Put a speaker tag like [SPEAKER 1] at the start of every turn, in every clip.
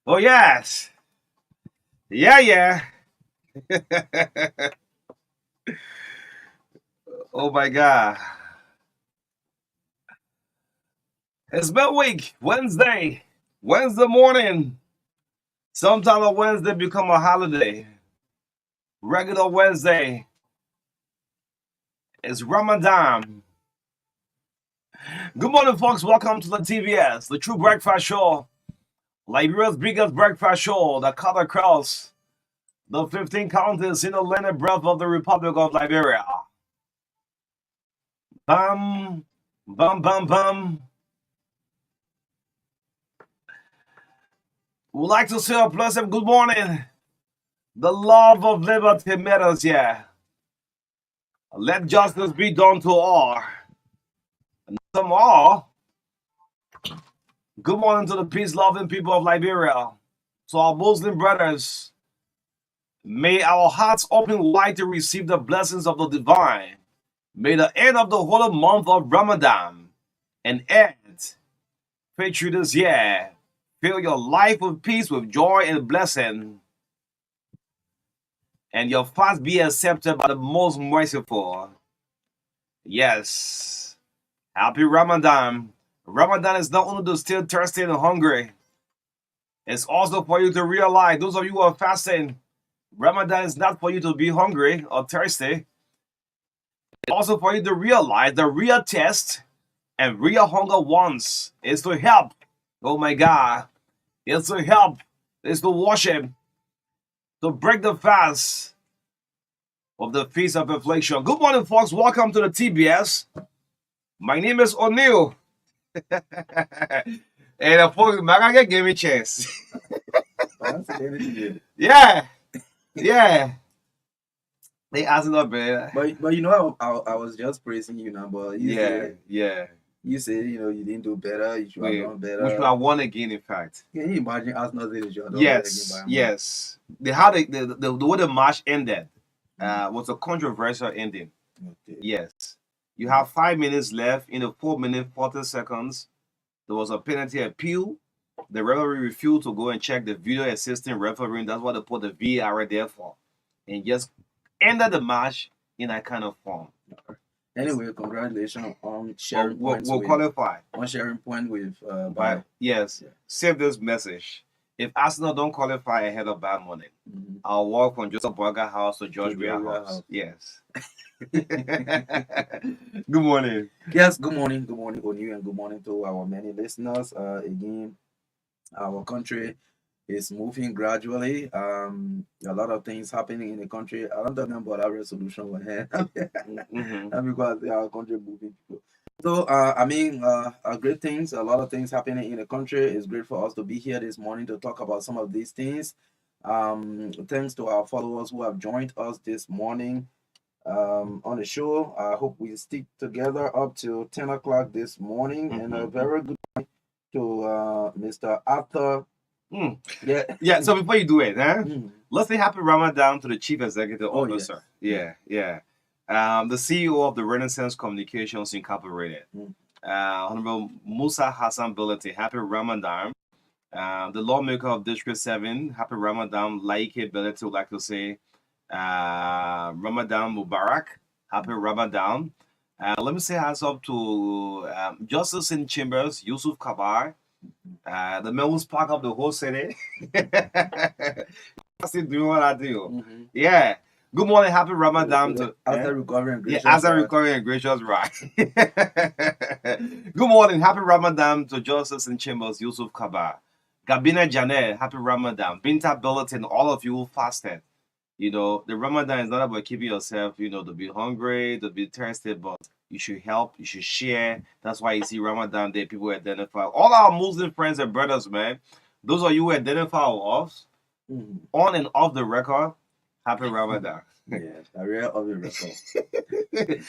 [SPEAKER 1] Oh yes. Yeah. Oh my God. It's midweek, Wednesday. Wednesday morning. Sometimes a Wednesday become a holiday. Regular Wednesday. It's Ramadan. Good morning, folks. Welcome to the TVS, the True Breakfast Show. Liberia's biggest breakfast show, the cut across the 15 counties in the land and breadth of the Republic of Liberia. Bam, bam. We'd like to say a pleasant good morning. The love of liberty matters, yeah. Let justice be done to all. And some all. Good morning to the peace-loving people of Liberia. To our Muslim brothers. May our hearts open wide to receive the blessings of the divine. May the end of the holy month of Ramadan and end faith this year. Fill your life with peace, with joy and blessing. And your fast be accepted by the most merciful. Yes. Happy Ramadan. Ramadan is not only to stay thirsty and hungry. It's also for you to realize, those of you who are fasting, Ramadan is not for you to be hungry or thirsty. It's also for you to realize the real test and real hunger wants is to help. Oh my God. It's to help. It's to worship. To break the fast of the Feast of Affliction. Good morning, folks. Welcome to the TBS. My name is O'Neill. And folks, Marka gave me a chance. Yeah. They asking up, man.
[SPEAKER 2] But you know, I was just praising you now, but
[SPEAKER 1] Yeah.
[SPEAKER 2] you said, you didn't do better, you should have done better.
[SPEAKER 1] We should have won again, in fact.
[SPEAKER 2] Can you imagine us not saying you should have done
[SPEAKER 1] Yes.
[SPEAKER 2] better again?
[SPEAKER 1] Yes. The way the match ended was a controversial ending.
[SPEAKER 2] Okay.
[SPEAKER 1] Yes. You have 5 minutes left. In the 4 minutes, 40 seconds, there was a penalty appeal. The referee refused to go and check the video assistant referee. That's what they put the VAR there for. And just ended the match in that kind of form.
[SPEAKER 2] Anyway, congratulations on sharing points.
[SPEAKER 1] We'll qualify.
[SPEAKER 2] On sharing point with
[SPEAKER 1] Yes. Yeah. Save this message. If Arsenal don't qualify ahead of Bayern Munich, I'll walk from Joseph Burger House to George Weah House. Yes. Good morning.
[SPEAKER 2] Yes, good morning. Good morning, O'Neill, and good morning to our many listeners. Again, our country is moving gradually. A lot of things happening in the country. I don't talk about our resolution with hand. Because our country moving people. So great things, a lot of things happening in the country. It's great for us to be here this morning to talk about some of these things. Thanks to our followers who have joined us this morning on the show. I hope we stick together up till 10 o'clock this morning. And a very good morning to Mr. Arthur.
[SPEAKER 1] Yeah. So before you do it, let's say happy Ramadan to the Chief Executive Officer.
[SPEAKER 2] Yes.
[SPEAKER 1] Yeah. The CEO of the Renaissance Communications Incorporated, Honorable Musa Hassan Bilati, happy Ramadan. The lawmaker of District 7, happy Ramadan. Laike Bilati would like to say Ramadan Mubarak, happy Ramadan. Let me say hands up to Justice in Chambers, Yusuf Kabar, the man who's part of the whole city. Still doing what I do. Yeah. Good morning, happy Ramadan to
[SPEAKER 2] after recovering gracious.
[SPEAKER 1] Yeah, after recovering and gracious right. Good morning, happy Ramadan to Justice in Chambers, Yusuf Kabar, Gabina Janet, happy Ramadan, Binta Bulletin, all of you who fasted. The Ramadan is not about keeping yourself, to be hungry, to be thirsty, but You should help. You should share. That's why you see Ramadan Day. People identify all our Muslim friends and brothers, man. Those of you who identify with us on and off the record. Happy Ramadan.
[SPEAKER 2] Yeah, a real of the record.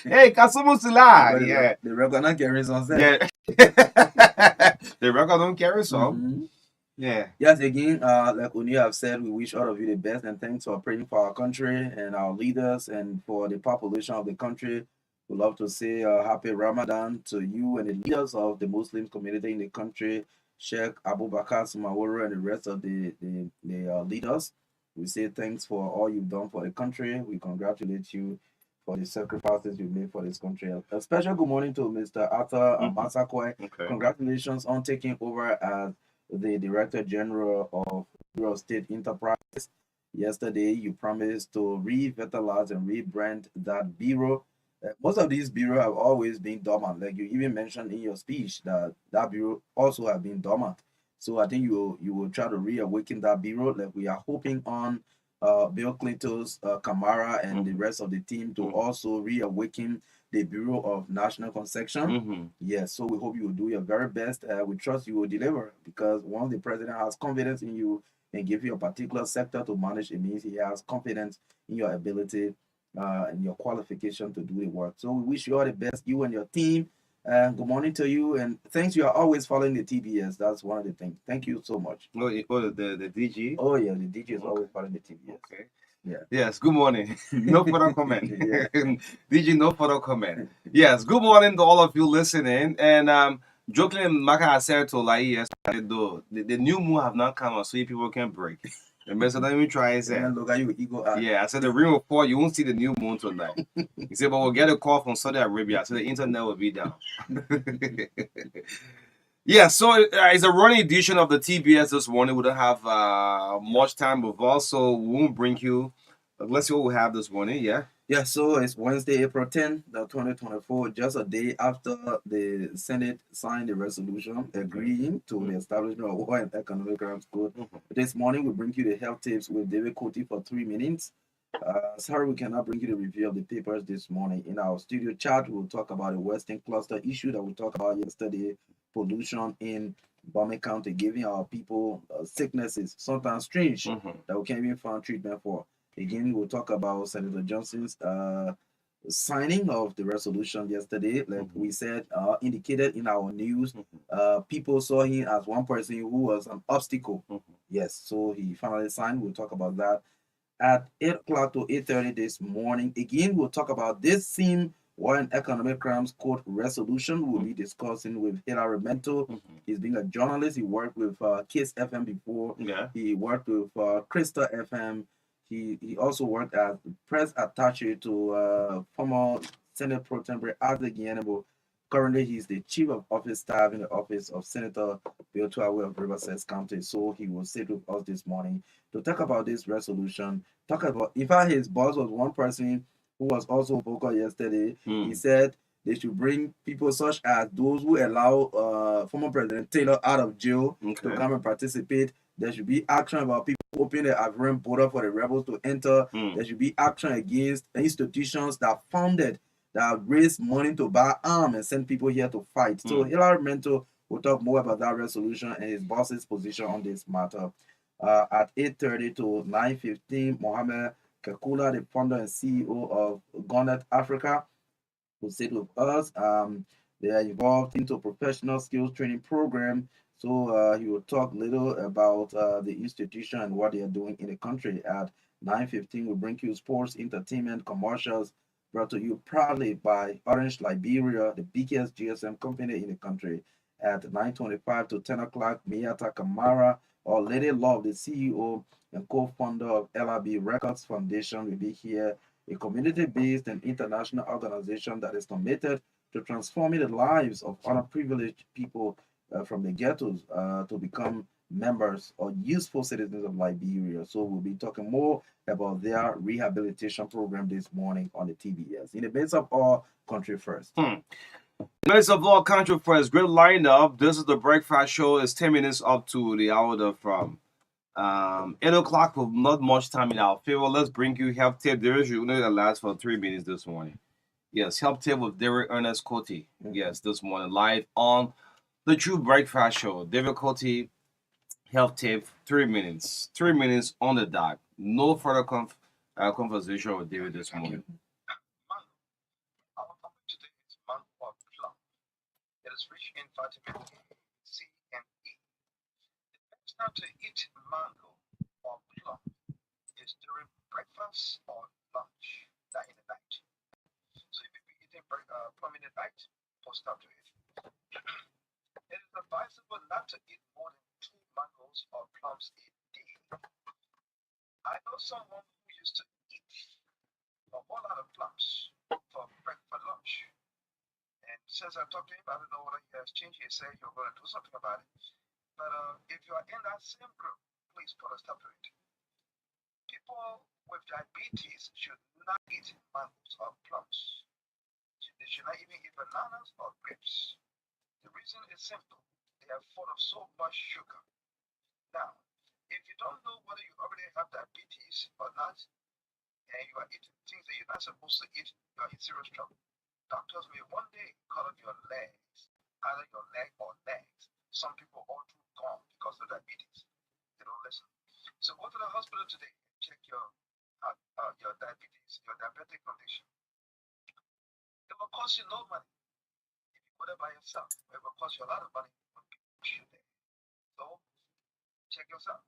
[SPEAKER 1] Hey, Kasumu Sila. Yeah.
[SPEAKER 2] The record not carries on set.
[SPEAKER 1] Yeah. The record don't carry some. Yeah.
[SPEAKER 2] Yes, again, like Oni have said, we wish all of you the best and thanks for praying for our country and our leaders and for the population of the country. We'd love to say happy Ramadan to you and the leaders of the Muslim community in the country, Sheikh Abu Bakr Sumaworo and the rest of the leaders. We say thanks for all you've done for the country. We congratulate you for the sacrifices you made for this country. A special good morning to Mr. Arthur Masakwe.
[SPEAKER 1] Okay.
[SPEAKER 2] Congratulations on taking over as the Director General of Bureau of State Enterprise. Yesterday, you promised to revitalize and rebrand that bureau. Most of these bureaus have always been dormant. Like you even mentioned in your speech that that bureau also have been dormant. So I think you will try to reawaken that bureau. Like we are hoping on Bill Clinton's Kamara and the rest of the team to also reawaken the Bureau of National Concession. Yes, so we hope you will do your very best. We trust you will deliver because once the president has confidence in you and give you a particular sector to manage, it means he has confidence in your ability and your qualification to do the work. So we wish you all the best, you and your team. Good morning to you, and thanks. You are always following the TBS. That's one of the things. Thank you so much.
[SPEAKER 1] Oh, the DG.
[SPEAKER 2] Oh yeah, the DJ is always following the TBS.
[SPEAKER 1] Okay.
[SPEAKER 2] Yeah.
[SPEAKER 1] Yes. Good morning. No further comment. DG, no further comment. Yes. Good morning to all of you listening. And jokingly, Marka has said to Lai yesterday, though the new moon have not come, so people can break. Remember, so don't even try and say.
[SPEAKER 2] Look at you, ego.
[SPEAKER 1] Yeah, I said the rain will fall. You won't see the new moon tonight. He said, but we'll get a call from Saudi Arabia, so the internet will be down. Yeah, so it's a running edition of the TBS this morning. We don't have much time with us, so we won't bring you. Let's see what we have this morning. Yeah.
[SPEAKER 2] Yeah, so it's Wednesday, April 10th, 2024, just a day after the Senate signed the resolution agreeing to the establishment of War and Economic Crimes Code. This morning, we bring you the health tips with David Coty for 3 minutes. Sorry, we cannot bring you the review of the papers this morning. In our studio chat, we'll talk about the Western Cluster issue that we talked about yesterday, pollution in Bowman County, giving our people sicknesses, sometimes strange, that we can't even find treatment for. Again, we'll talk about Senator Johnson's signing of the resolution yesterday. Like we said, indicated in our news, people saw him as one person who was an obstacle. Yes, so he finally signed. We'll talk about that at 8 o'clock to 8:30 this morning. Again, we'll talk about this same War and Economic Crimes Court resolution. We'll be discussing with Hilary Mento. He's been a journalist. He worked with Kiss FM before.
[SPEAKER 1] Yeah.
[SPEAKER 2] He worked with Krista FM. He also worked as press attaché to former Senate Pro Tempore Isaac Yenebo. Currently, he's the chief of office staff in the office of Senator Bill Tuawe of Riverside County. So he will sit with us this morning to talk about this resolution. Talk about, in fact, his boss was one person who was also vocal yesterday. He said they should bring people such as those who allow former President Taylor out of jail to come and participate. There should be action about people opening the Ivorian border for the rebels to enter. There should be action against institutions that funded, that raised money to buy arms and send people here to fight. So Hilary Mento will talk more about that resolution and his boss's position on this matter. At 8:30 to 9:15, Mohammed Kakula, the founder and CEO of Garnet Africa, will sit with us. They are involved into professional skills training program. So he will talk little about the institution and what they are doing in the country. At 9:15, we'll bring you sports, entertainment, commercials, brought to you proudly by Orange Liberia, the biggest GSM company in the country. At 9:25 to 10 o'clock, Miyata Kamara, or Lady Love, the CEO and co-founder of LRB Records Foundation, will be here, a community-based and international organization that is committed to transforming the lives of underprivileged people from the ghettos to become members or useful citizens of Liberia. So we'll be talking more about their rehabilitation program this morning on the TBS. In the midst of all, country first.
[SPEAKER 1] In the midst of all, country first, great lineup. This is the breakfast show. It's 10 minutes up to the hour from 8 o'clock with not much time in our favor. Let's bring you health tip. There is only that lasts for 3 minutes this morning. Yes, Help Tip with Derek Ernest Cote. Yes, this morning live on the True Breakfast Show. David Cote, Help Tip, 3 minutes. 3 minutes on the dot. No further conversation with David this morning.
[SPEAKER 3] Mango. Our topic today is mango or plum. It is rich in vitamin A, C, and E. The best time to eat mango or plum is during breakfast or lunch, not in the night. So if you be eating plum in the night, post up to it. It is advisable not to eat more than 2 mangoes or plums a day. I know someone who used to eat a whole lot of plums for breakfast lunch. And since I talked to him, I don't know whether he has changed. He said you're going to do something about it. But if you are in that same group, please put a stop to it. People with diabetes should not eat mangoes or plums. They should not even eat bananas or grapes. The reason is simple. They are full of so much sugar. Now, if you don't know whether you already have diabetes or not, and you are eating things that you're not supposed to eat, you are in serious trouble. Doctors may one day cut off your legs, either your leg or legs. Some people all too gone because of diabetes. They don't listen. So go to the hospital today and check your diabetes, your diabetic condition. It will cost you no money if you go there by yourself. It will cost you a lot of money when people push you there. So check yourself.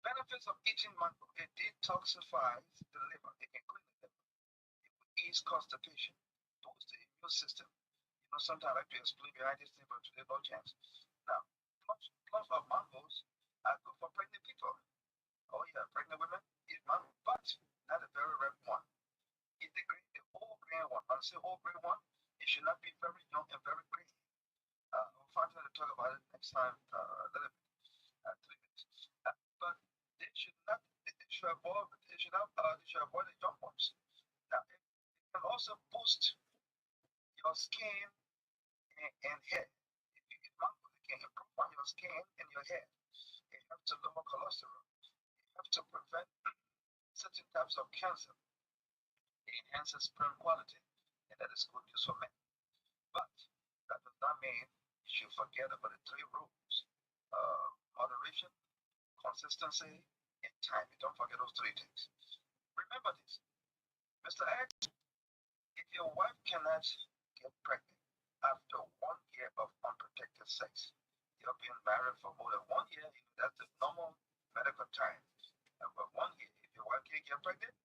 [SPEAKER 3] Benefits of eating mango: it detoxifies the liver. It can clean the liver. It will ease constipation, boost the immune system. Sometimes I like to explain behind this thing, but today no chance. Now, plums of mangoes are good for pregnant people. Oh yeah, pregnant women eat mango, but not a very red one. Eat the whole green one. When I say whole green one, it should not be very young and very green. I'll find time to talk about it next time, a little bit, 3 minutes. But they should avoid the young ones. Now, it can also boost your skin and hair. If you eat mango, it can improve on your skin and your hair. It helps to lower cholesterol. It helps to prevent certain types of cancer. It enhances sperm quality, and that is good news for men. But that does not mean you should forget about the 3 rules: moderation, consistency, and time. You don't forget those 3 things. Remember this, Mr. X, if your wife cannot get pregnant after 1 year of unprotected sex, you've been married for more than 1 year, that's the normal medical time. And for 1 year, if your wife can't get pregnant,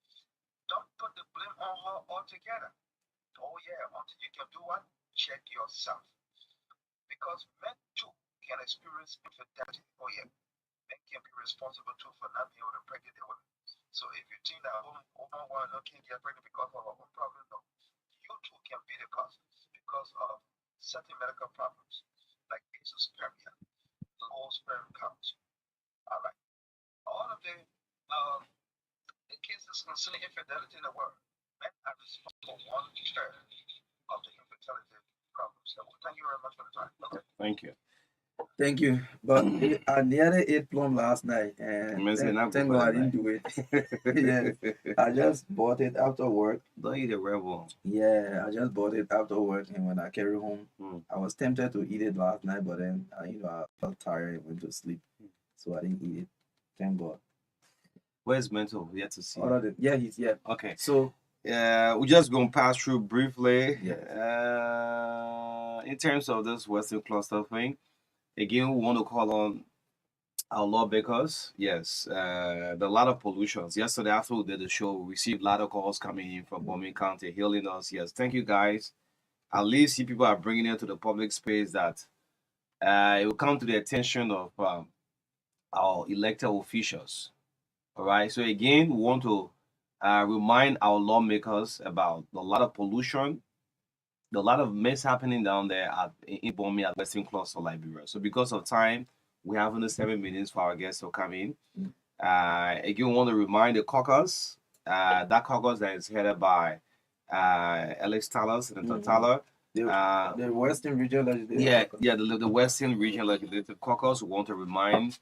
[SPEAKER 3] don't put the blame on her altogether. Oh yeah, until you can do what? Check yourself. Because men too can experience infidelity. Oh yeah, men can be responsible too for not being able to pregnant their women. So if you think that woman can't get pregnant because of her own problem, no. You too can be the cause because of certain medical problems like azoospermia, low sperm count. All right. All of the cases concerning infidelity in the world, men are responsible for 1/3 of the infertility problems. So thank you very much for the time. Okay.
[SPEAKER 1] Thank you.
[SPEAKER 2] Thank you. But I nearly ate plum last night, and thank God I didn't do it. Yes, I just bought it after work.
[SPEAKER 1] Don't eat a red one.
[SPEAKER 2] Yeah, I just bought it after work, and when I carried home, I was tempted to eat it last night, but then I felt tired and went to sleep, so I didn't eat it. Thank God.
[SPEAKER 1] Where's Mental? Yet to see.
[SPEAKER 2] Yeah, he's here.
[SPEAKER 1] Okay.
[SPEAKER 2] So
[SPEAKER 1] we're just going to pass through briefly.
[SPEAKER 2] Yeah.
[SPEAKER 1] In terms of this Western cluster thing, again, we want to call on our lawmakers. Yes, a lot of pollutions. Yesterday, after we did the show, we received a lot of calls coming in from Bombay County, hailing us. Yes, thank you guys. At least you people are bringing it to the public space that it will come to the attention of our elected officials. All right. So again, we want to remind our lawmakers about a lot of pollution, a lot of mess happening down there in Bombay at Western Cluster Liberia. So because of time, we have only 7 minutes for our guests to come in. Again, we want to remind the caucus, that caucus that is headed by Alex Talos, Senator Taylor.
[SPEAKER 2] The Western Region Legislative Caucus.
[SPEAKER 1] The Western Region Legislative Caucus. We want to remind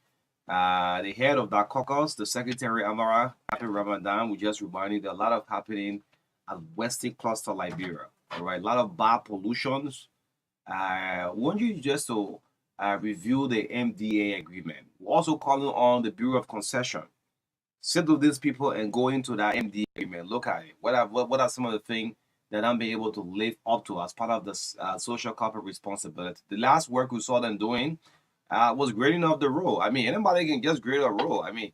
[SPEAKER 1] the head of that caucus, the Secretary Amara, happy Ramadan. We just reminded a lot of happening at Western Cluster, Liberia. All right, a lot of bad pollutions. Want you just to review the MDA agreement. We're also calling on the Bureau of Concession. Sit with these people and go into that MDA agreement. Look at it. What are some of the things that I'm being able to live up to as part of the social corporate responsibility? The last work we saw them doing was grading of the road. I mean, anybody can just grade a road. I mean,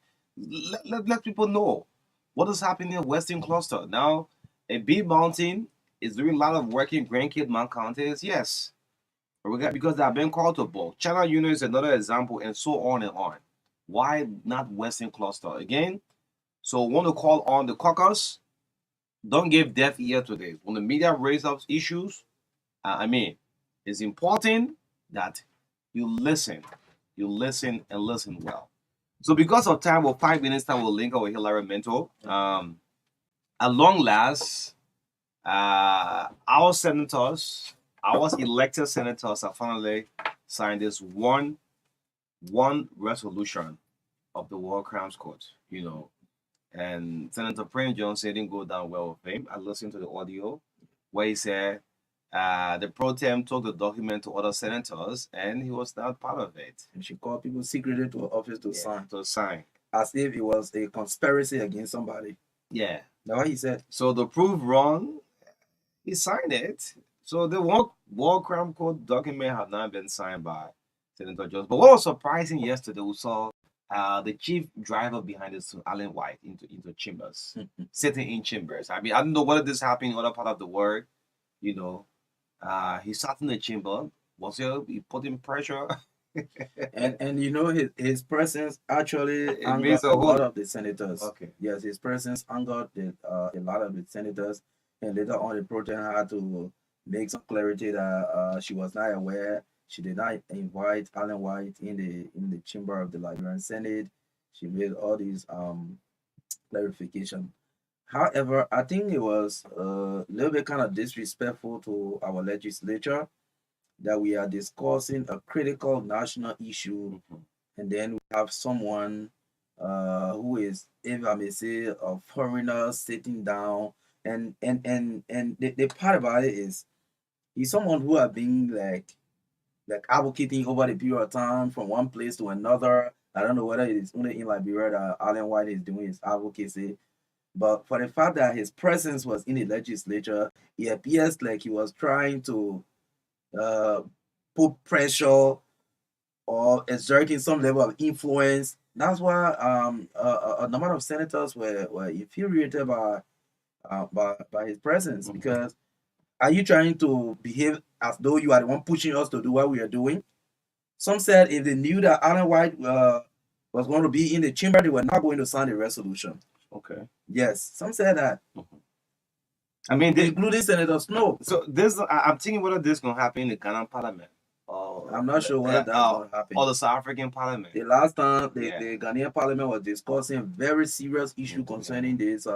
[SPEAKER 1] let people know what is happening in Western Cluster. Now, a big mountain is doing a lot of work in Grand Cape Mount counties. Yes, because they have been called to book. China Union is another example, and so on and on. Why not Western Cluster? Again, so want to call on the caucus. Don't give deaf ear to this. When the media raise up issues, I mean, it's important that you listen. You listen and listen well. So because of time, well, 5 minutes time, we'll link our Hillary Mentor. At long last, our senators, our elected senators have finally signed this one resolution of the World Crimes Court, and Senator Prince Johnson didn't go down well with him. I listened to the audio where he said the pro tem took the document to other senators and he was not part of it.
[SPEAKER 2] And she called people secretly to her office to
[SPEAKER 1] sign.
[SPEAKER 2] As if it was a conspiracy against somebody.
[SPEAKER 1] Yeah.
[SPEAKER 2] That's what he said.
[SPEAKER 1] So to prove wrong, he signed it. So the World Crime Code document have not been signed by Senator Johnson. But what was surprising yesterday, we saw the chief driver behind this, Alan White, into chambers, sitting in chambers. I mean, I don't know whether this happened in other part of the world. He sat in the chamber. Was he putting pressure?
[SPEAKER 2] and his presence actually angered a lot of the senators.
[SPEAKER 1] Okay.
[SPEAKER 2] Yes, his presence angered a lot of the senators, and later on the pro tem had to make some clarity that she was not aware. She did not invite Alan White in the chamber of the Liberian Senate. She made all these clarification. However, I think it was a little bit kind of disrespectful to our legislature that we are discussing a critical national issue, and then we have someone who is, if I may say, a foreigner sitting down, and the part about it is he's someone who have been like advocating over the period of time from one place to another. I don't know whether it is only in Liberia that Alan White is doing his advocacy, but for the fact that his presence was in the legislature, it appears like he was trying to put pressure or exerting some level of influence. That's why a number of senators were infuriated by his presence, because are you trying to behave as though you are the one pushing us to do what we are doing? Some said if they knew that Alan White was going to be in the chamber, they were not going to sign the resolution.
[SPEAKER 1] Okay.
[SPEAKER 2] Yes, some said that.
[SPEAKER 1] I mean,
[SPEAKER 2] including Senator Snow.
[SPEAKER 1] So I'm thinking whether this is going to happen in the Ghana Parliament.
[SPEAKER 2] I'm not sure whether that's going to happen.
[SPEAKER 1] Or the South African Parliament.
[SPEAKER 2] The last time the Ghanaian Parliament was discussing very serious issue concerning this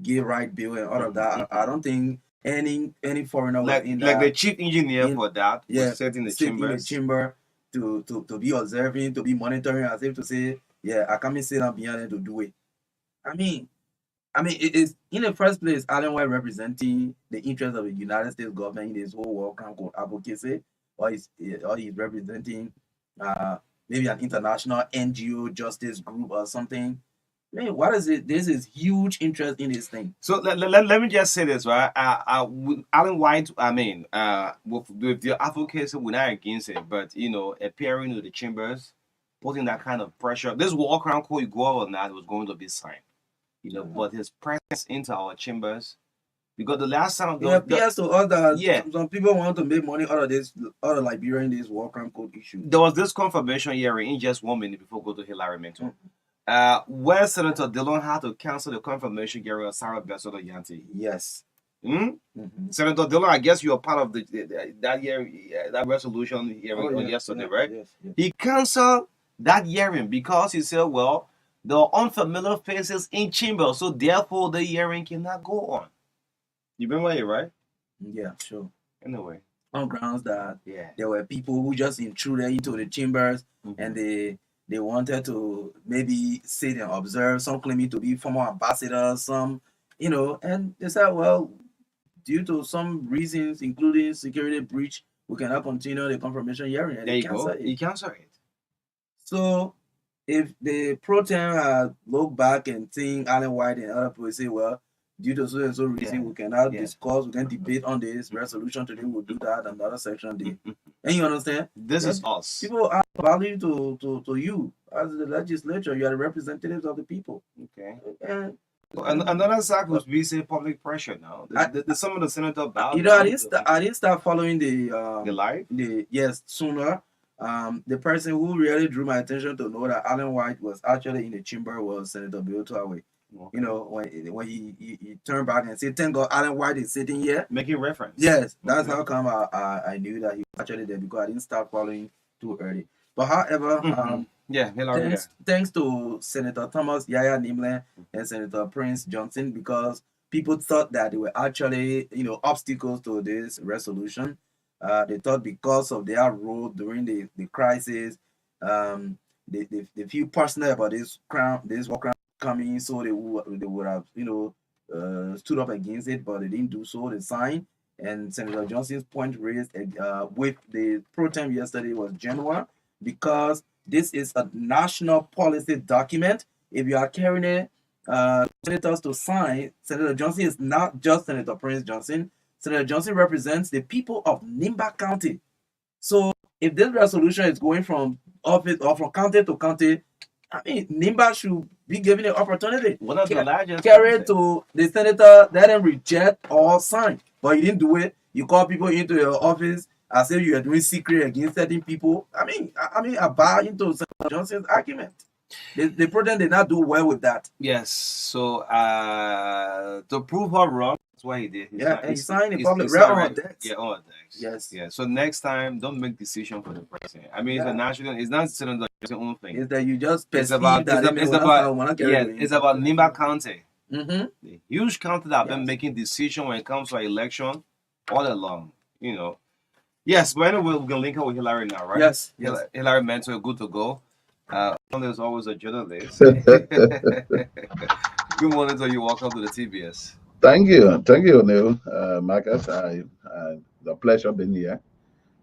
[SPEAKER 2] gay right bill and all of that. I don't think any foreigner was in that.
[SPEAKER 1] Like the chief engineer for that was sitting in the
[SPEAKER 2] chamber to be observing, to be monitoring, as if to say, yeah, I can't sit down behind it to do it. I mean, it is in the first place, Alan White representing the interests of the United States government in this whole World Crime Court advocacy, or he's representing maybe an international NGO justice group or something. Man, what is it? This is huge interest in this thing.
[SPEAKER 1] So let me just say this, right? Alan White, I mean, with the advocacy, we're not against it, but appearing to the chambers, putting that kind of pressure. This World Crime Court, you go over that, was going to be signed. But his presence into our chambers, because the last time
[SPEAKER 2] it appears to us that some people want to make money out of Liberian this World Crime Code issue.
[SPEAKER 1] There was this confirmation hearing in just 1 minute before we go to Hillary Mentor. Where Senator Dillon had to cancel the confirmation hearing of Sarah Besoto Yanti.
[SPEAKER 2] Yes.
[SPEAKER 1] Senator Dillon, I guess you are part of that resolution hearing yesterday, right?
[SPEAKER 2] Yes.
[SPEAKER 1] He canceled that hearing because he said, well, there are unfamiliar faces in chamber, so therefore the hearing cannot go on. You remember it, right?
[SPEAKER 2] Yeah, sure.
[SPEAKER 1] Anyway.
[SPEAKER 2] On grounds that there were people who just intruded into the chambers and they wanted to maybe sit and observe, some claiming to be former ambassadors, some And they said, well, due to some reasons, including security breach, we cannot continue the confirmation hearing, and
[SPEAKER 1] There
[SPEAKER 2] they
[SPEAKER 1] you go.
[SPEAKER 2] cancel it.
[SPEAKER 1] You cancel it.
[SPEAKER 2] So if the pro tem look back and think Alan White and other people say, well, due to so and so reason,
[SPEAKER 1] Yeah.
[SPEAKER 2] we cannot
[SPEAKER 1] Yeah.
[SPEAKER 2] discuss, we can debate on this resolution today, we'll do that another section day. And you understand?
[SPEAKER 1] This
[SPEAKER 2] Yeah,
[SPEAKER 1] is us.
[SPEAKER 2] people add value to you as the legislature. You are the representatives of the people.
[SPEAKER 1] Okay.
[SPEAKER 2] And
[SPEAKER 1] Another side was we say public pressure now. There's some of the senator bowed
[SPEAKER 2] I
[SPEAKER 1] down.
[SPEAKER 2] I didn't start following
[SPEAKER 1] The live.
[SPEAKER 2] yes, sooner. The person who really drew my attention to know that Alan White was actually in the chamber was Senator Bill Tuawe.
[SPEAKER 1] Okay.
[SPEAKER 2] When he turned back and said, "Thank God Alan White is sitting here."
[SPEAKER 1] Making reference.
[SPEAKER 2] Yes, that's
[SPEAKER 1] Okay.
[SPEAKER 2] how come I knew that he was actually there, because I didn't start following too early. But however,
[SPEAKER 1] Yeah, Hillary.
[SPEAKER 2] thanks to Senator Thomas Yaya Nimle and Senator Prince Johnson, because people thought that they were actually, obstacles to this resolution. They thought because of their role during the crisis, they feel personal about this war crime coming, so they would have, stood up against it, but they didn't do so. They signed, and Senator Johnson's point raised with the pro tem yesterday was genuine, because this is a national policy document. If you are carrying it, senators to sign, Senator Johnson is not just Senator Prince Johnson. Senator Johnson represents the people of Nimba County. So if this resolution is going from office or from county to county, I mean, Nimba should be given the opportunity.
[SPEAKER 1] One of the largest.
[SPEAKER 2] Carry it to the senator, let them reject or sign. But you didn't do it. You call people into your office as if you are doing secret against certain people. I buy into Senator Johnson's argument. The president did not do well with that.
[SPEAKER 1] Yes. So to prove her wrong, that's what he did.
[SPEAKER 2] He signed in public record.
[SPEAKER 1] Yeah, on decks.
[SPEAKER 2] Yes.
[SPEAKER 1] Yeah. So next time, don't make decision for the president. I mean, it's a national. It's not Senator Johnson's own thing.
[SPEAKER 2] Is that you just
[SPEAKER 1] It's
[SPEAKER 2] perceive
[SPEAKER 1] about.
[SPEAKER 2] that
[SPEAKER 1] It's about Nimba County.
[SPEAKER 2] Mm-hmm.
[SPEAKER 1] The huge county that have been making decision when it comes to election all along. Yes, but anyway, we're gonna link up with Hillary now, right?
[SPEAKER 2] Yes.
[SPEAKER 1] Hillary Mentor, good to go. There's always a journalist. Good morning to you. Welcome to the TBS.
[SPEAKER 4] Thank you, Neil. Marcus, the pleasure being here.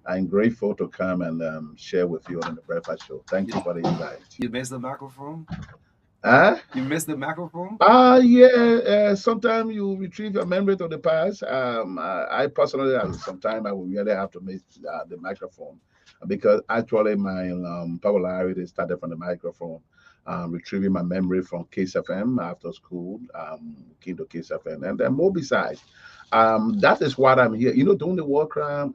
[SPEAKER 4] I'm grateful to come and share with you on the breakfast show. Thank you for the invite.
[SPEAKER 1] You missed the microphone?
[SPEAKER 4] Huh?
[SPEAKER 1] You missed the microphone?
[SPEAKER 4] Yeah. Sometimes you retrieve your memory to the past. I personally, sometimes I will really have to miss the microphone, because actually my popularity started from the microphone. Retrieving my memory from Case FM after school, came to Case FM, and then more besides. That is what I'm here. During the war crime,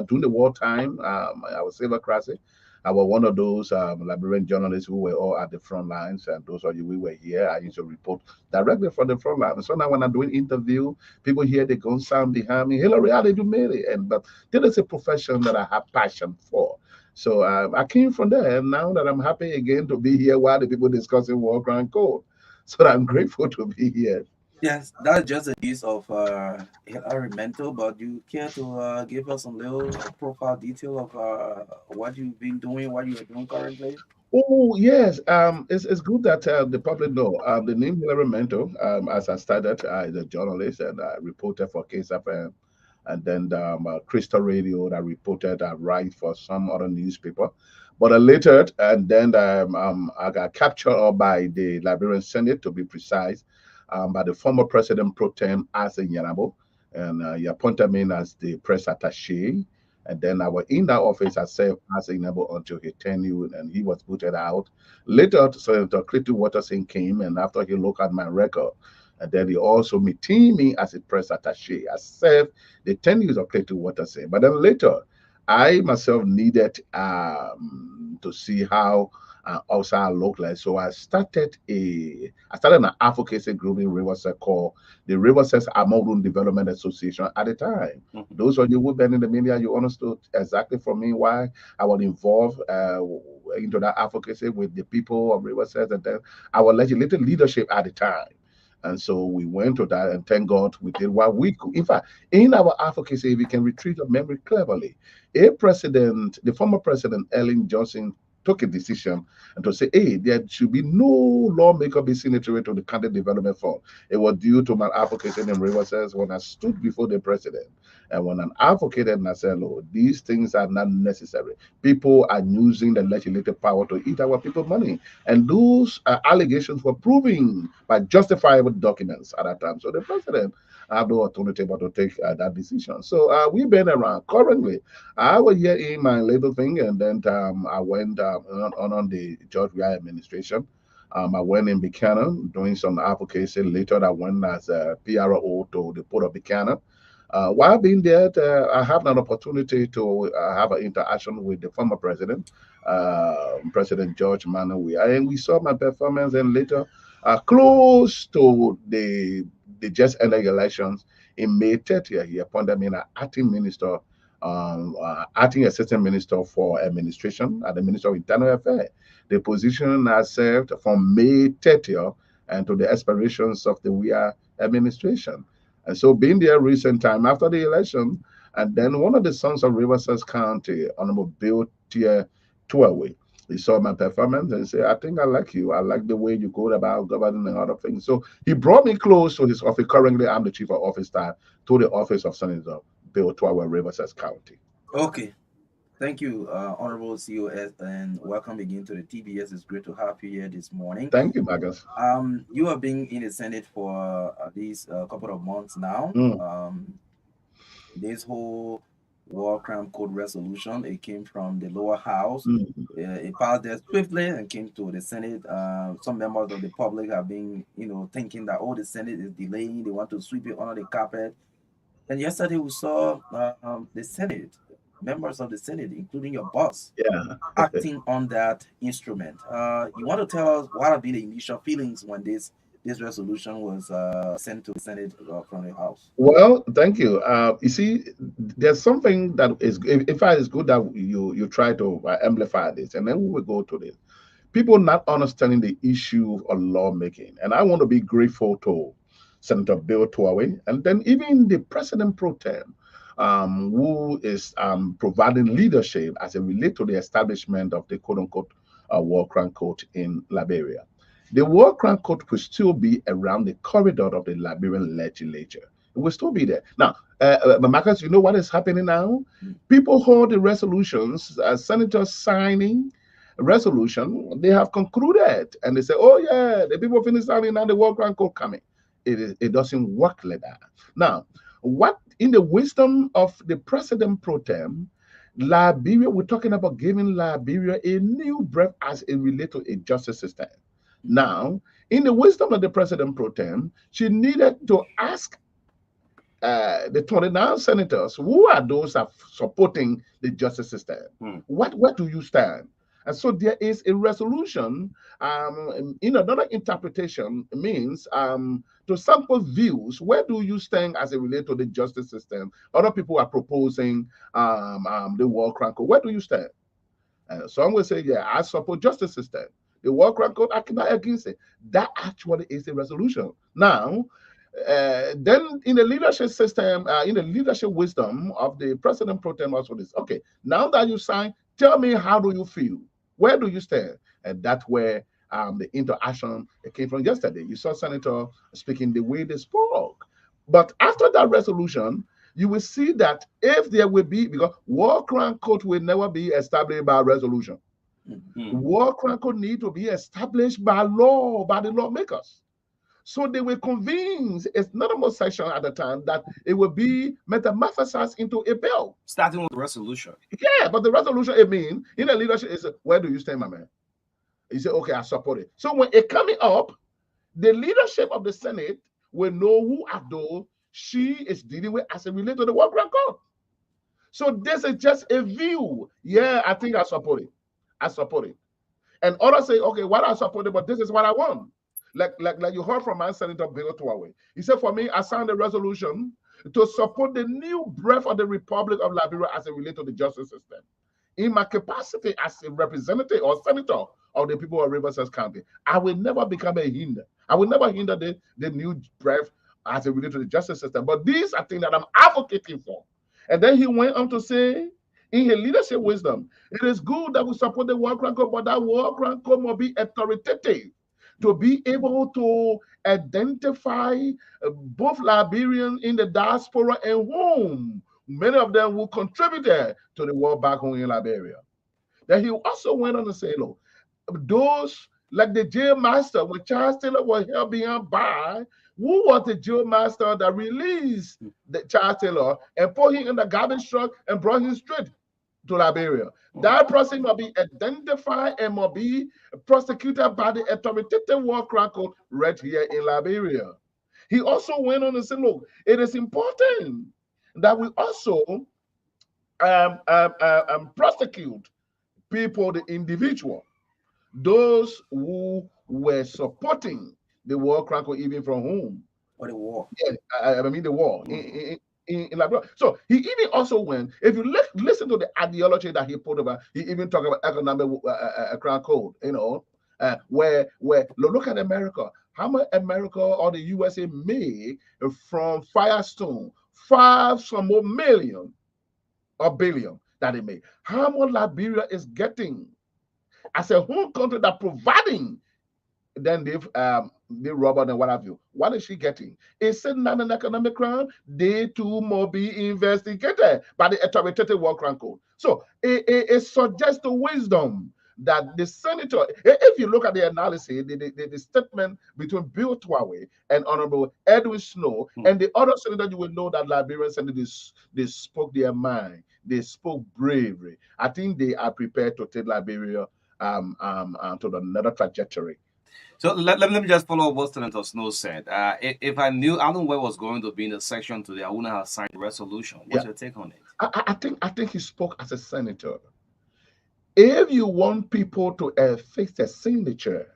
[SPEAKER 4] during the wartime, I was Silver Crossing. I was one of those Liberian journalists who were all at the front lines, and those of you we were here, I used to report directly from the front line. So now when I'm doing interview, people hear the gun sound behind me. Hillary, how did you made it? But this is a profession that I have passion for. So I came from there, and now that I'm happy again to be here while the people discussing war crime code. So I'm grateful to be here.
[SPEAKER 2] Yes, that's just a piece of Hillary Mental, but you care to give us some little profile detail of what you've been doing, what you are doing currently?
[SPEAKER 4] Oh yes, it's good that the public know. The name Hillary Mento, as I started as a journalist and I reported for KSFM, and then Crystal Radio that reported I write for some other newspaper. But I later, and then I got captured by the Liberian Senate, to be precise, by the former President pro tem Asa Yanabo, and he appointed me as the press attaché. And then I was in that office. I served as Yanabo until he tenured and he was booted out. Later, Senator Clinton Watterson came, and after he looked at my record, and then he also meeting me as a press attaché. I served the 10 years of Clinton Watterson. But then later, I myself needed to see how also I look like. So I started an advocacy group in Riverside called the Riverside Amorun Development Association at the time.
[SPEAKER 1] Mhm.
[SPEAKER 4] Those of you who've been in the media, you understood exactly from me why I was involved into that advocacy with the people of Riverside, and then our legislative leadership at the time. And so we went to that, and thank God we did what we could. In fact, in our advocacy, we can retrieve your memory cleverly. The former president, Ellen Johnson, took a decision and to say, hey, there should be no lawmaker be signatory to the County Development Fund. It was due to my advocacy in Riverside when I stood before the president and when an advocated and I said, Lord, these things are not necessary. People are using the legislative power to eat our people money. And those allegations were proven by justifiable documents at that time. So the president have no authority but to take that decision. So we've been around. Currently, I was here in my little thing, and then I went on the George Weah administration. I went in Buchanan doing some advocacy. Later, I went as a PRO to the Port of Buchanan. While being there, I have an opportunity to have an interaction with the former president, President George Manuel, and we saw my performance. And later, close to the just ended elections in May 30th, he appointed me an acting minister, acting assistant minister for administration at the Ministry of Internal Affairs. The position I served from May 30th and to the aspirations of the WIA administration. And so being there recent time after the election, and then one of the sons of Riverside County, Honorable Bill Tier Tuaway, he saw my performance and said, I think I like you. I like the way you go about governing and other things. So he brought me close to his office. Currently, I'm the chief of office staff to the office of Senator Bill Tuaway, Riverside County.
[SPEAKER 2] Okay. Thank you, Honorable COS, and welcome again to the TBS. It's great to have you here this morning.
[SPEAKER 4] Thank you, Marcus.
[SPEAKER 2] You have been in the Senate for at least a couple of months now. This whole war crime code resolution, it came from the lower house. It passed there swiftly and came to the Senate. Some members of the public have been, thinking that, oh, the Senate is delaying. They want to sweep it under the carpet. And yesterday we saw the Senate, members of the Senate, including your boss, acting on that instrument. You want to tell us what have been the initial feelings when this resolution was sent to the Senate from the House?
[SPEAKER 4] Well, thank you. You see, there's something that is, in fact, it's good that you try to amplify this, and then we will go to this. People not understanding the issue of lawmaking, and I want to be grateful to Senator Bill Tuaway, and then even the President pro tem, who is providing leadership as it relates to the establishment of the quote-unquote war crime court in Liberia. The war crime court will still be around the corridor of the Liberian legislature. It will still be there. Now, Marcus, you know what is happening now? People hold the resolutions, senators signing a resolution, they have concluded, and they say, oh yeah, the people finish signing, now the war crime court coming. It doesn't work like that. Now, what in the wisdom of the president pro tem, Liberia, we're talking about giving Liberia a new breath as it relates to a justice system. Now, in the wisdom of the president pro tem, she needed to ask the 29 senators, who are those that are supporting the justice system? Where do you stand? And so there is a resolution. In another interpretation, means to sample views. Where do you stand as it relates to the justice system? Other people are proposing the war crime code. Where do you stand? Some will say, yeah, I support justice system. The war crime code, I cannot against it. That actually is the resolution. Now, then in the leadership system, in the leadership wisdom of the president pro tem also this, okay, now that you sign, tell me, how do you feel? Where do you stand? And that's where the interaction came from yesterday. You saw Senator speaking the way they spoke. But after that resolution, you will see that if there will be, because war crime court will never be established by resolution. War crime court need to be established by law, by the lawmakers. So they were convinced, it's not a more section at the time, that it will be metamorphosized into a bill.
[SPEAKER 1] Starting with the resolution.
[SPEAKER 4] Yeah, but the resolution, it means, in the leadership, is where do you stand, my man? You say, okay, I support it. So when it coming up, the leadership of the Senate will know who are those she is dealing with as it relates to the war crime court. So this is just a view. Yeah, I think I support it. I support it. And others say, okay, what I support it, but this is what I want. Like you heard from my Senator Bill Tuaway. He said, for me, I signed a resolution to support the new breath of the Republic of Liberia as it relates to the justice system. In my capacity as a representative or senator of the people of Riverside County, I will never become a hinder. I will never hinder the new breath as it relates to the justice system. But these are things that I'm advocating for. And then he went on to say, in his leadership wisdom, it is good that we support the war crime code, but that war crime code must be authoritative to be able to identify both Liberians in the diaspora and whom many of them will contribute to the war back home in Liberia. Then he also went on to say, look, those like the jail master, when Charles Taylor was held behind bar, who was the jail master that released the Charles Taylor and put him in the garbage truck and brought him straight to Liberia? That person must be identified and must be prosecuted by the authoritative war crime code right here in Liberia. He also went on and said, look, it is important that we also prosecute people, the individual, those who were supporting the war crime code even from home.
[SPEAKER 2] Or the war.
[SPEAKER 4] Yeah, I mean the war in Liberia. So he even also went, if you listen to the ideology that he put over, he even talked about economic crime code, where look at America. How much America or the USA made from Firestone? 5 some more million or billion that they made. How much Liberia is getting as a home country that providing then they rob and what have you. What is she getting? Is it not an economic crime? They too must be investigated by the authoritative war crime code. So it suggests the wisdom that the senator, if you look at the analysis, the statement between Bill Twaway and Honorable Edwin Snow and the other senator, you will know that Liberian senators, they spoke their mind. They spoke bravery. I think they are prepared to take Liberia to another trajectory.
[SPEAKER 1] So let me just follow up what Senator Snow said. If I knew Alan Webb was going to be in the section today, I wouldn't have signed the resolution. What's your take on it?
[SPEAKER 4] I think he spoke as a senator. If you want people to affix a signature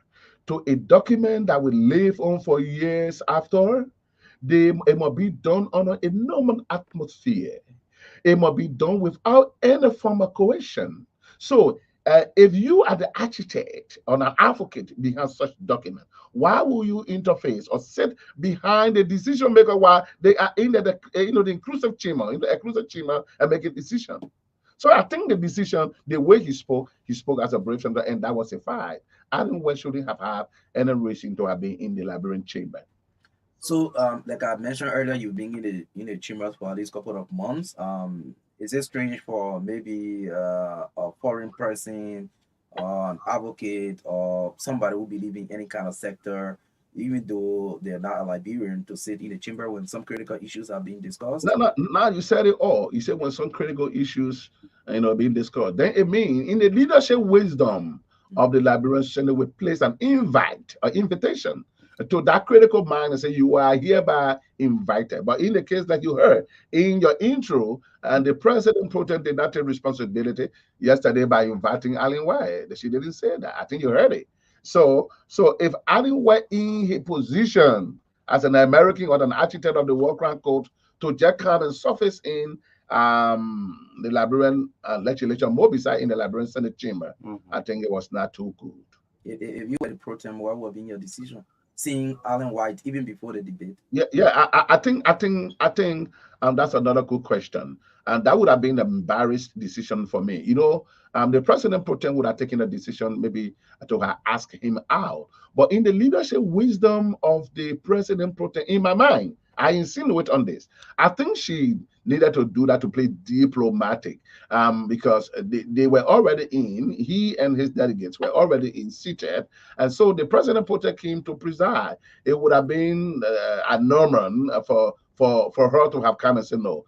[SPEAKER 4] to a document that will live on for years after, it must be done under a normal atmosphere. It must be done without any form of coercion. So if you are the architect or an advocate behind such document, why will you interface or sit behind the decision maker while they are in the inclusive chamber, and make a decision? So I think the decision, the way he spoke as a brave senator, and that was a fight. I think we shouldn't have had any reason to have been in the Liberian chamber.
[SPEAKER 2] So, like I mentioned earlier, you've been in the chambers for at least a couple of months. Is it strange for maybe a foreign person, an advocate, or somebody who believes in any kind of sector, even though they're not a Liberian, to sit in the chamber when some critical issues are being discussed?
[SPEAKER 4] No, now you said it all. You said when some critical issues, being discussed, then it means in the leadership wisdom of the Liberian Senate, we place an invitation to that critical mind and say you are hereby invited. But in the case that you heard in your intro, and the president protested did not take responsibility yesterday by inviting Alan White. She didn't say that. I think you heard it. So if Alan White in his position as an American or an architect of the war crime code to just come and surface in the Liberian legislature, more beside in the Liberian Senate chamber, I think it was not too good.
[SPEAKER 2] If you were the pro tem, what would be your decision? Seeing Alan White even before the debate?
[SPEAKER 4] I think that's another good question, and that would have been an embarrassed decision for me. The president pro tem would have taken a decision maybe to ask him out, but in the leadership wisdom of the president pro tem, in my mind, I insinuate on this. I think she needed to do that to play diplomatic, because they were already in. He and his delegates were already in seated, and so the president pro tem came to preside. It would have been a normal for her to have come and say no.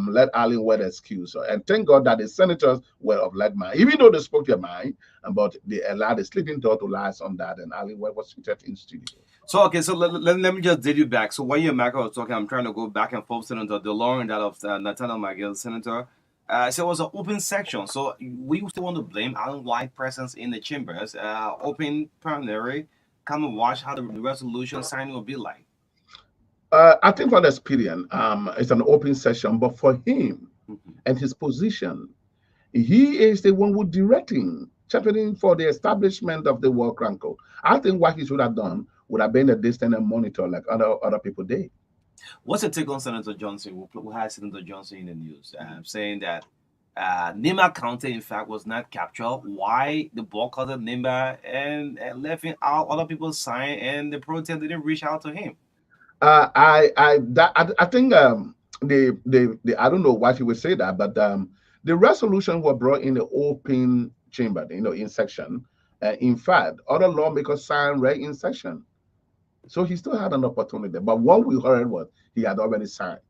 [SPEAKER 4] Let Alan Wade excuse her. And thank God that the senators were of like mind, even though they spoke their mind, but they allowed the sleeping dog to lie on that, and Alan Wade was seated in studio.
[SPEAKER 1] So, okay, so let me just dig you back. So when you and Marka was talking, I'm trying to go back and forth, Senator DeLore and that of Nathaniel McGill, Senator. So it was an open section. So we still want to blame Alan White's presence in the chambers. Open primary, come and watch how the resolution signing will be like.
[SPEAKER 4] I think for the experience, it's an open session, but for him and his position, he is the one who directing, championing for the establishment of the war crime code. I think what he should have done would have been a distant and monitor like other people did.
[SPEAKER 1] What's your take on Senator Johnson? Who had Senator Johnson in the news saying that Nima County, in fact, was not captured. Why the boycotted Nima and left him out? Other people signed, and the protest didn't reach out to him.
[SPEAKER 4] I think the I don't know why she would say that, but the resolution were brought in the open chamber, in section. In fact, other lawmakers signed right in section, so he still had an opportunity. But what we heard was he had already signed.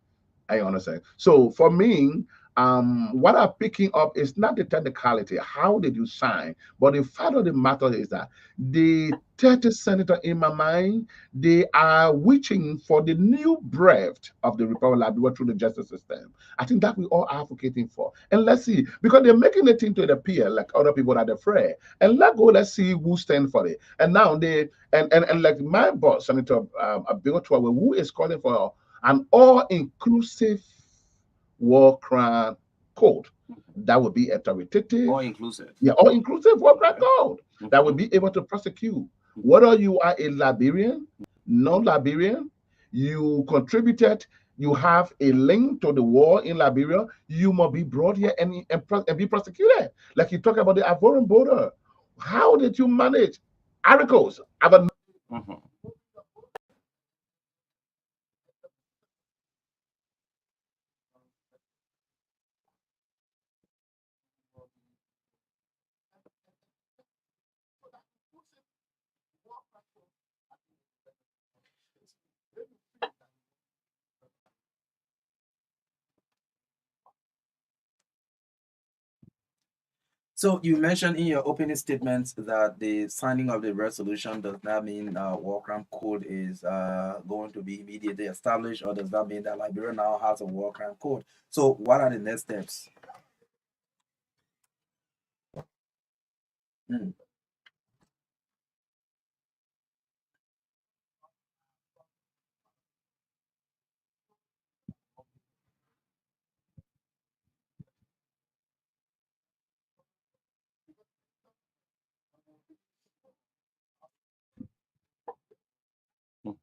[SPEAKER 4] I understand. So for me, what I'm picking up is not the technicality. How did you sign? But the fact of the matter is that the 30 senator in my mind, they are wishing for the new breath of the Republic of Liberia through the justice system. I think that we all are advocating for. And let's see, because they're making it into the appear like other people are afraid. And let's see who stand for it. And now they and like my boss, Senator Abigo Tuawe, who is calling for an all-inclusive war crime code that would be authoritative.
[SPEAKER 1] All inclusive.
[SPEAKER 4] Yeah, all-inclusive war crime code that would be able to prosecute whether you are a Liberian, non-Liberian, you contributed, you have a link to the war in Liberia, you must be brought here and be prosecuted. Like you talk about the Ivorian border. How did you manage articles about
[SPEAKER 2] So you mentioned in your opening statements that the signing of the resolution does not mean war crime code is going to be immediately established, or does that mean that Liberia now has a war crime code? So what are the next steps? Mm. Mm.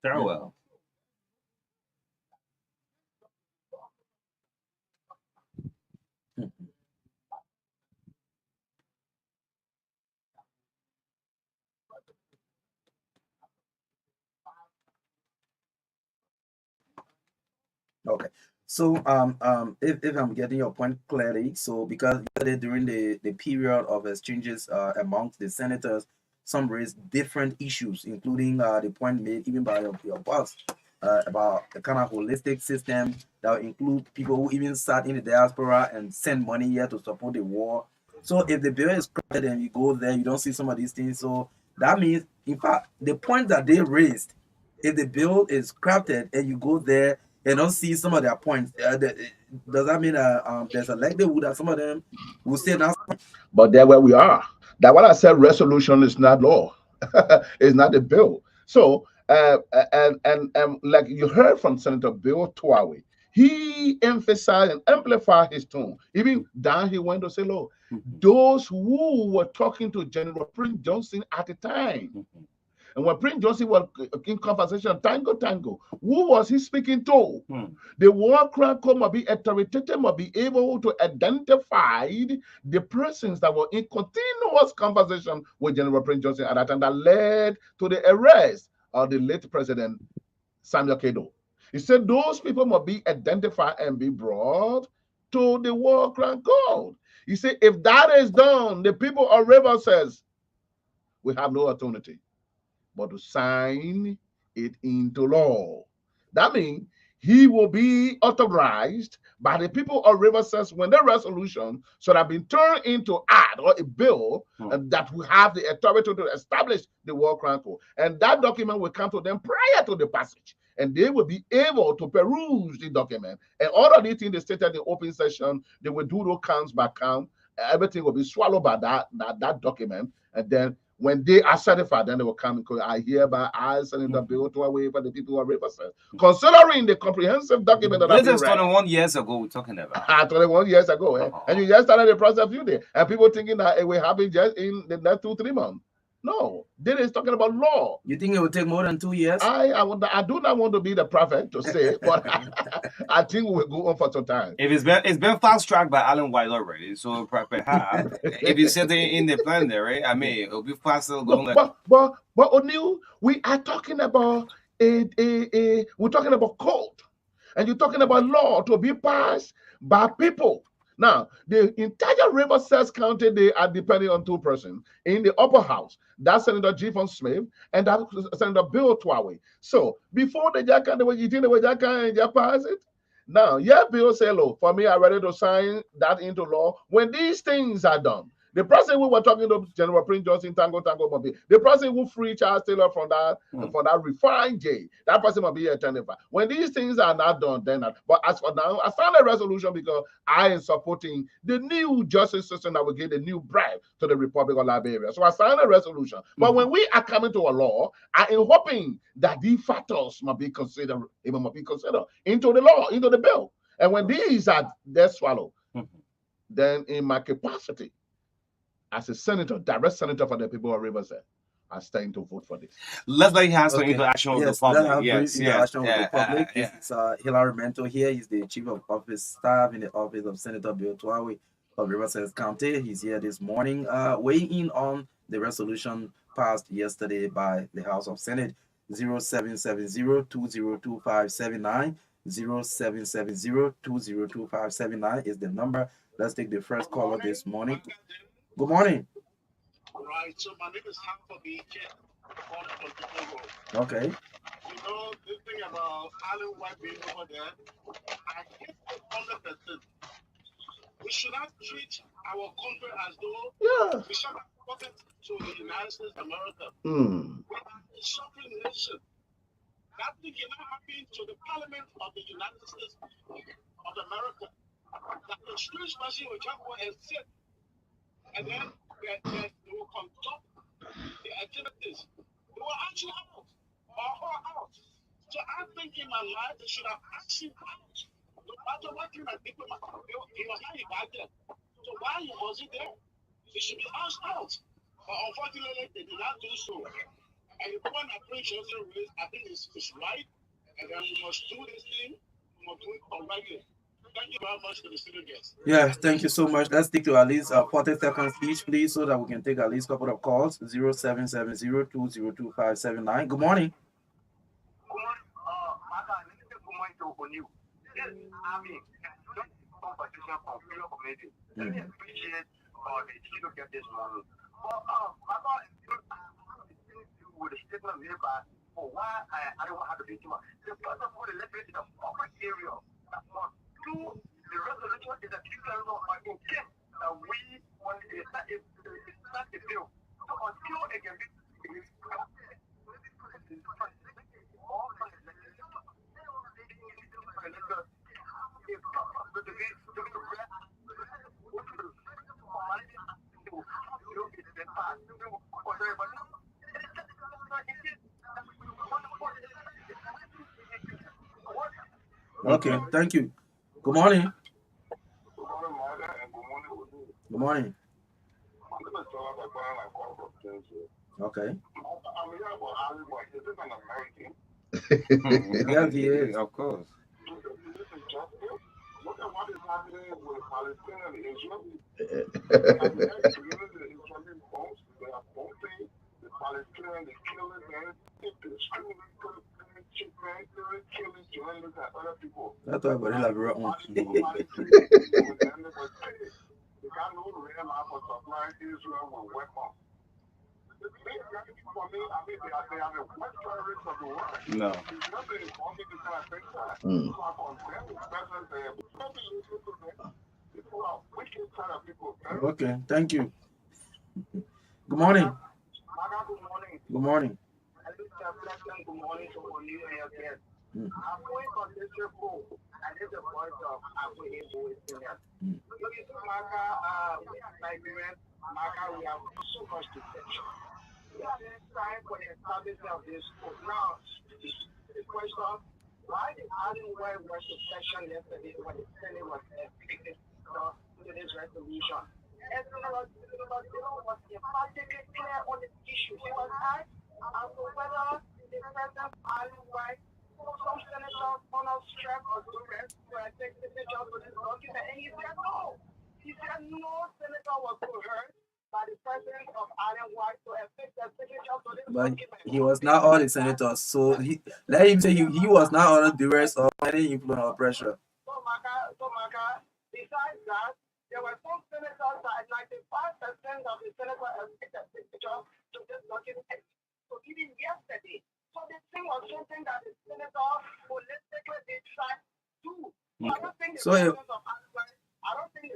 [SPEAKER 1] Very
[SPEAKER 2] Mm.
[SPEAKER 1] well.
[SPEAKER 2] Mm. Okay. So if I'm getting your point clearly, so because yesterday during the period of exchanges amongst the senators, some raised different issues, including the point made even by your boss about the kind of holistic system that will include people who even sat in the diaspora and send money here to support the war. So if the bill is crowded and you go there, you don't see some of these things. So that means, in fact, the point that they raised, if the bill is crafted and you go there and don't see some of their points, does that mean there's a likelihood that some of them will say now?
[SPEAKER 4] but there where we are. That what I said, resolution is not law. It's not a bill. So and like you heard from Senator Bill Tuawe, he emphasized and amplified his tone. Even down he went to say, look, those who were talking to General Prince Johnson at the time. And when Prince Johnson was in conversation, tango, who was he speaking to? The war crime code must be authoritative, must be able to identify the persons that were in continuous conversation with General Prince Johnson at that time that led to the arrest of the late President Samuel Kedo. He said those people must be identified and be brought to the war crime code. He said if that is done, the people of River says we have no alternative but to sign it into law. That means he will be authorized by the people of Riverside when the resolution should have been turned into act or a bill that will have the authority to establish the war crime code. And that document will come to them prior to the passage. And they will be able to peruse the document. And all of the things they stated in the open session, they will do those counts by count. Everything will be swallowed by that document. And then when they are certified, then they will come because I hereby I send the bill to away for the people who are Riverside. Considering the comprehensive document that
[SPEAKER 1] This
[SPEAKER 4] I've
[SPEAKER 1] is
[SPEAKER 4] read,
[SPEAKER 1] 21 years ago we're talking about.
[SPEAKER 4] 21 years ago, and you just started the process a few days, and people thinking that it will happen just in the next 2-3 months. No, this is talking about law.
[SPEAKER 2] You think it will take more than 2 years?
[SPEAKER 4] I do not want to be the prophet to say, but I think we will go on for some time.
[SPEAKER 1] If it's been fast tracked by Alan White already, so perhaps if you set it in the plan there, right? I mean, it'll be faster going.
[SPEAKER 4] No, but O'Neill, we are talking about we're talking about code, and you're talking about law to be passed by people. Now, the entire Riverside County, they are depending on two persons in the upper house. That's Senator G. Smith and that's Senator Bill Twawe. So before the Jack and the way you think the way Jack and Jack pass it. Now, yeah, Bill say, look, for me, I'm ready to sign that into law when these things are done. The person we were talking to, General Prince Johnson, Tango Mobile, the person who freed Charles Taylor from that refined J, that person must be a tenant. When these things are not done, then but as for now, I signed a resolution because I am supporting the new justice system that will give a new bribe to the Republic of Liberia. So I signed a resolution. But when we are coming to a law, I am hoping that these factors must be considered, even must be considered into the law, into the bill. And when these are they're swallowed, then in my capacity as a senator, direct senator for the people of Riverside, I stand to vote for this.
[SPEAKER 1] Let's let you have some interaction with the public.
[SPEAKER 2] Interaction with the public. It's Hilary Mento here. He's the chief of office staff in the office of Senator Bill Twawe of Riverside County. He's here this morning, weighing in on the resolution passed yesterday by the House of Senate 0770-202579. 0770-202579 is the number. Let's take the first caller this morning. Good morning.
[SPEAKER 5] Right, so my name is Hanford BJ.
[SPEAKER 2] Okay.
[SPEAKER 5] You know, this thing about Alan White being over there, I hate it 100%. We should not treat our country as though we should have spoken to the United States of America. We are a sovereign nation. That thing cannot happen to the Parliament of the United States of America. That the Swedish machine will come and sit. And then they will conduct the activities. They will actually out or her out. So I think in my life they should have asked him out. No matter what kind of diplomat, he was not invited. So why was he there? He should be asked out. But unfortunately, they did not do so. And the point that Prince Johnson raised, I think is right. And then we must do this thing, we must do it correctly. Thank you very much to the studio guests.
[SPEAKER 2] Yeah, thank you so much. Let's stick to at least 40 seconds each, please, so that we can take at least a couple of calls. 0770-202579. Good morning.
[SPEAKER 3] Good morning. Marka, I need to come on you. Yes, I mean, don't competition from fellow community. Let me appreciate the studio guest this morning. But Marka, with the statement made by for why I don't have to be too much. The first of all, the letter in the public area. Two, the resolution is a clear intent that we want to start a bill. So until it can be
[SPEAKER 2] Okay, thank you. Good morning.
[SPEAKER 3] Good morning, Marka, and good morning, Udu.
[SPEAKER 2] Good morning.
[SPEAKER 3] I'm going to talk about my call for Thursday.
[SPEAKER 2] Okay.
[SPEAKER 3] I'm here about Alan White. Is this an American?
[SPEAKER 2] Yeah, he is.
[SPEAKER 1] Of course.
[SPEAKER 3] This is justice. Look at what is happening with Palestine and Israel.
[SPEAKER 4] Eh,
[SPEAKER 3] And the Israeli folks, they are bombing the Palestinians, they killing them, they're screaming, killing journalists and other people.
[SPEAKER 2] That's why we have our own.
[SPEAKER 3] They can't no real life for supplying Israel with weapons. For me, I mean, they are the worst terrorists of the world.
[SPEAKER 1] No.
[SPEAKER 3] There's nothing involving this kind of thing. So I condemn the presence there. But nothing listen to them. People are wicked kind of people.
[SPEAKER 2] Okay, thank you. Good morning.
[SPEAKER 3] Marka, good morning.
[SPEAKER 2] Good morning.
[SPEAKER 3] At least good morning to all you and your guests. I'm going on this report, and this is the voice of Abu Ibu Senior. Look at Marka, we are Nigerians. Marka, we have so much to say. We are trying for the establishment of this school. Now, the question, why did Alan White was the session yesterday when the Senate was speaking to this resolution?
[SPEAKER 5] and was emphatically clear on this issue. She was asked as to whether the president Alan White, some senators under stress or duress were taking signatures to this document, and he said no. He said no senator was coerced by the president of Alan White to affect the signature to this
[SPEAKER 2] But
[SPEAKER 5] document.
[SPEAKER 2] he was not all the senators, so let him say he was not under duress or any influence or pressure.
[SPEAKER 5] So, besides that, there were some senators that 95% of the senators affected signature to this document. So even yesterday, so this thing was something that the senator politically decide to. I don't think the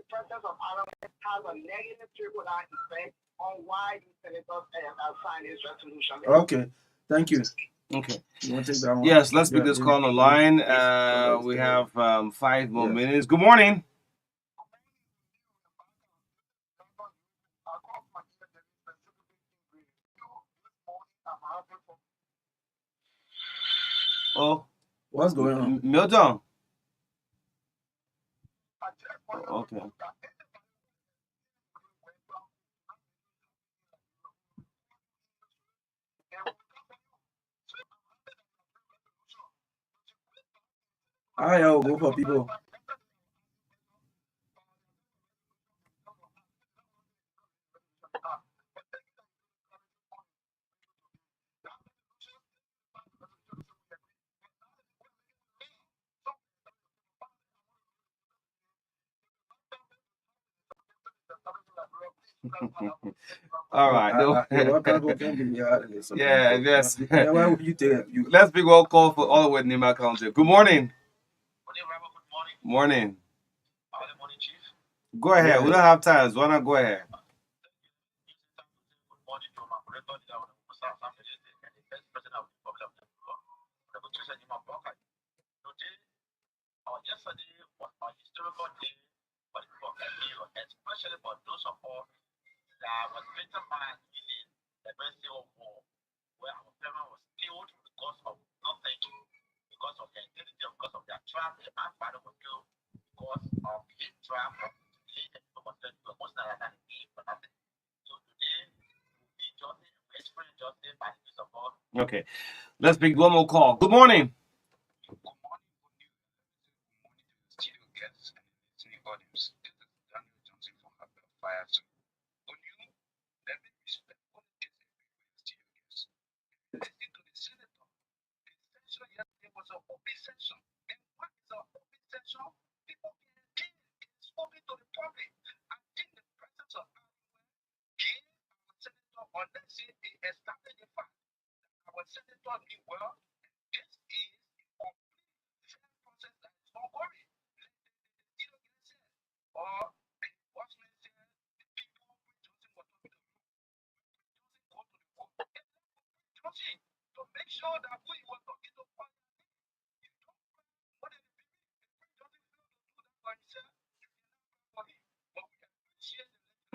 [SPEAKER 5] presence of Ireland has a negative trickle-down effect on why the senators have signed this resolution.
[SPEAKER 2] Okay, thank you.
[SPEAKER 1] Okay.
[SPEAKER 2] You want to take that one?
[SPEAKER 1] Yes, let's pick this call on the line. We have 5 more minutes. Good morning. Oh,
[SPEAKER 2] what's going on?
[SPEAKER 1] Milton. Okay.
[SPEAKER 2] I will go for people.
[SPEAKER 1] All right.
[SPEAKER 2] Yeah,
[SPEAKER 1] yes.
[SPEAKER 2] Yeah, why would you take it?
[SPEAKER 1] Let's big old call for all the way in Nima County. Good morning. Morning. Go ahead. We don't have time. So why not go ahead? Okay. Let's pick one more call. Good morning.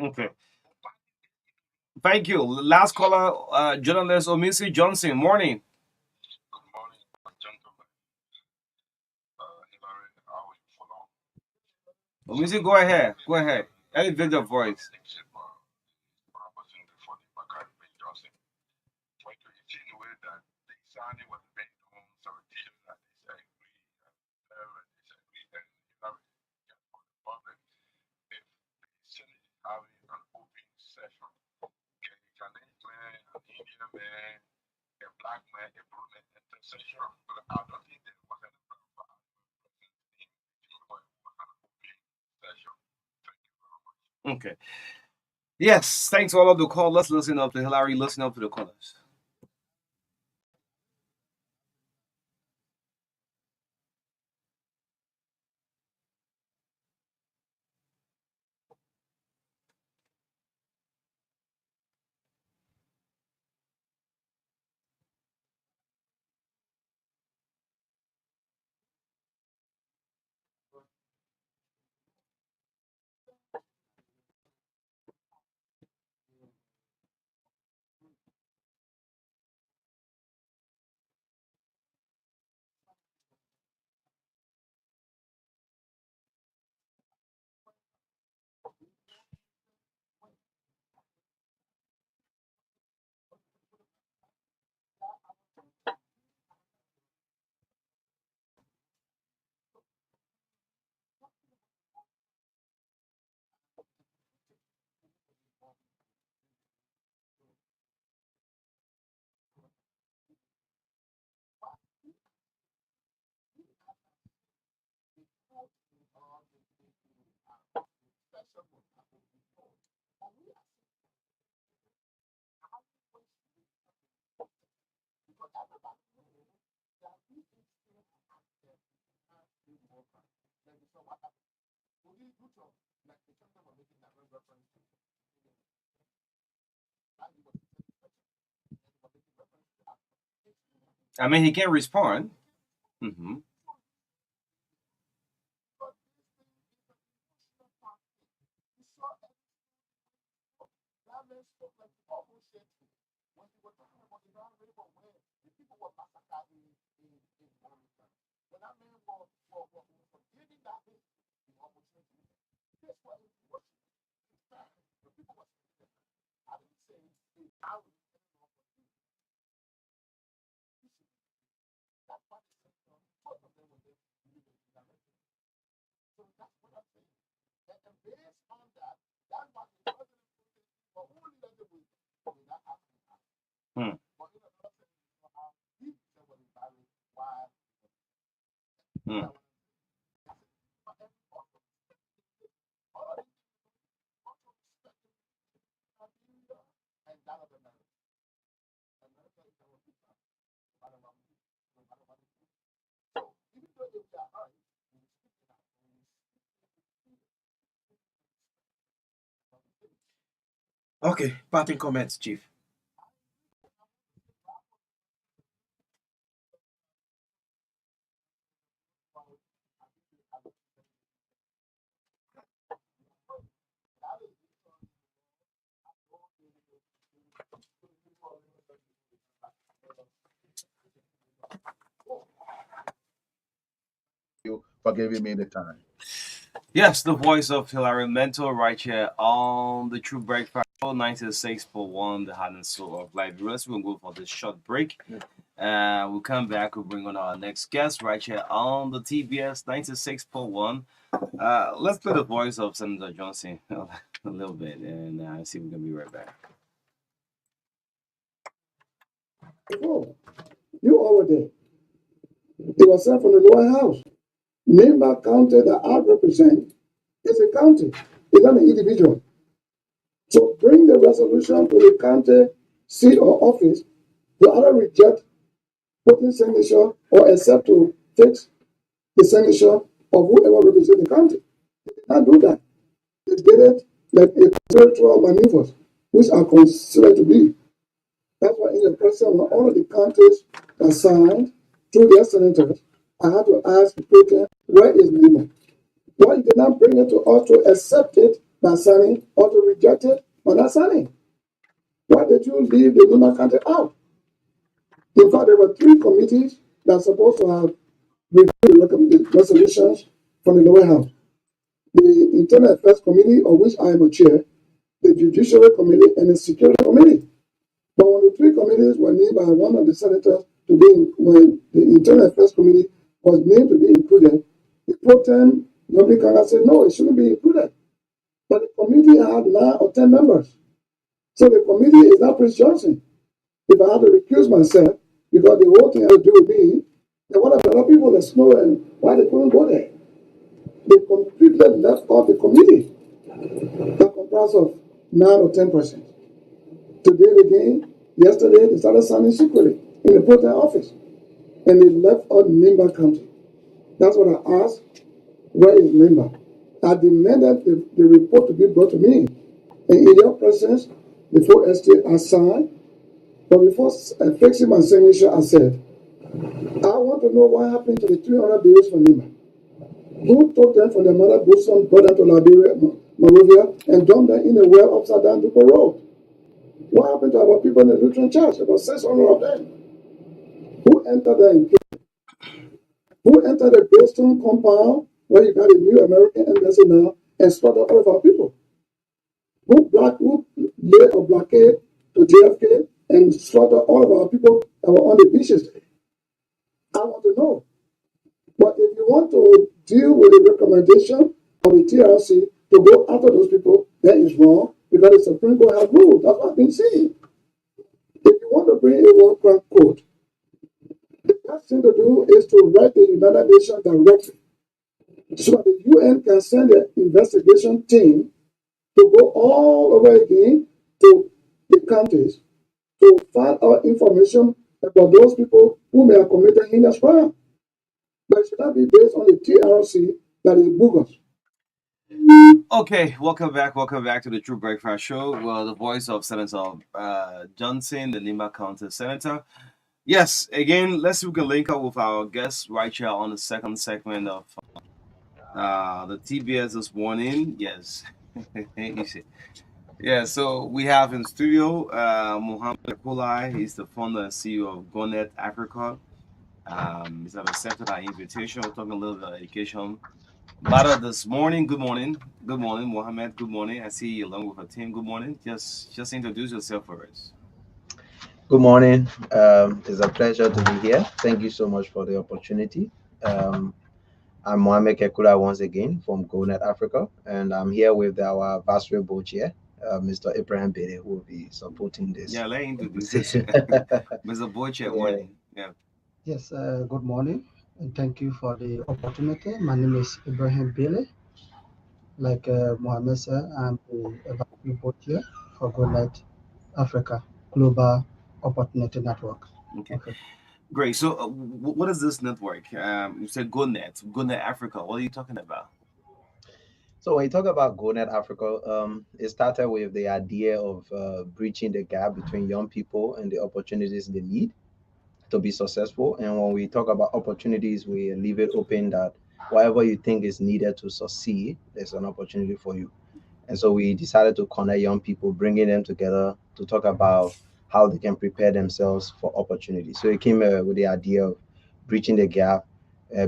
[SPEAKER 1] Okay. Thank you. Last caller, journalist Omisi Johnson. Morning. Omisi, go ahead. Go ahead. Elevate your voice. Okay. Yes, thanks all of the call. Let's listen up to Hillary. Listen up to the callers. I mean, he can respond. Mm-hmm. Hmm. Hmm.
[SPEAKER 2] Okay, parting comments, Chief.
[SPEAKER 4] You for giving me the time.
[SPEAKER 1] Yes, the voice of Hilary Mentor right here on the True Breakfast 96.1, the heart and soul of life. We'll go for this short break. We'll come back. We'll bring on our next guest right here on the TBS 96.1. Let's play the voice of Senator Johnson a little bit and see if we can be right back.
[SPEAKER 6] Oh, you over there. It was sent from the lower house. Member county that I represent is a county, it's not an individual. So bring the resolution to the county seat or office to either reject putting signature or accept to fix the signature of whoever represents the county. They did not do that. They did it like a spiritual maneuvers, which are considered to be. That's why in the process when all of the counties are signed through their senators, I had to ask the president, where is Lima? Why did not bring it to us to accept it by signing or to reject it by not signing? Why did you leave the Lima County out? In fact, there were 3 committees that are supposed to have reviewed the resolutions from the lower house. The Internal Affairs Committee, of which I am a chair, the Judiciary Committee, and the Security Committee. But when the 3 committees were named by one of the senators to be when the Internal Affairs Committee was named to be included, the pro tem Republican said no, it shouldn't be included. But the committee had 9 or 10 members. So the committee is not Prince Johnson. If I had to recuse myself because the whole thing had to do with me, then what about other people that know and why they couldn't go there? They completely left off the committee that comprised of 9 or 10%. Today again, yesterday, they started signing secretly in the pro tem office. And they left out Nimba County. That's what I asked. Where is Nimba? I demanded the report to be brought to me. And in your presence, the 4 estate are signed. But before fixing my signature, I said, I want to know what happened to the 300 bills for Nimba. Who took them from the mother bosom, brought them to Liberia, Monrovia, and dumped them in a well upside down to Road? What happened to our people in the Lutheran Church? About 600 of them. Who entered them? Who entered the Boston compound where you got a new American embassy now and slaughtered all of our people? Who laid a blockade to JFK and slaughtered all of our people that were on the beaches? I want to know. But if you want to deal with the recommendation of the TRC to go after those people, that is wrong because the Supreme Court has ruled. That's what I've been saying. If you want to bring a war crime code, the best thing to do is to write the United Nations directly so that the UN can send an investigation team to go all over again to the counties to find out information about those people who may have committed heinous crime. But it should not be based on the TRC that is bogus.
[SPEAKER 1] Okay, welcome back to the True Breakfast Show. Well, the voice of Senator Johnson, the Lima County Senator. Yes, again, let's see if we can link up with our guests right here on the second segment of the TBS this morning. Yes. You see. Yeah, so we have in studio Mohammed Kulai. He's the founder and CEO of GoNet Africa. He's have accepted our invitation. We're talking a little bit about education. But this morning, good morning, Mohammed. Good morning. I see you along with a team. Good morning. Just introduce yourself for us.
[SPEAKER 7] Good morning. It's a pleasure to be here. Thank you so much for the opportunity. Um, I'm Mohamed Kekula once again from GoNet Africa, and I'm here with our vice board chair, Mr. Ibrahim Bede, who will be supporting this
[SPEAKER 1] Yeah, let him introduce
[SPEAKER 7] conversation.
[SPEAKER 1] himself. Mr. Boyche,
[SPEAKER 7] Yeah.
[SPEAKER 1] morning. Yeah.
[SPEAKER 8] Yes, good morning and thank you for the opportunity. My name is Ibrahim Bile. Like Mohammed said, I'm the evaluation board here for GoLight Africa Global Opportunity Network.
[SPEAKER 1] Okay.
[SPEAKER 8] Okay.
[SPEAKER 1] Great. So, what is this network? You said GoNet Africa. What are you talking about?
[SPEAKER 7] So when you talk about GoNet Africa, it started with the idea of bridging the gap between young people and the opportunities they need to be successful. And when we talk about opportunities, we leave it open that whatever you think is needed to succeed, there's an opportunity for you. And so we decided to connect young people, bringing them together to talk about how they can prepare themselves for opportunities. So it came with the idea of bridging the gap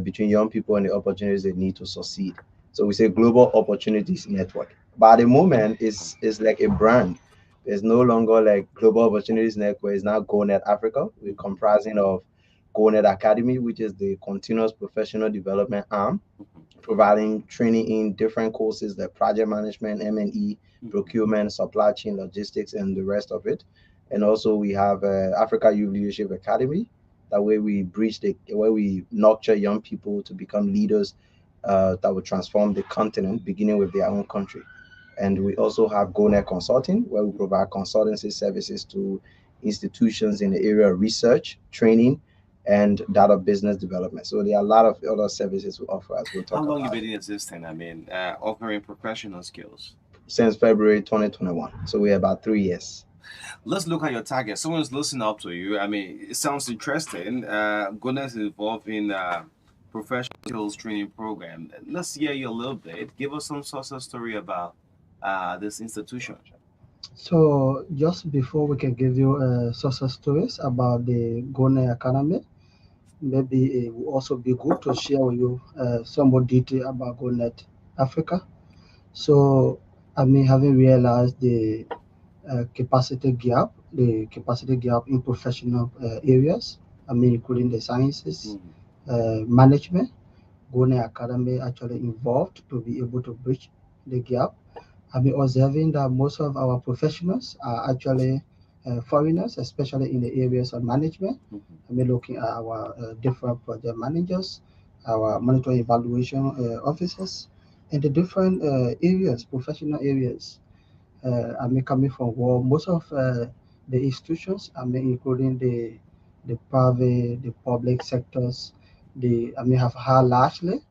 [SPEAKER 7] between young people and the opportunities they need to succeed. So we say Global Opportunities Network. But at the moment, it's like a brand. There's no longer like Global Opportunities Network. It's now GoNet Africa. We're comprising of GoNet Academy, which is the continuous professional development arm, providing training in different courses like project management, M&E, procurement, supply chain, logistics, and the rest of it. And also we have Africa Youth Leadership Academy. That way we bridge the where we nurture young people to become leaders that will transform the continent, beginning with their own country. And we also have GoNet Consulting, where we provide consultancy services to institutions in the area of research, training, and data business development. So there are a lot of other services we offer as we'll
[SPEAKER 1] How
[SPEAKER 7] talk
[SPEAKER 1] long you
[SPEAKER 7] about
[SPEAKER 1] been in existence? I mean, offering professional skills.
[SPEAKER 7] since February 2021. So we're about 3 years.
[SPEAKER 1] Let's look at your target. Someone's listening up to you. I mean, it sounds interesting. Goodness is involved in professional skills training program. Let's hear you a little bit. Give us some success story about this institution.
[SPEAKER 8] So just before we can give you success stories about the Gone Academy, maybe it will also be good to share with you some more detail about GoNet Africa. So I mean, having realized the capacity gap in professional areas, I mean, including the sciences,
[SPEAKER 1] Mhm.
[SPEAKER 8] management. Gone Academy actually involved to be able to bridge the gap. I've been observing that most of our professionals are actually foreigners, especially in the areas of management.
[SPEAKER 1] Mhm.
[SPEAKER 8] I've been looking at our different project managers, our monitoring evaluation officers, and the different areas, professional areas. I mean, coming from world, most of the institutions, I mean, including the private, the public sectors, I mean, have had largely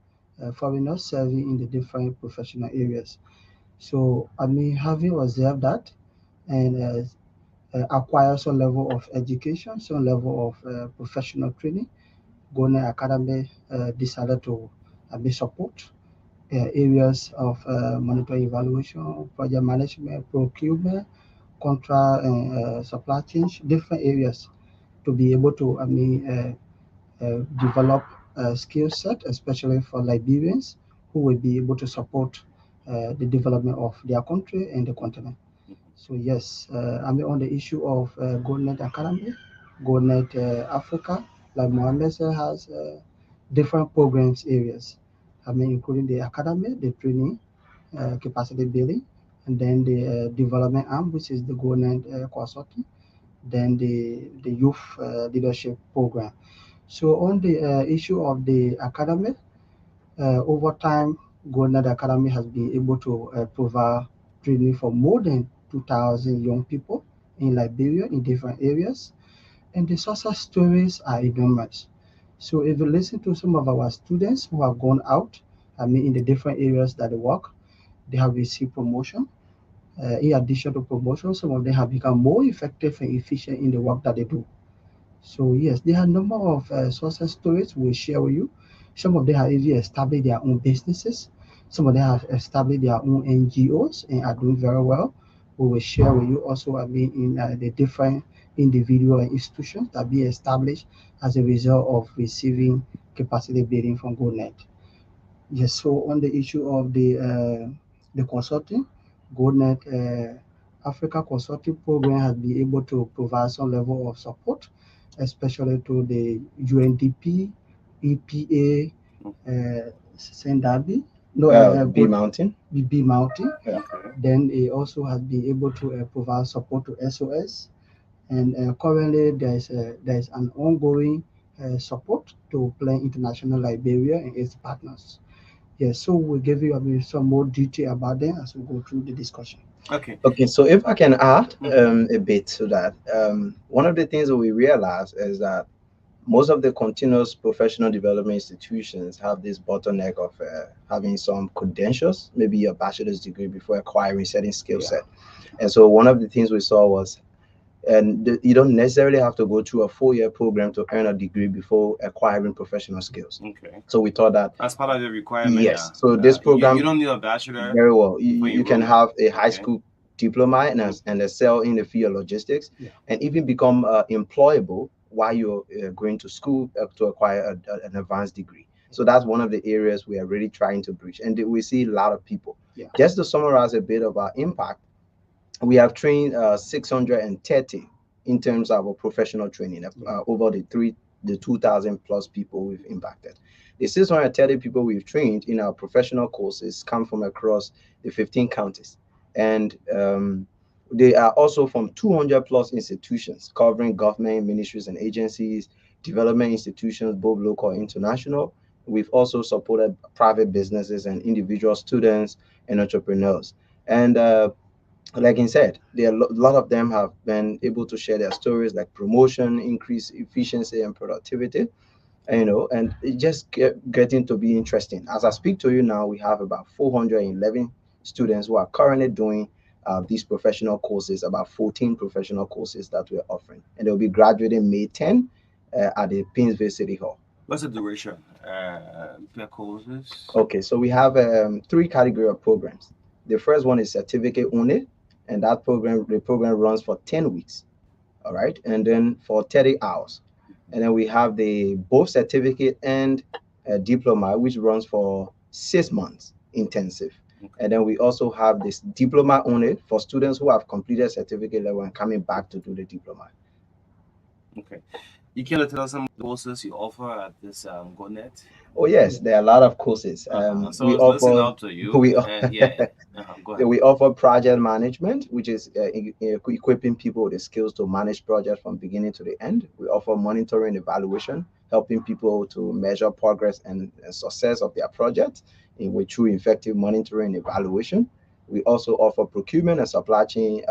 [SPEAKER 8] foreigners serving in the different professional areas. So, I mean, having observed that and acquire some level of education, some level of professional training, Gone Academy decided to I mean, support areas of monitoring evaluation, project management, procurement, contract and supply chains, different areas to be able to, I mean, develop a skill set, especially for Liberians who will be able to support the development of their country and the continent. So yes, I mean on the issue of GoNet Academy, GoNet Africa, like Mohammed said, has different programs areas. I mean, including the academy, the training, capacity building, and then the development arm, which is the GoNet consulting, then the youth leadership program. So on the issue of the academy, over time, GoNet Academy has been able to provide training for more than 2,000 young people in Liberia in different areas, and the success stories are enormous. So if you listen to some of our students who have gone out, I mean, in the different areas that they work, they have received promotion. In addition to promotion, some of them have become more effective and efficient in the work that they do. So yes, there are a number of success stories we'll share with you. Some of them have even established their own businesses. Some of them have established their own NGOs and are doing very well. We will share with you also, I mean, in the different individual and institutions that be established as a result of receiving capacity building from GoNet. Yes, so on the issue of the consulting, GoNet Africa Consulting Program has been able to provide some level of support, especially to the UNDP, EPA, Sendabi, no,
[SPEAKER 7] B Mountain.
[SPEAKER 8] B Mountain.
[SPEAKER 1] Okay.
[SPEAKER 8] Then it also has been able to provide support to SOS, and currently there is an ongoing support to Plan International Liberia and its partners. Yes, so we'll give you, I mean, some more detail about them as we go through the discussion.
[SPEAKER 1] Okay.
[SPEAKER 7] Okay, so if I can add
[SPEAKER 1] Mhm.
[SPEAKER 7] a bit to that, one of the things that we realize is that most of the continuous professional development institutions have this bottleneck of having some credentials, maybe a bachelor's degree before acquiring certain skill
[SPEAKER 8] Yeah.
[SPEAKER 7] set. And so one of the things we saw was, and you don't necessarily have to go through a 4-year program to earn a degree before acquiring professional skills.
[SPEAKER 1] Okay.
[SPEAKER 7] So we thought that
[SPEAKER 1] That's part of the requirement
[SPEAKER 7] yes,
[SPEAKER 1] now.
[SPEAKER 7] so this
[SPEAKER 1] You
[SPEAKER 7] program
[SPEAKER 1] don't need a bachelor
[SPEAKER 7] very well.
[SPEAKER 1] for
[SPEAKER 7] You can
[SPEAKER 1] enrollment.
[SPEAKER 7] have a high
[SPEAKER 1] Okay.
[SPEAKER 7] school diploma and excel in the field of logistics,
[SPEAKER 8] Yeah.
[SPEAKER 7] and even become employable while you're going to school to acquire an advanced degree. So that's one of the areas we are really trying to bridge, and we see a lot of people.
[SPEAKER 8] Yeah.
[SPEAKER 7] Just to summarize a bit of our impact, we have trained 630 in terms of our professional training over the 2,000 plus people we've impacted. The 630 people we've trained in our professional courses come from across the 15 counties, and they are also from 200 plus institutions covering government, ministries, and agencies, development institutions, both local and international. We've also supported private businesses and individual students and entrepreneurs. And like I said, a lot of them have been able to share their stories like promotion, increase efficiency and productivity, and it just getting to be interesting. As I speak to you now, we have about 411 students who are currently doing these professional courses, about 14 professional courses that we're offering, and they'll be graduating May 10 at the Painesville City Hall.
[SPEAKER 1] What's the duration per courses?
[SPEAKER 7] Okay, so we have 3 category of programs. The first one is certificate only, and the program runs for 10 weeks. All right, and then for 30 hours. And then we have the both certificate and diploma, which runs for 6 months intensive.
[SPEAKER 1] Okay.
[SPEAKER 7] And then we also have this diploma only for students who have completed certificate level and coming back to do the diploma.
[SPEAKER 1] Okay. You can tell us some courses you offer at this GoNet?
[SPEAKER 7] Oh yes, there are a lot of courses.
[SPEAKER 1] So
[SPEAKER 7] We
[SPEAKER 1] it's listening
[SPEAKER 7] offer
[SPEAKER 1] up to you.
[SPEAKER 7] we
[SPEAKER 1] Yeah. Go ahead.
[SPEAKER 7] we offer project management, which is equipping people with the skills to manage projects from beginning to the end. We offer monitoring evaluation, helping people to measure progress and success of their projects with through effective monitoring and evaluation. We also offer procurement and supply chain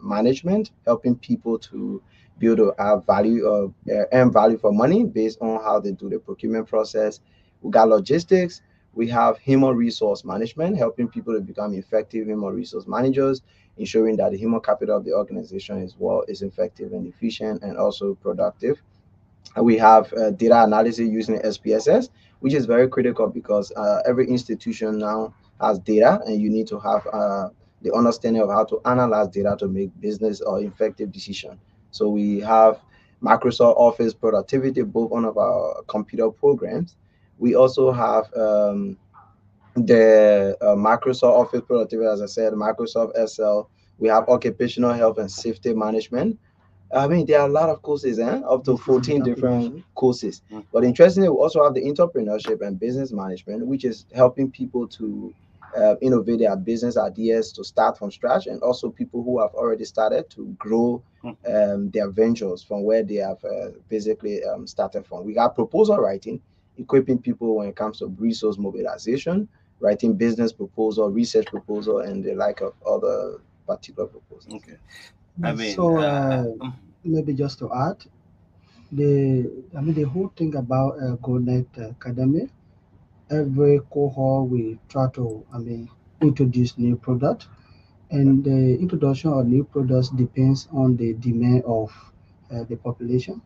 [SPEAKER 7] management, helping people to be able to have value earn value for money based on how they do the procurement process. We got logistics. We have human resource management, helping people to become effective human resource managers, ensuring that the human capital of the organization is effective and efficient and also productive. And we have data analysis using SPSS, which is very critical because every institution now has data, and you need to have the understanding of how to analyze data to make business or effective decision. So we have Microsoft Office productivity, both one of our computer programs. We also have the Microsoft Office productivity, as I said, Microsoft Excel. We have occupational health and safety management. I mean, there are a lot of courses, up to
[SPEAKER 8] Business
[SPEAKER 7] 14 different
[SPEAKER 8] entrepreneurship.
[SPEAKER 7] courses.
[SPEAKER 1] Mm.
[SPEAKER 7] But interestingly, we also have the entrepreneurship and business management, which is helping people to innovate their business ideas to start from scratch, and also people who have already started to grow
[SPEAKER 1] Mm.
[SPEAKER 7] their ventures from where they have basically started from. We got proposal writing, equipping people when it comes to resource mobilization. writing business proposal, research proposal, and the like of other particular proposals.
[SPEAKER 1] Okay. I mean,
[SPEAKER 8] So maybe just to add, the whole thing about GoNet Academy, every cohort we try to introduce new product, and the introduction of new products depends on the demand of the population.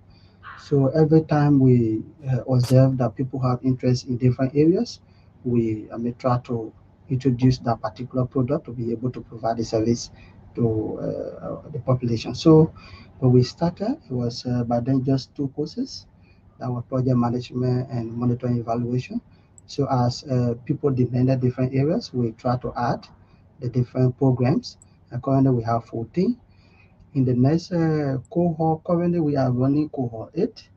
[SPEAKER 8] So every time we observe that people have interest in different areas, we try to introduce that particular product to be able to provide the service to the population. So when we started, it was by then just two courses, that were project management and monitoring evaluation. So as people demanded different areas, we try to add the different programs. And currently we have 14. In the next cohort, currently we are running cohort 8.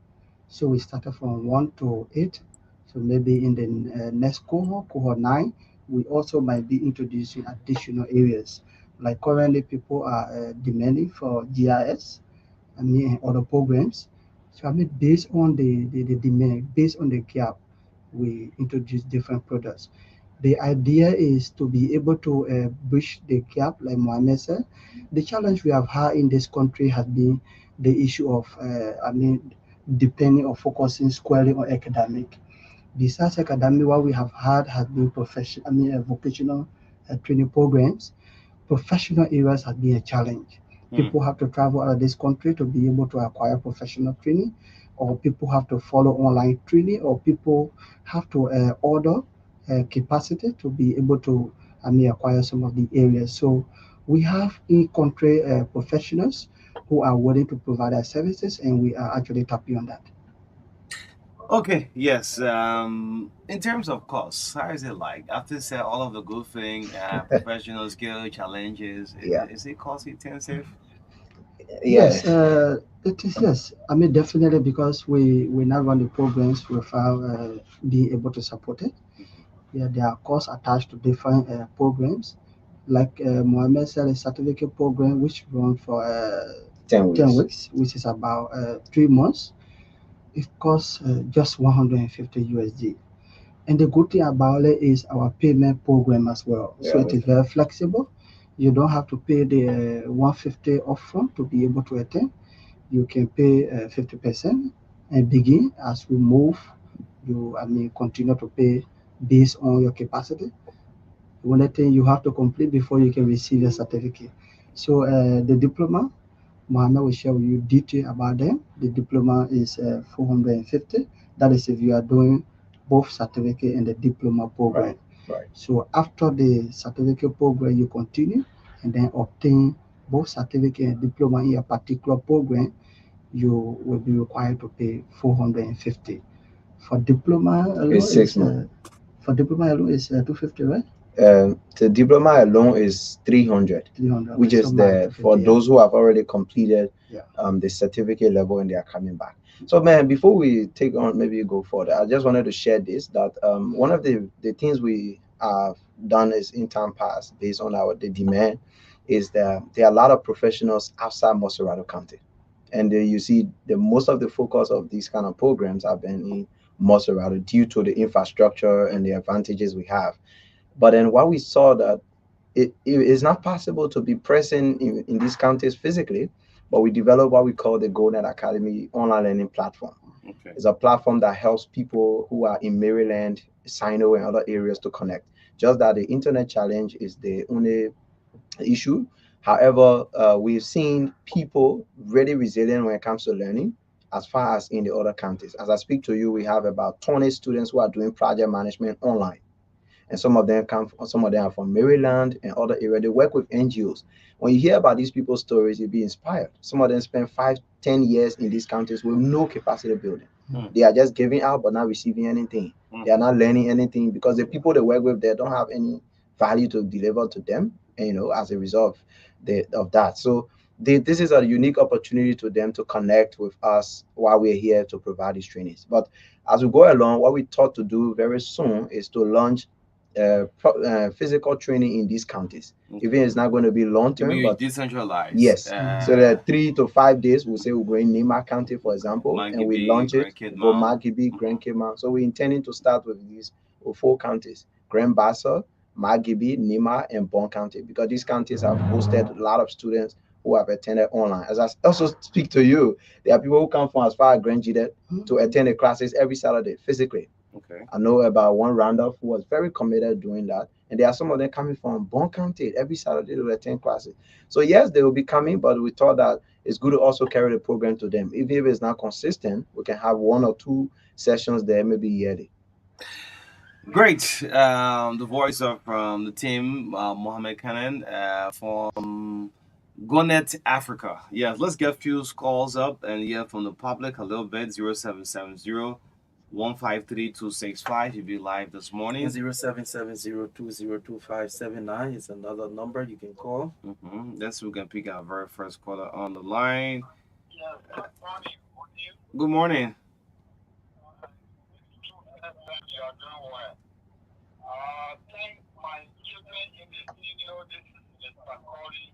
[SPEAKER 8] So we started from 1 to 8. So maybe in the next cohort, cohort 9, we also might be introducing additional areas. Like currently, people are demanding for GIS, and other programs. So based on the demand, based on the gap, we introduce different products. The idea is to be able to bridge the gap, like Mohammed said. The challenge we have had in this country has been the issue of, depending on focusing squarely on academic. Besides academic, what we have had has been vocational training programs. Professional areas has been a challenge. People have to travel out of this country to be able to acquire professional training, or people have to follow online training, or people have to order capacity to be able to acquire some of the areas. So we have in-country professionals who are willing to provide our services, and we are actually tapping on that.
[SPEAKER 1] Okay, yes. In terms of costs, how is it like? After say all of the good thing, professional skill challenges,
[SPEAKER 7] Yeah.
[SPEAKER 1] is it cost intensive?
[SPEAKER 7] Yeah.
[SPEAKER 8] Yes, it is. Yes, definitely, because we now run the programs without being able to support it.
[SPEAKER 1] Mhm.
[SPEAKER 8] Yeah, there are costs attached to different programs. Like Mohammed said, a certificate program which run for
[SPEAKER 7] 10
[SPEAKER 8] 10
[SPEAKER 7] weeks.
[SPEAKER 8] weeks, which is about 3 months. It costs just 150 USD. And the good thing about it is our payment program as well. So
[SPEAKER 7] Yeah.
[SPEAKER 8] it is very flexible. You don't have to pay the 150 upfront to be able to attend. You can pay 50% and begin. As we move, you continue to pay based on your capacity. The only thing you have to complete before you can receive your certificate. So the diploma, Mohammed will share with you detail about them. The diploma is 450. That is if you are doing both certificate and the diploma program.
[SPEAKER 7] Right.
[SPEAKER 8] So after the certificate program, you continue and then obtain both certificate and diploma in a particular program. You will be required to pay 450. For diploma alone
[SPEAKER 7] It's 6
[SPEAKER 8] is
[SPEAKER 7] months.
[SPEAKER 8] 250, right?
[SPEAKER 7] The diploma alone is 300,
[SPEAKER 8] 300.
[SPEAKER 7] which
[SPEAKER 8] Okay,
[SPEAKER 7] is
[SPEAKER 8] so my
[SPEAKER 7] the for
[SPEAKER 8] 250. Yeah.
[SPEAKER 7] those who have already completed
[SPEAKER 8] Yeah.
[SPEAKER 7] the certificate level and they are coming back. So, man, before we take on, maybe go further, I just wanted to share this, that one of the things we have done is in time past, based on the demand, is that there are a lot of professionals outside Moserado County, and you see the most of the focus of these kind of programs have been in Moserado due to the infrastructure and the advantages we have. But then what we saw that it is not possible to be present in these counties physically, but we developed what we call the GoNet Academy online learning platform.
[SPEAKER 1] Okay.
[SPEAKER 7] It's a platform that helps people who are in Maryland, Sino, and other areas to connect. Just that the internet challenge is the only issue. However, we've seen people really resilient when it comes to learning as far as in the other counties. As I speak to you, we have about 20 students who are doing project management online, and some of them are from Maryland and other areas. They work with NGOs. When you hear about these people's stories, you'll be inspired. Some of them spend 5, 10 years in these countries with no capacity building. They are just giving out but not receiving anything. They are not learning anything because the people they work with, they don't have any value to deliver to them, and, as a result of that. So this is a unique opportunity to them to connect with us while we're here to provide these trainings. But as we go along, what we thought to do very soon is to launch physical training in these counties.
[SPEAKER 1] Okay.
[SPEAKER 7] Even it's not going to be long
[SPEAKER 1] You mean
[SPEAKER 7] term,
[SPEAKER 1] you
[SPEAKER 7] but
[SPEAKER 1] decentralized?
[SPEAKER 7] yes. So there are 3 to 5 days. We'll say we'll go in Nima County, for example, and we
[SPEAKER 1] Mangibi,
[SPEAKER 7] launch it.
[SPEAKER 1] Grand Kid
[SPEAKER 7] Go
[SPEAKER 1] Mount.
[SPEAKER 7] Magibi, Grand Kima. So we're intending to start with these 4 counties Grand Bassa, Magibi, Nima, and Bon County, because these counties have hosted a lot of students who have attended online. As I also speak to you, there are people who come from as far as Grand Jidet to attend the classes every Saturday physically.
[SPEAKER 1] Okay.
[SPEAKER 7] I know about one Randolph who was very committed doing that. And there are some of them coming from Bon County every Saturday to attend classes. So yes, they will be coming, but we thought that it's good to also carry the program to them. Even if it's not consistent, we can have 1 or 2 sessions there, maybe yearly.
[SPEAKER 1] Great. The voice of the team, Mohammed Kanan, from Gonet Africa. Yes, let's get a few calls up and hear from the public a little bit. 0770-153-265. You'll be live this morning.
[SPEAKER 2] 0770-202579 is another number you can call.
[SPEAKER 1] Let's see if we can pick our very first caller on the line.
[SPEAKER 5] Yeah, good morning.
[SPEAKER 1] Good morning.
[SPEAKER 5] You are doing well. Thank my children in the studio. This is Mr. Cody,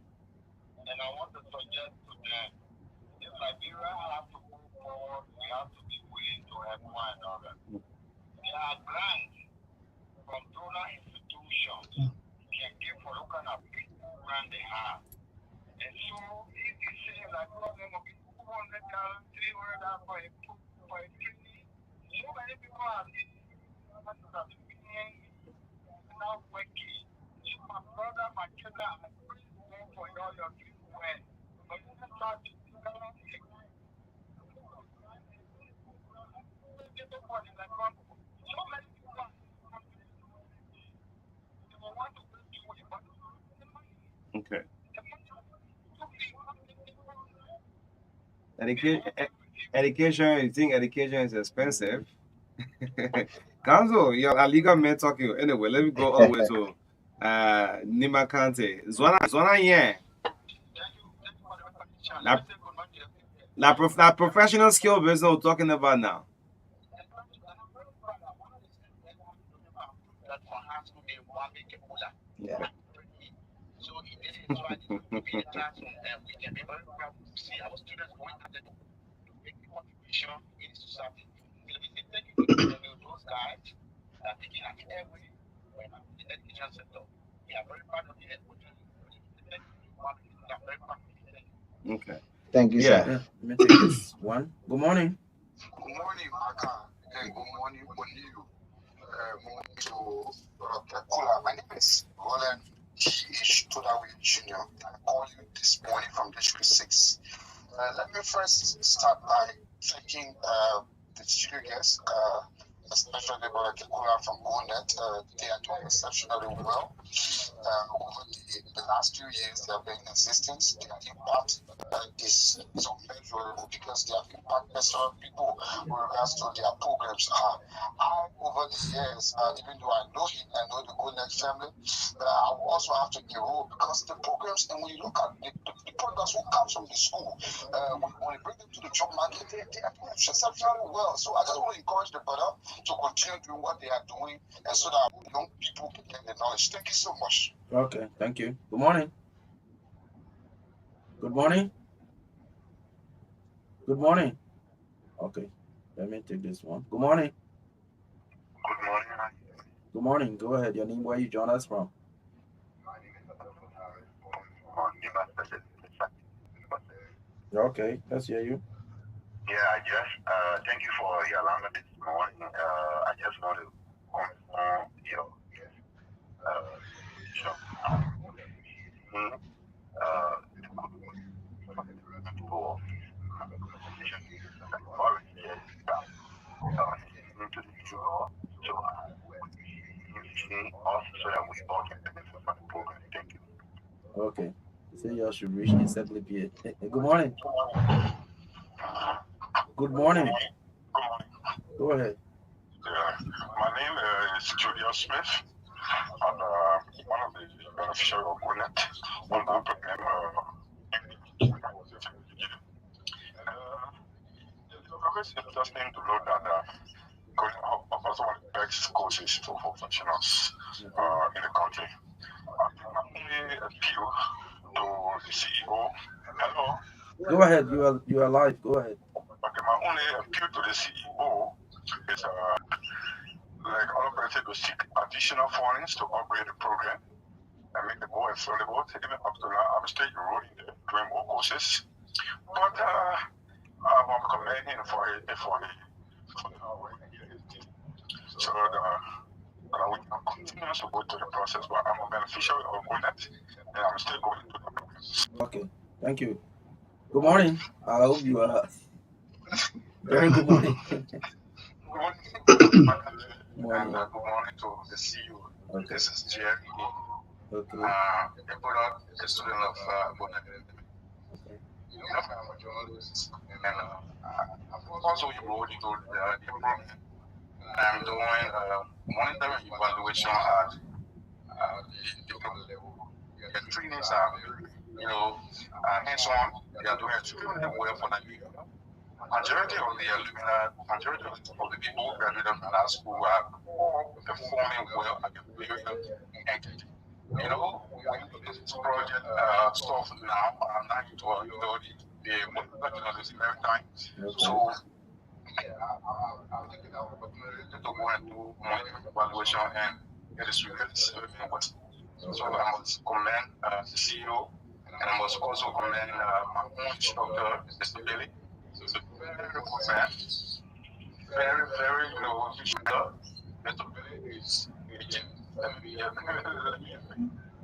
[SPEAKER 5] and I want to suggest to them, if Liberia have to move forward, we have to be willing to help one another. There are grants from donor institutions can give for local kind of big program they have. And so if you say like problem of 200,000, 300,000 for a training, so many people are now working. So my brother, my children, I pray for all your people well. But you can start to develop everybody like one. So many people are they will want to go to it, but
[SPEAKER 1] Okay. Education, you think education is expensive? Council, your legal men talking. Anyway, let me go all the way to Nima Kante. Zwana yeah. That professional skill business we're talking about now.
[SPEAKER 7] Yeah.
[SPEAKER 5] So it is why we in the classroom and we can be very proud to see our students going out there to make a contribution in society. So we say thank you to those guys that are taking an every when I'm in the education sector. We are very proud of the education.
[SPEAKER 1] Okay.
[SPEAKER 7] Thank you,
[SPEAKER 1] Yeah.
[SPEAKER 7] sir.
[SPEAKER 2] Let me take this one. Good morning.
[SPEAKER 3] Good morning, Marka, and good morning, Oniu. Morning to Kula. My name is Roland T.H. Todawi Jr. I call you this morning from District 6. Let me first start by thanking the studio guests, especially Brother Kekula from GoNet. They are doing exceptionally well. Over the last 2 years, they have been in existence. Their impact is unmeasurable because they have impacted several people with regards to their programs. Over the years, even though I know him, I know the GoNet family, I will also have to enroll because the programs, and when you look at the products who come from the school, when you bring them to the job market, they are doing exceptionally well. So I just want to encourage the brother to continue doing what they are doing, and so that young people can get the knowledge. Thank you so much.
[SPEAKER 2] Okay, thank you. Good morning. Good morning. Good morning. Okay, let me take this one. Good morning.
[SPEAKER 3] Good morning.
[SPEAKER 2] Good morning. Go ahead. Your name, where you join us from? Okay, let's hear you.
[SPEAKER 3] Yeah, I just thank you for your allowing this morning. I just want to confirm your show. For conversation already said that into the show. So also so that we all can benefit from the program. Thank you.
[SPEAKER 2] Okay. So you should reach encyclopedia. Good morning. Good morning. Go ahead.
[SPEAKER 3] My name is Julius Smith. I'm one of the beneficiaries of GoNet on that program. It's always interesting to know that GoNet offers one of the best courses for professionals in the country. I can only appeal to the CEO. Hello.
[SPEAKER 2] Go ahead. You are live. Go ahead.
[SPEAKER 3] Okay, my only appeal to the CEO is like all of community to seek additional funding to upgrade the program and make it more affordable. Even up to now, I'm still enrolling doing more courses. But I'm commending for the hard work and his team. So we can continue to go through the process, but I'm a beneficiary of GoNet and I'm still going through the programs.
[SPEAKER 2] Okay, thank you. Good morning. I hope you are. Very good morning.
[SPEAKER 3] Good morning, and
[SPEAKER 2] Morning.
[SPEAKER 3] good morning to the CEO.
[SPEAKER 2] Okay.
[SPEAKER 3] This is Jerry,
[SPEAKER 2] Okay.
[SPEAKER 3] a product, a student of GoNet.
[SPEAKER 2] Okay.
[SPEAKER 3] You know, I'm a journalist, and I've also enrolled into the program. I'm doing monitoring evaluation at the diploma level. The trainings are very, hands-on. They are doing extremely well for Nigeria. Majority of the people who graduated from our school are all performing well at the very end. When you do this project stuff now, I'm not into the molecular journalism maritime. So I've taken the opportunity to go and do monitoring evaluation, and it is really serving me well. So I must commend the CEO, and I must also commend my own instructor, Mr. Billy. He's a very good man, very, very, instructor. Mr. Billy is a genius. Let me be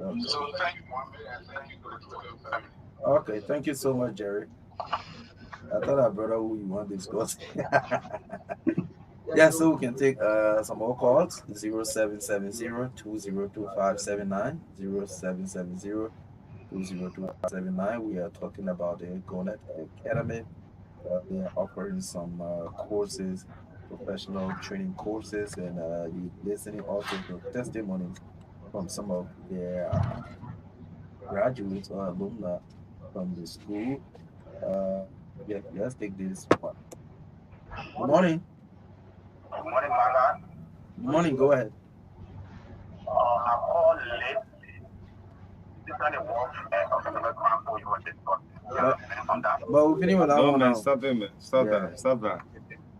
[SPEAKER 2] Okay.
[SPEAKER 3] So thank you, Mohammed, and thank you to the 12 family.
[SPEAKER 2] Okay, thank you so much, Jerry. I thought our brother who you want to discuss. Yeah, so we can take some more calls. 0770-202579. We are talking about the GoNet Academy. They are offering some courses, professional training courses, and you listening also to testimonies from some of their graduates or alumni from the school. Uh, yeah, let's take this one. Good morning.
[SPEAKER 3] Good morning, Marka.
[SPEAKER 2] Good morning. Go ahead.
[SPEAKER 3] I called late. This is the work of another example you were discussing.
[SPEAKER 2] But, but we finish with that
[SPEAKER 1] No,
[SPEAKER 2] one
[SPEAKER 1] man,
[SPEAKER 2] now.
[SPEAKER 1] stop it, man. Stop
[SPEAKER 2] Yeah.
[SPEAKER 1] that. Stop that.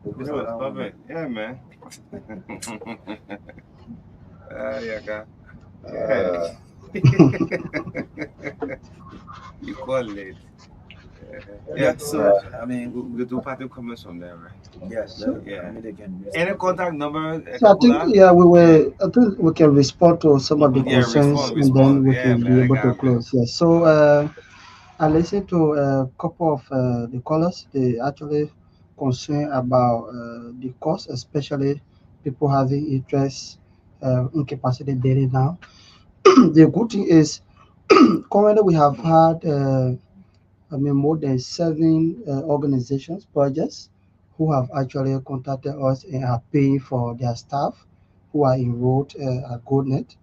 [SPEAKER 2] We finish with that
[SPEAKER 1] Stop
[SPEAKER 2] one.
[SPEAKER 1] it. Yeah, man. Yeah, God. Yeah. You call late.
[SPEAKER 2] Yeah, so I mean,
[SPEAKER 1] we do party comments from there, right?
[SPEAKER 2] yes,
[SPEAKER 1] Yeah.
[SPEAKER 2] I mean they can.
[SPEAKER 1] Any contact number?
[SPEAKER 8] So I think I think we can respond to some of the
[SPEAKER 1] Yeah,
[SPEAKER 8] concerns and
[SPEAKER 1] respond.
[SPEAKER 8] then we
[SPEAKER 1] Yeah,
[SPEAKER 8] can
[SPEAKER 1] man,
[SPEAKER 8] be
[SPEAKER 1] I
[SPEAKER 8] able to
[SPEAKER 1] got it.
[SPEAKER 8] close. Yes. So I listened to a couple of the callers. They actually concerned about the cost, especially people having interest incapacity daily now. The good thing is currently we have had more than seven organizations, projects who have actually contacted us and are paying for their staff who are enrolled at GoNet.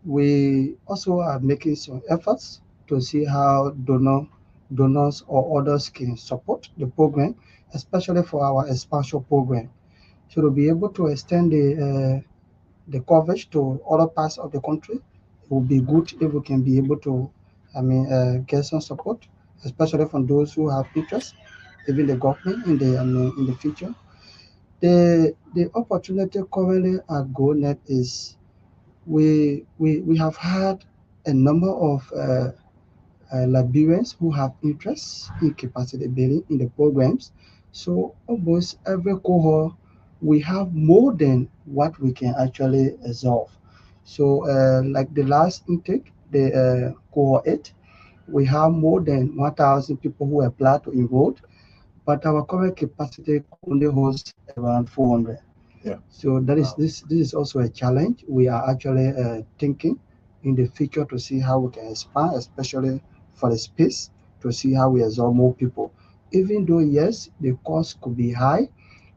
[SPEAKER 8] We also are making some efforts to see how donors or others can support the program, especially for our expansion program. So to be able to extend the coverage to other parts of the country, it would be good if we can be able to, get some support, especially from those who have interest, even the government in the future. The opportunity currently at GoNet is we have had a number of Liberians who have interest in capacity building in the programs. So almost every cohort, we have more than what we can actually absorb. So like the last intake, the cohort 8, we have more than 1,000 people who applied to enroll, but our current capacity could only host around 400.
[SPEAKER 4] Yeah.
[SPEAKER 8] So that is this is also a challenge. We are actually thinking in the future to see how we can expand, especially for the space, to see how we absorb more people. Even though yes, the cost could be high,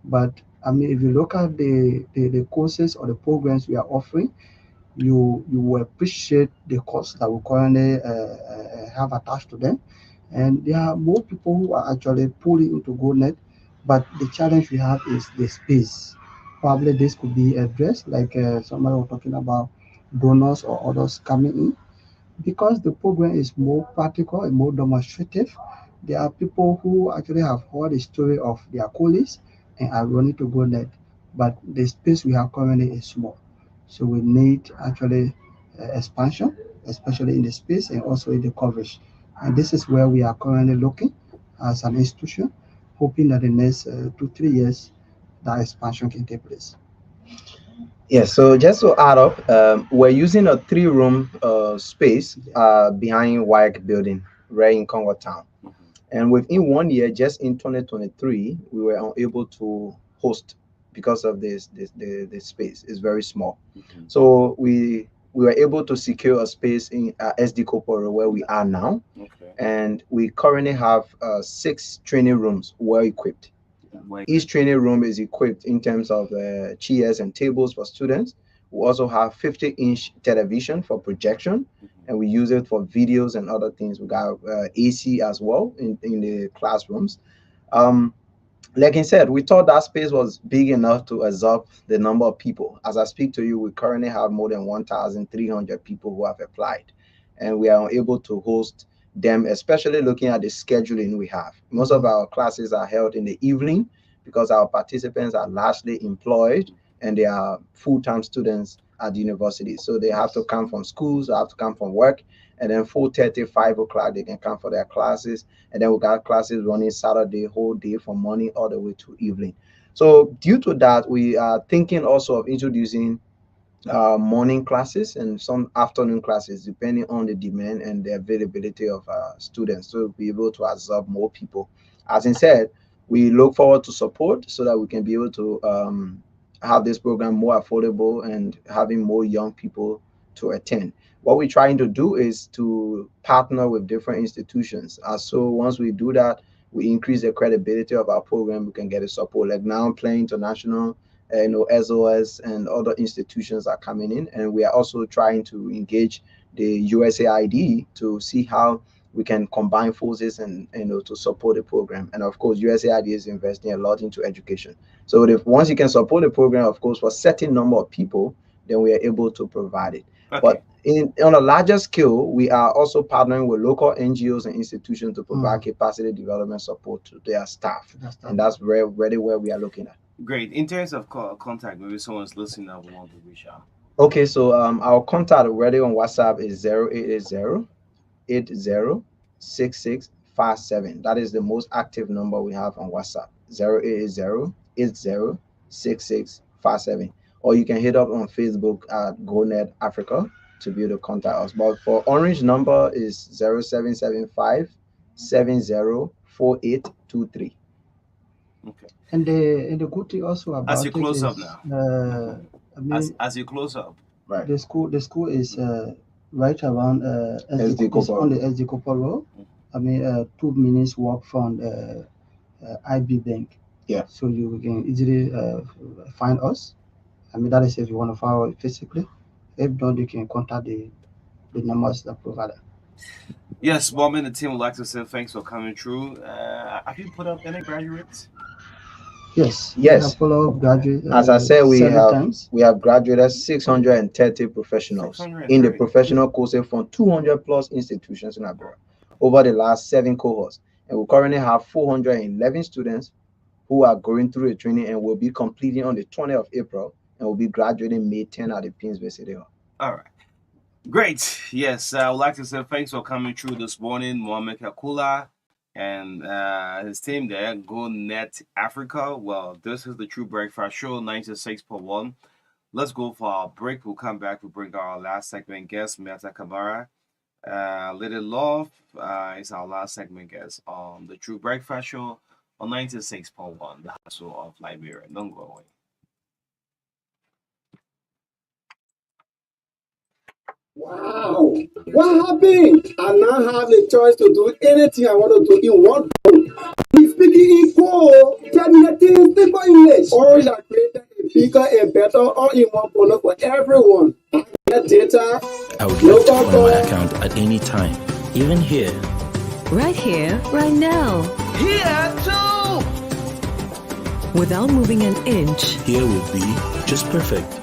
[SPEAKER 8] but if you look at the courses or the programs we are offering, you will appreciate the cost that we currently have attached to them. And there are more people who are actually pulling into GoNet, but the challenge we have is the space. Probably this could be addressed, like somebody was talking about donors or others coming in, because the program is more practical and more demonstrative. There are people who actually have heard the story of their colleagues and are running to GoNet, but the space we have currently is small. So we need actually expansion, especially in the space and also in the coverage. And this is where we are currently looking as an institution, hoping that in the next 2 3 years that expansion can take place.
[SPEAKER 7] Yes, so just to add up, we're using a 3 room space behind WAEC building right in Congo Town. And within 1 year, just in 2023, we were unable to host because of the space is very small. So we were able to secure a space in SD Koporo where we are now.
[SPEAKER 1] Okay.
[SPEAKER 7] And we currently have 6 training rooms well equipped. Each training room is equipped in terms of chairs and tables for students. We also have 50-inch television for projection, and we use it for videos and other things. We got AC as well in the classrooms. Like I said, we thought that space was big enough to absorb the number of people. As I speak to you, we currently have more than 1,300 people who have applied, and we are able to host them, especially looking at the scheduling we have. Most of our classes are held in the evening because our participants are largely employed and they are full-time students at the university. So they have to come from schools, they have to come from work, and then 4:30, 5 o'clock, they can come for their classes. And then we got classes running Saturday, whole day from morning all the way to evening. So due to that, we are thinking also of introducing morning classes and some afternoon classes, depending on the demand and the availability of students, to be able to absorb more people. As I said, we look forward to support so that we can be able to have this program more affordable and having more young people to attend. What we're trying to do is to partner with different institutions. So once we do that, we increase the credibility of our program. We can get the support. Like now, Play International, SOS and other institutions are coming in, and we are also trying to engage the USAID to see how we can combine forces and to support the program. And of course, USAID is investing a lot into education. So if once you can support the program, of course, for a certain number of people, then we are able to provide it.
[SPEAKER 1] Okay.
[SPEAKER 7] But on a larger scale, we are also partnering with local NGOs and institutions to provide capacity development support to their staff. And that's really where we are looking at.
[SPEAKER 1] Great. In terms of contact, maybe someone's listening that will want to reach out.
[SPEAKER 7] Okay, so our contact already on WhatsApp is 0880-806657. That is the most active number we have on WhatsApp. 0880-806657. Or you can hit up on Facebook at GoNet Africa to be able to contact us. But for Orange number is 0775-704823.
[SPEAKER 1] Okay.
[SPEAKER 8] And the good thing also about
[SPEAKER 1] as you close
[SPEAKER 8] it
[SPEAKER 1] up
[SPEAKER 8] is,
[SPEAKER 1] now,
[SPEAKER 8] I mean,
[SPEAKER 1] as you close up,
[SPEAKER 7] Right.
[SPEAKER 8] the school is right around
[SPEAKER 7] SD
[SPEAKER 8] it's on the
[SPEAKER 7] Koporo.
[SPEAKER 8] SD Koporo Road. I mean, 2 minutes walk from IB Bank.
[SPEAKER 7] Yeah.
[SPEAKER 8] So you can easily find us. I mean, that is if you want to follow it physically. If not, you can contact the numbers that provided.
[SPEAKER 1] yes, Bob and the team would like to say thanks for coming through. Have you put up any graduates?
[SPEAKER 8] Yes.
[SPEAKER 7] Yes.
[SPEAKER 8] We have follow-up graduate.
[SPEAKER 7] As I said, we
[SPEAKER 8] 7
[SPEAKER 7] have
[SPEAKER 8] times.
[SPEAKER 7] graduated 630 professionals in the
[SPEAKER 1] 630.
[SPEAKER 7] professional courses from 200 plus institutions in Abura over the last 7 cohorts. And we currently have 411 students who are going through the training and will be completing on the 20th of April and will be graduating May 10 at the Pinsville City Hall.
[SPEAKER 1] All right. Great. Yes, I would like to say thanks for coming through this morning, Mohamed Kakula and his team there, GoNet Africa. Well, this is the True Breakfast Show, 96.1. Let's go for our break. We'll come back to bring our last segment guest, Meta Kamara. Little Love is our last segment guest on the True Breakfast Show on 96.1, the hustle of Liberia. Don't go away.
[SPEAKER 6] Wow, what happened? I now have the choice to do anything I want to do in one phone. He's speaking in code, terminating simple English. Or you are creating a bigger, a better, or in one phone for everyone. I get data.
[SPEAKER 9] I would like to fund my account at any time, even here.
[SPEAKER 10] Right here, right now.
[SPEAKER 9] Here too!
[SPEAKER 10] Without moving an inch.
[SPEAKER 9] Here would be just perfect.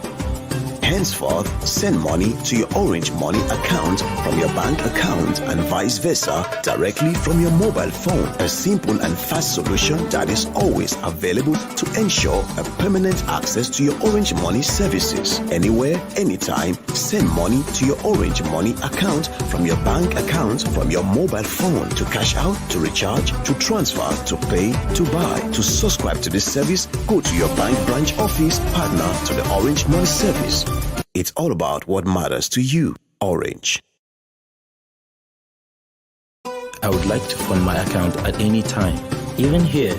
[SPEAKER 11] Henceforth, send money to your Orange Money account from your bank account and vice versa directly from your mobile phone. A simple and fast solution that is always available to ensure a permanent access to your Orange Money services. Anywhere, anytime, send money to your Orange Money account from your bank account from your mobile phone to cash out, to recharge, to transfer, to pay, to buy. To subscribe to this service, go to your bank branch office, partner to the Orange Money service. It's all about what matters to you. Orange.
[SPEAKER 9] I would like to fund my account at any time, even here.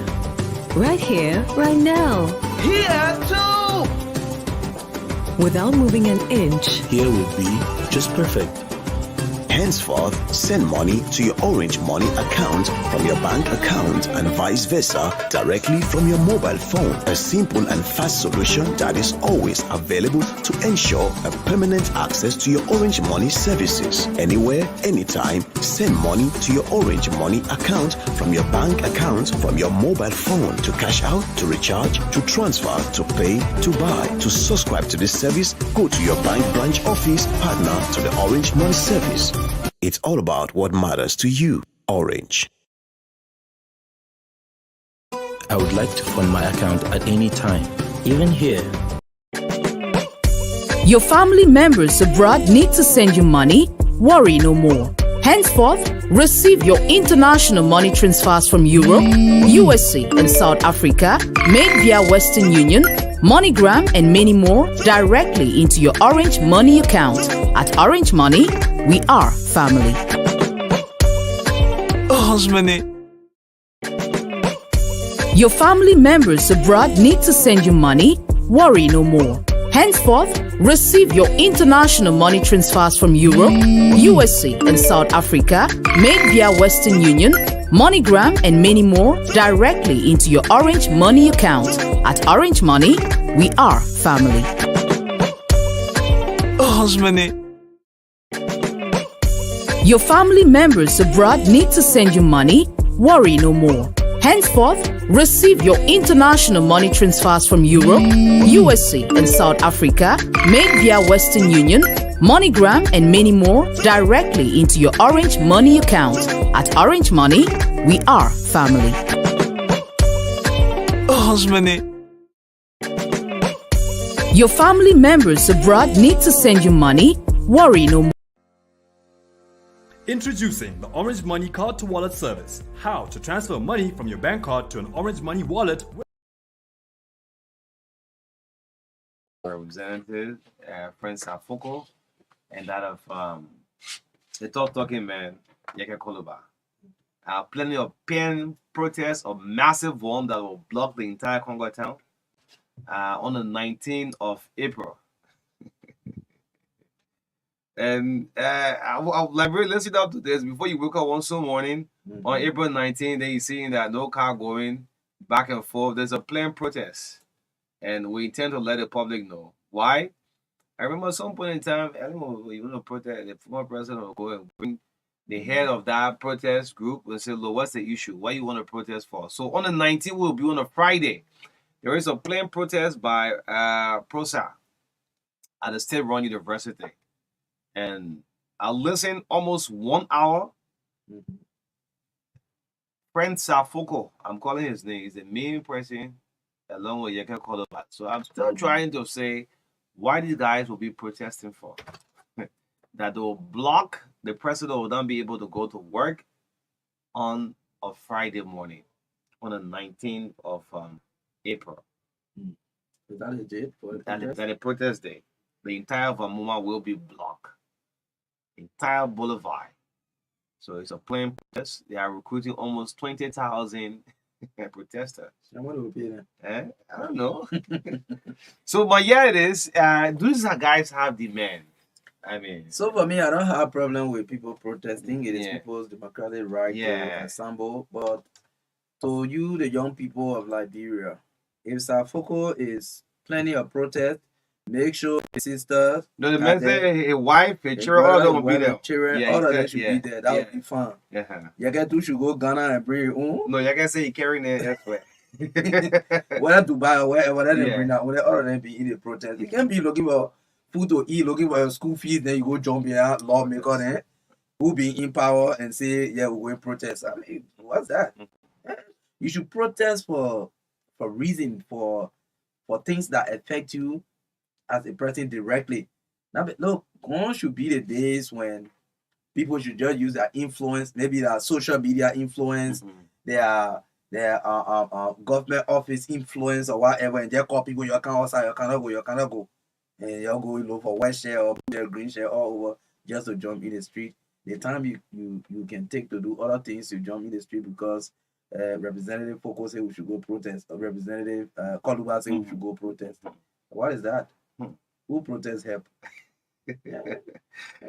[SPEAKER 10] Right here, right now.
[SPEAKER 12] Here too!
[SPEAKER 10] Without moving an inch.
[SPEAKER 9] Here would be just perfect.
[SPEAKER 11] Henceforth, send money to your Orange Money account from your bank account and vice versa directly from your mobile phone. A simple and fast solution that is always available to ensure a permanent access to your Orange Money services. Anywhere, anytime, send money to your Orange Money account from your bank account from your mobile phone to cash out, to recharge, to transfer, to pay, to buy. To subscribe to this service, go to your bank branch office, partner to the Orange Money service. It's all about what matters to you. Orange.
[SPEAKER 9] I would like to fund my account at any time, even here.
[SPEAKER 13] Your family members abroad need to send you money? Worry no more. Henceforth, receive your international money transfers from Europe, USA, and South Africa made via Western Union, MoneyGram, and many more directly into your Orange Money account. At Orange Money, we are family.
[SPEAKER 12] Orange Money.
[SPEAKER 13] Your family members abroad need to send you money? Worry no more. Henceforth, receive your international money transfers from Europe, USA, and South Africa made via Western Union, MoneyGram, and many more directly into your Orange Money account. At Orange Money, we are family.
[SPEAKER 12] Orange Money.
[SPEAKER 13] Your family members abroad need to send you money? Worry no more. Henceforth, receive your international money transfers from Europe, USA, and South Africa made via Western Union, MoneyGram, and many more directly into your Orange Money account. At Orange Money, we are family.
[SPEAKER 12] Orange Money.
[SPEAKER 13] Your family members abroad need to send you money? Worry no more.
[SPEAKER 14] Introducing the Orange Money Card to Wallet service. How to transfer money from your bank card to an Orange Money wallet.
[SPEAKER 1] Representative, Prince Afoko, and that of the top talking man, Yeke Koloba. Plenty of pen protests, a massive one that will block the entire Congo town on the 19th of April. And I would like really listen up to this before you wake up one so morning on April 19th. Then you seeing that no car going back and forth. There's a planned protest, and we intend to let the public know why. I remember at some point in time, I don't know, you want to protest, the former president will go and bring the head of that protest group and say, "Look, what's the issue? What you want to protest for?" So on the 19th will be on a Friday. There is a planned protest by PROSA at the State Run University. And I listened almost 1 hour. Friend Safoko, I'm calling his name, is the main person along with Yeke Kolobat. So I'm still trying to say why these guys will be protesting for. That they will block the president will not be able to go to work on a Friday morning, on the 19th of April.
[SPEAKER 2] Is that a date for the protest?
[SPEAKER 1] That a protest day. The entire Vamuma will be blocked. Entire boulevard. So it's a planned protest. They are recruiting almost 20,000 protesters.
[SPEAKER 2] And what will be there?
[SPEAKER 1] I don't know. So, but yeah, it is. These guys have demand. I mean,
[SPEAKER 2] so for me, I don't have a problem with people protesting. It is people's democratic right to assemble. But to you, the young people of Liberia, if Safoko is planning a protest, make sure his sisters,
[SPEAKER 1] no, the man say his wife, his children, all of them will be there.
[SPEAKER 2] Children, all of them should be there. That would be fun. Yagetu should go Ghana and bring it home.
[SPEAKER 1] No, Yage say he carrying it elsewhere.
[SPEAKER 2] Whether Dubai or wherever they bring out, all of them be in the protest. You can't be looking food to eat, looking for your school fees, then you go jump here, lawmaker then, who be in power and say, yeah, we're going to protest. I mean, what's that? You should protest for reason, for things that affect you as a person directly. Now, but look, gone should be the days when people should just use their influence, maybe their social media influence, their government office influence or whatever, and just call people, you can't outside, you cannot go. And you'll go look for white share or green share all over just to jump in the street. The time you can take to do other things, you jump in the street because Representative Foko say we should go protest, or Representative Koluba say we should go protest. What is that? Who protest help?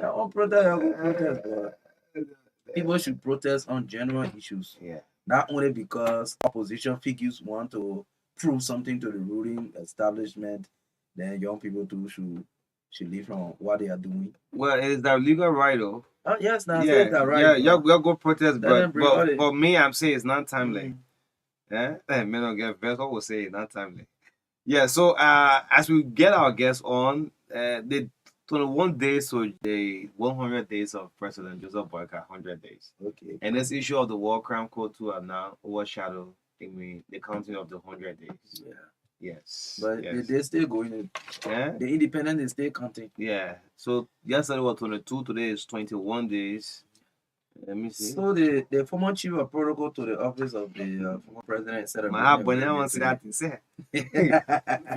[SPEAKER 2] On protest, people should protest on general issues. Not only because opposition figures want to prove something to the ruling establishment, then young people too should leave from what they are doing.
[SPEAKER 1] Well, it is their legal right, though.
[SPEAKER 2] Oh yes, now yeah, that right.
[SPEAKER 1] Yeah, y'all go protest, but for me, I'm saying it's not timely. Yeah, may not get vexed. I will say it's not timely. Yeah, so as we get our guests on, the 21 days to the 100 days of President Joseph Boyka, 100 days.
[SPEAKER 2] Okay.
[SPEAKER 1] And this issue of the War Crime Code 2 have now overshadowed the counting of the 100 days.
[SPEAKER 2] Yeah.
[SPEAKER 1] Yes.
[SPEAKER 2] But
[SPEAKER 1] yes.
[SPEAKER 2] they're still going in.
[SPEAKER 1] Yeah.
[SPEAKER 2] The independent is still counting.
[SPEAKER 1] Yeah. So yesterday was 22, today is 21 days. Let me see.
[SPEAKER 2] So the former chief of protocol to the office of the former president said,
[SPEAKER 1] "My abonne want to see that thing say."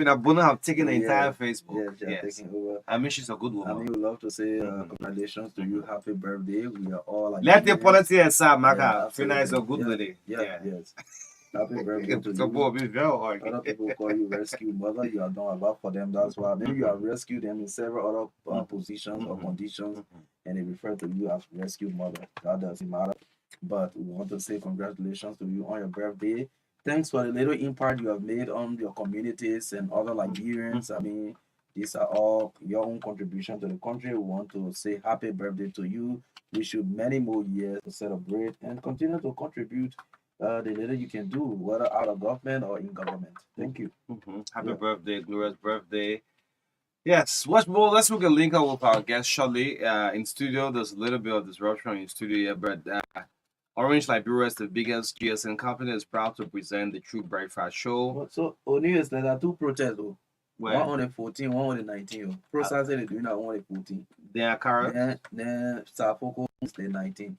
[SPEAKER 1] Abonne have taken the entire Facebook.
[SPEAKER 2] Yes. Taking over.
[SPEAKER 1] I mean, she's a good woman.
[SPEAKER 2] I mean, we love to say congratulations to you, happy birthday. We are all like.
[SPEAKER 1] Let the politics aside, Marka. Fina is a good lady.
[SPEAKER 2] Yes. Happy birthday to you.
[SPEAKER 1] Be very hard.
[SPEAKER 2] Other people call you rescue mother. You have done a lot for them. That's why maybe you have rescued them in several other positions or conditions, and they refer to you as rescue mother. That doesn't matter. But we want to say congratulations to you on your birthday. Thanks for the little impact you have made on your communities and other Liberians. I mean, these are all your own contribution to the country. We want to say happy birthday to you. Wish you many more years to celebrate and continue to contribute the little you can do, whether out of government or in government. Thank you.
[SPEAKER 1] Happy birthday, glorious birthday. Yes, what's more, let's look at link up with our guest shortly. In studio, there's a little bit of disruption in studio here, but Orange Liberia is the biggest GSM company, is proud to present the True Breakfast Show.
[SPEAKER 2] So, only is there are two protests, though.
[SPEAKER 1] Where?
[SPEAKER 2] One on the 14, one on the 19. Process they're doing that one on the 14.
[SPEAKER 1] They are current.
[SPEAKER 2] Then Safoko is the 19.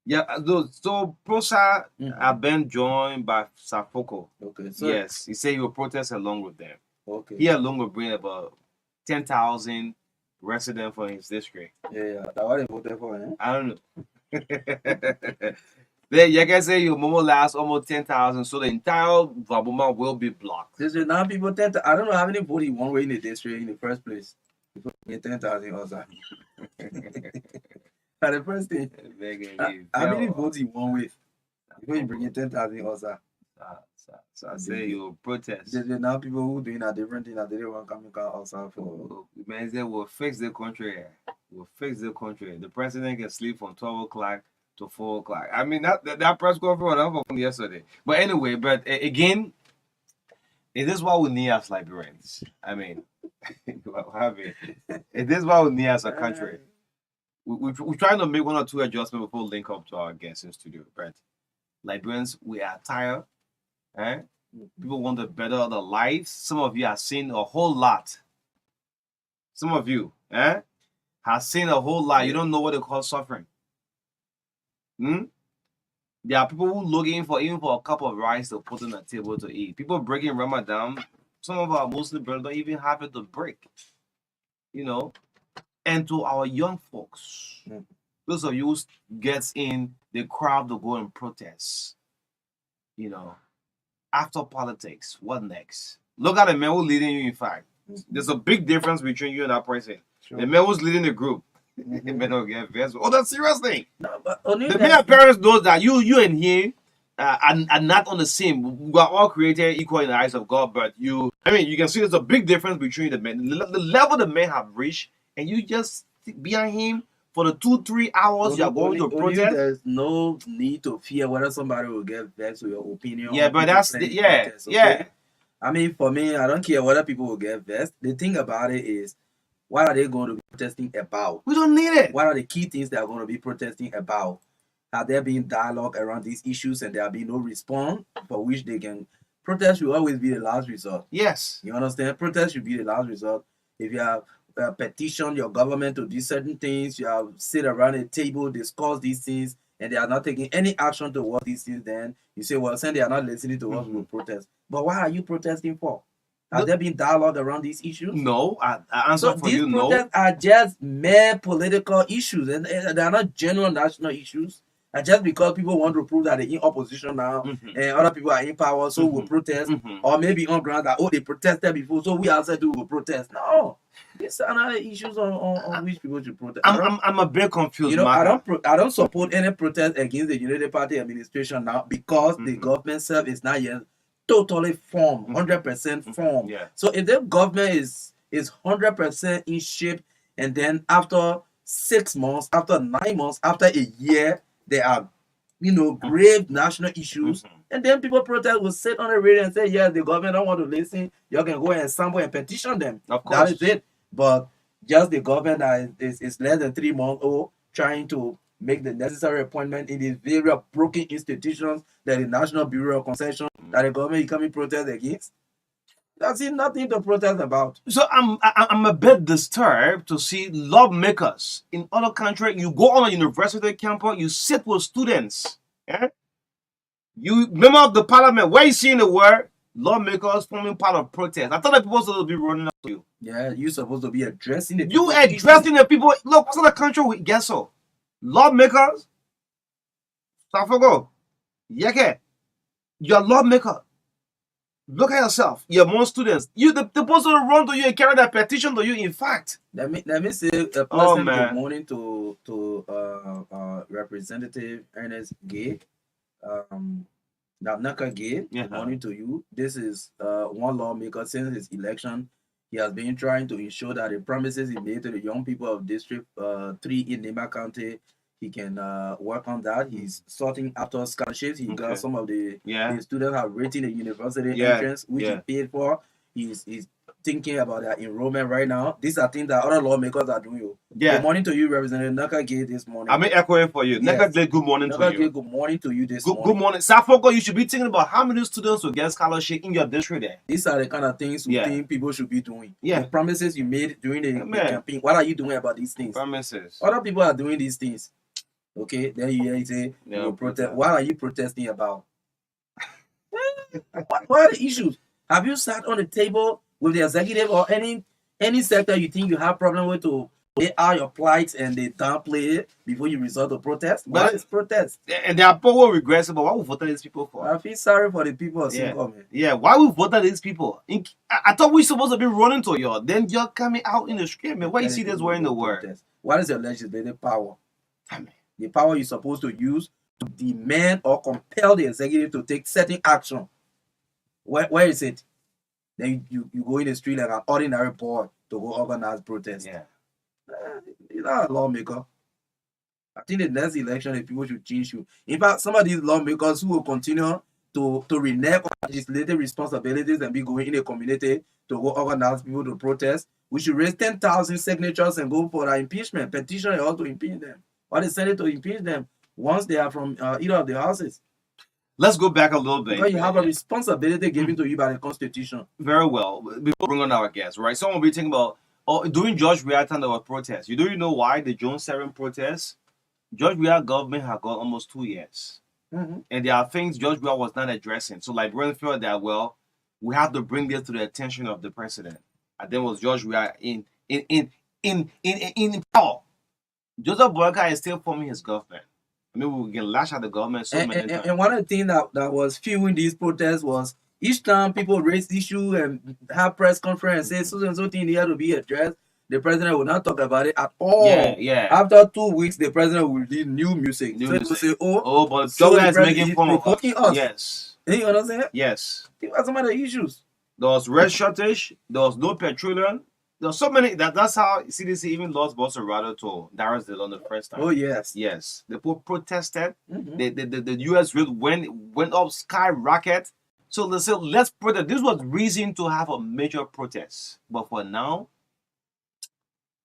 [SPEAKER 1] Yeah, so Prosa have been joined by Safoko.
[SPEAKER 2] Okay. So
[SPEAKER 1] yes, he said he will protest along with them.
[SPEAKER 2] Okay.
[SPEAKER 1] He alone will bring about 10,000 residents for his district.
[SPEAKER 2] Yeah. That's what they voted for, eh?
[SPEAKER 1] I don't know. Then you can say your Momo lasts almost 10,000, so the entire Vabuma will be blocked.
[SPEAKER 2] This is now people 10,000. I don't know how many voted in one way in the district in the first place. People get 10,000 also. At the first thing, how many votes in one way? Before you bring in 10,000 also.
[SPEAKER 1] So I say you protest.
[SPEAKER 2] Now people who doing a different thing that they don't want to come also for.
[SPEAKER 1] Man, they will fix the country. We'll fix the country. The president can sleep from 12 o'clock to 4 o'clock. I mean, that press conference from yesterday. But anyway, again, it is what we need as Liberians. I mean, it is what we need as a country. We're trying to make one or two adjustments before we link up to our guests in studio. But Liberians, we are tired. People want to better their lives. Some of you have seen a whole lot. Some of you have seen a whole lot. You don't know what they call suffering. There are people who looking for even for a cup of rice to put on the table to eat. People breaking Ramadan. Some of our Muslim brothers don't even have it to break. You know. And to our young folks, those of you who gets in the crowd to go and protest, you know, after politics, what next? Look at the man who's leading you, in fact. There's a big difference between you and that person. Sure. The man who's leading the group. He may not get vexed. Oh, that's a serious thing.
[SPEAKER 2] No, but
[SPEAKER 1] the main parents knows that you and him are not on the same. We are all created equal in the eyes of God, but you can see there's a big difference between the men. The level the men have reached, and you just sit behind him for the 2-3 hours you are going to protest.
[SPEAKER 2] There's no need to fear whether somebody will get vexed with your opinion.
[SPEAKER 1] Yeah, but that's
[SPEAKER 2] protest, okay? I mean, for me, I don't care whether people will get vexed. The thing about it is, What are they going to be protesting about?
[SPEAKER 1] We don't need it.
[SPEAKER 2] What are the key things they are going to be protesting about? Have there been dialogue around these issues and there have been no response for which they can... Protest should always be the last resort.
[SPEAKER 1] Yes.
[SPEAKER 2] You understand? Protest should be the last resort. If you have petitioned your government to do certain things, you have sit around a table, discuss these things, and they are not taking any action towards these things, then you say, well, since they are not listening to us, we'll protest. But what are you protesting for? Has there been dialogue around these issues?
[SPEAKER 1] No. I answer for you, no.
[SPEAKER 2] These protests are just mere political issues, and they are not general national issues. And just because people want to prove that they're in opposition now and other people are in power, so we'll protest, or maybe on ground that, oh, they protested before, so we also do will protest. No, these are not issues on which people should protest.
[SPEAKER 1] I'm a bit confused.
[SPEAKER 2] You know,
[SPEAKER 1] Marka.
[SPEAKER 2] I don't support any protest against the United Party administration now because the government self is not yet totally formed, 100% formed.
[SPEAKER 1] Yeah.
[SPEAKER 2] So if the government is 100% in shape, and then after 6 months, after 9 months, after a year, there are, you know, grave national issues, and then people protest will sit on the radio and say, yes, the government don't want to listen. You can go and sample and petition them.
[SPEAKER 1] Of course.
[SPEAKER 2] That is it. But just the government that is less than 3 months old trying to make the necessary appointment in these various broken institutions that the National Bureau of Concession that the government is coming protest against. That's nothing to protest about.
[SPEAKER 1] So I'm a bit disturbed to see lawmakers in other countries. You go on a university campus, you sit with students. Yeah? You member of the parliament, where you see in the word lawmakers forming part of protest. I thought that people supposed to be running up to you.
[SPEAKER 2] Yeah, you're supposed to be addressing the
[SPEAKER 1] people. You addressing the people. Look, what's the country we get so? Lawmakers, Safago, Yeke, you're a lawmaker. Look at yourself. You're more students. You the person to run to you and carry that petition to you. In fact,
[SPEAKER 2] let me say a pleasant good morning to Representative Ernest Gay. Naka Gay. Good morning to you. This is one lawmaker since his election. He has been trying to ensure that the promises he made to the young people of District 3 in Nema County, he can work on that. He's sorting after scholarships. He got some of the students have written the university entrance, which he paid for. He's thinking about their enrollment right now. These are things that other lawmakers are doing. Good morning to you, Representative Naka Gay, this morning.
[SPEAKER 1] I'm echoing for you. Naka Gay, good morning to you.
[SPEAKER 2] Good morning to you this morning.
[SPEAKER 1] Good morning. Safoko, you should be thinking about how many students will get scholarship in your district there.
[SPEAKER 2] These are the kind of things we think people should be doing.
[SPEAKER 1] Yeah.
[SPEAKER 2] The promises you made during the campaign. What are you doing about these things?
[SPEAKER 1] Promises.
[SPEAKER 2] Other people are doing these things. Okay, then you say you protest. What are you protesting about? What are the issues? Have you sat on the table with the executive or any sector you think you have problem with to lay out your plight and they downplay it before you resort to protest? What is protest?
[SPEAKER 1] And there are people regrets about what we voted these people for.
[SPEAKER 2] I feel sorry for the people of Singapore, man.
[SPEAKER 1] Yeah, why we voted these people? I thought we supposed to be running to you. Then you're coming out in the street, man. Why you see this wearing the word?
[SPEAKER 2] What is your legislative power? The power you're supposed to use to demand or compel the executive to take certain action. Where is it? Then you go in the street like an ordinary boy to go organize protest.
[SPEAKER 1] Yeah.
[SPEAKER 2] You're not a lawmaker. I think the next election, the people should change you. In fact, some of these lawmakers who will continue to renege on legislative responsibilities and be going in a community to go organize people to protest, we should raise 10,000 signatures and go for an impeachment petition and also impeach them. Or the Senate to impeach them once they are from either of the houses.
[SPEAKER 1] Let's go back a little bit.
[SPEAKER 2] Because you have a responsibility given to you by the Constitution.
[SPEAKER 1] Very well. Before we bring on our guests, right? Someone will be thinking about, during George Weah time there was protests. You know why the June 7 protests? George Weah government had got almost 2 years. And there are things George Weah was not addressing. So like Brian felt that, well, we have to bring this to the attention of the president. And then was George Weah in power. Joseph Boyka is still forming his government. I mean, we can lash at the government so many times.
[SPEAKER 2] And one of the things that was fueling these protests was each time people raise issue and have press conference and say so and so thing here to be addressed, the president will not talk about it at all.
[SPEAKER 1] Yeah.
[SPEAKER 2] After 2 weeks, the president will release new music. So say,
[SPEAKER 1] but Joe is making fun of
[SPEAKER 2] us.
[SPEAKER 1] Yes.
[SPEAKER 2] You understand?
[SPEAKER 1] Yes.
[SPEAKER 2] Think about some of the issues.
[SPEAKER 1] There was red shortage. There was no petroleum. There's so many that's how CDC even lost Bolsonaro to Darius Dillon the first time.
[SPEAKER 2] Oh yes.
[SPEAKER 1] Yes. The people protested. The US rate went up skyrocket. So they said let's protest. This was reason to have a major protest. But for now,